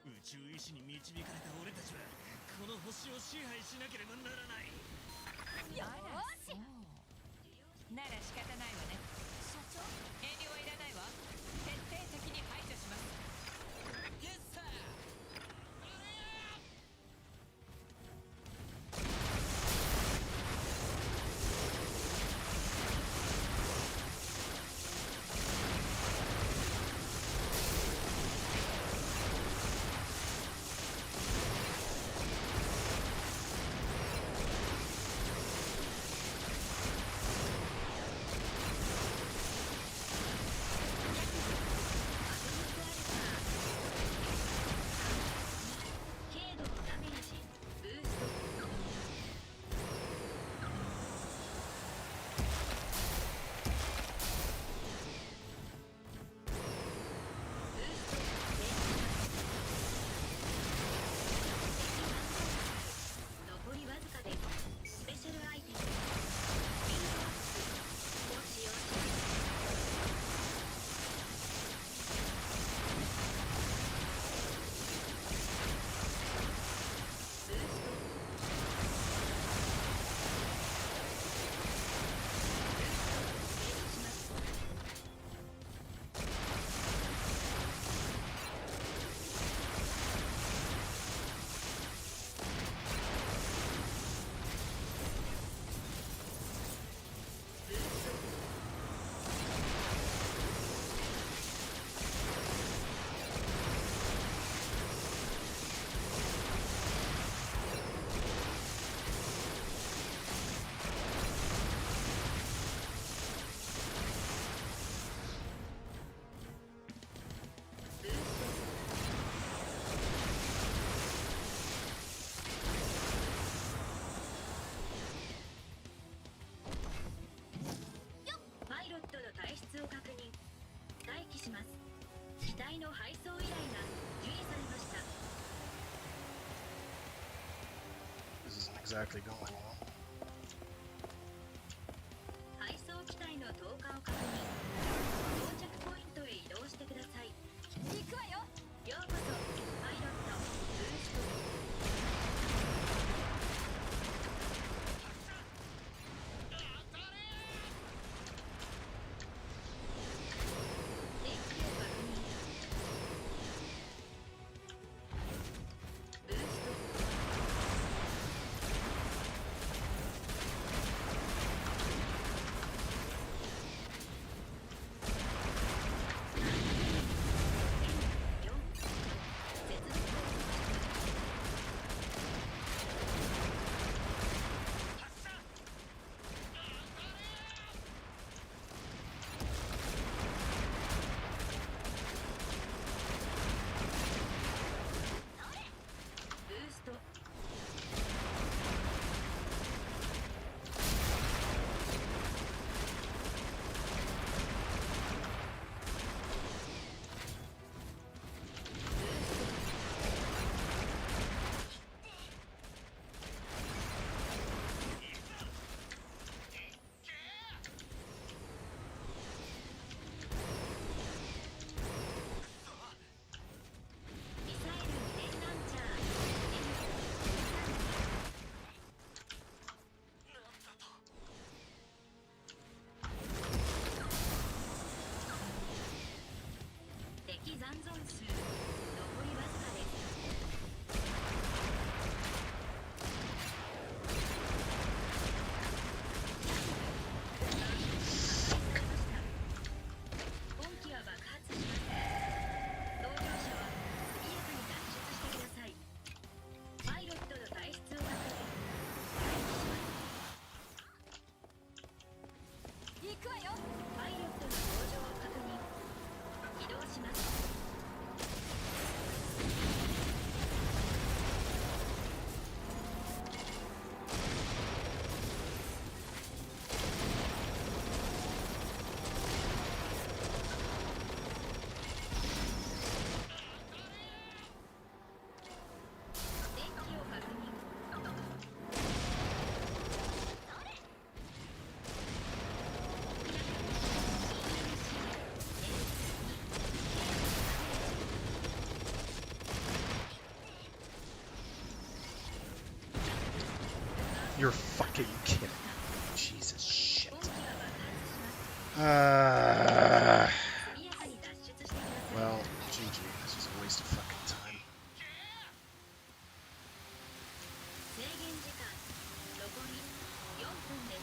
H: 宇宙意志に導かれた俺たちはこの星を支配しなければならない。
C: あらそうなら仕方ないわね。
B: 社長、
C: 遠慮はいらないわ。徹底的に排除します。
G: イエスサー。
F: を確認。待機します。機体の配送依頼が受理されました。
A: This isn't exactly going well.
F: 配送機体の投下を確認。到着ポイントへ移動してください。行くわよ。ようこそパイロットブースト。
A: You're fucking kidding. Jesus shit.
F: 本機は爆発します 速やかに脱出してください
A: Well, GG. This was a waste of fucking time.
F: 制限時間残り4分です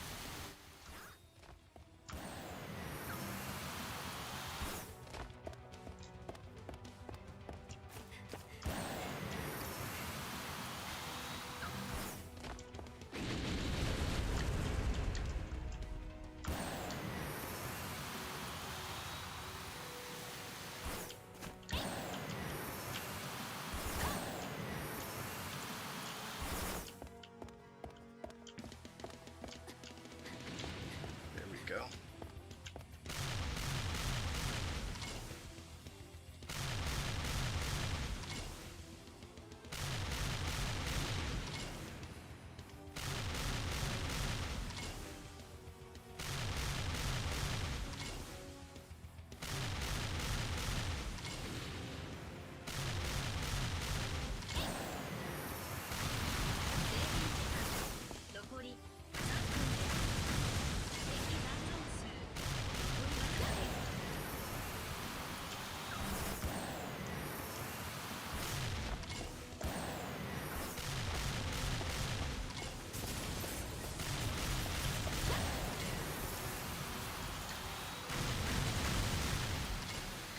A: There we go.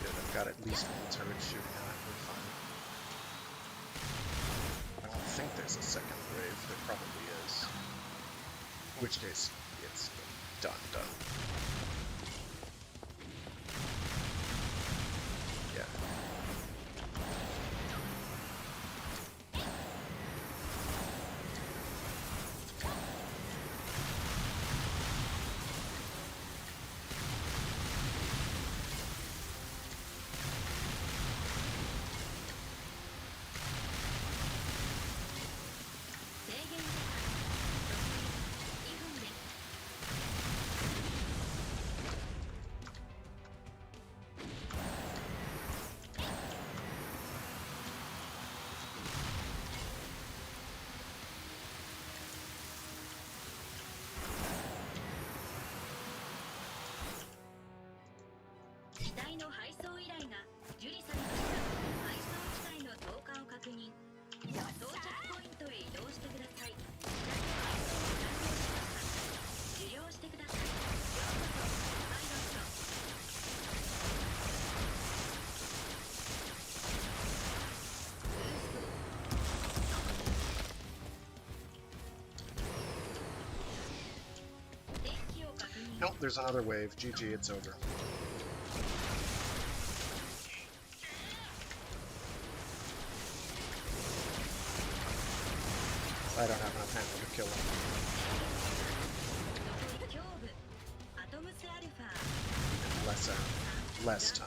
A: Good, I've got at least one turret shooting at it. We're fine. I don't think there's a second wave. There probably is. In which case, it's done. Yeah. Nope, there's another wave. GG, it's over. I don't have enough ammo to kill him. Less time.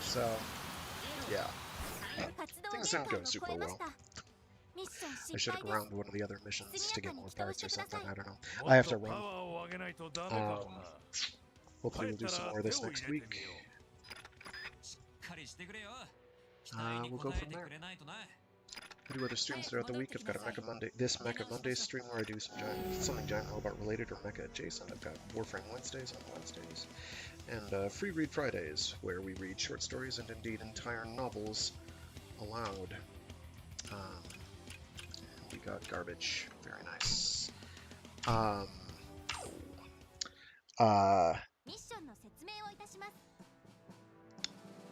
A: So, yeah. Things didn't go super well. I should have ground one of the other missions to get more parts or something, I don't know. I have to run. Hopefully we'll do some more of this next week. We'll go from there. I do other streams throughout the week. I've got a Mecha Monday, this Mecha Monday stream where I do something giant robot related or Mecha adjacent. I've got Warframe Wednesdays on Wednesdays, and Free Read Fridays where we read short stories and indeed entire novels aloud. We got garbage. Very nice.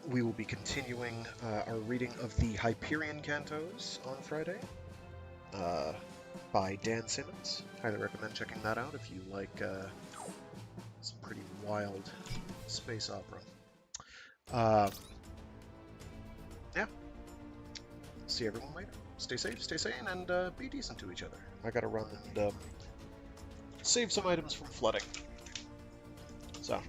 A: we will be continuing our reading of the Hyperion Cantos on Friday by Dan Simmons. Highly recommend checking that out if you like some pretty wild space opera. Yeah. See everyone later. Stay safe, stay sane, and be decent to each other. I gotta run and save some items from flooding. So,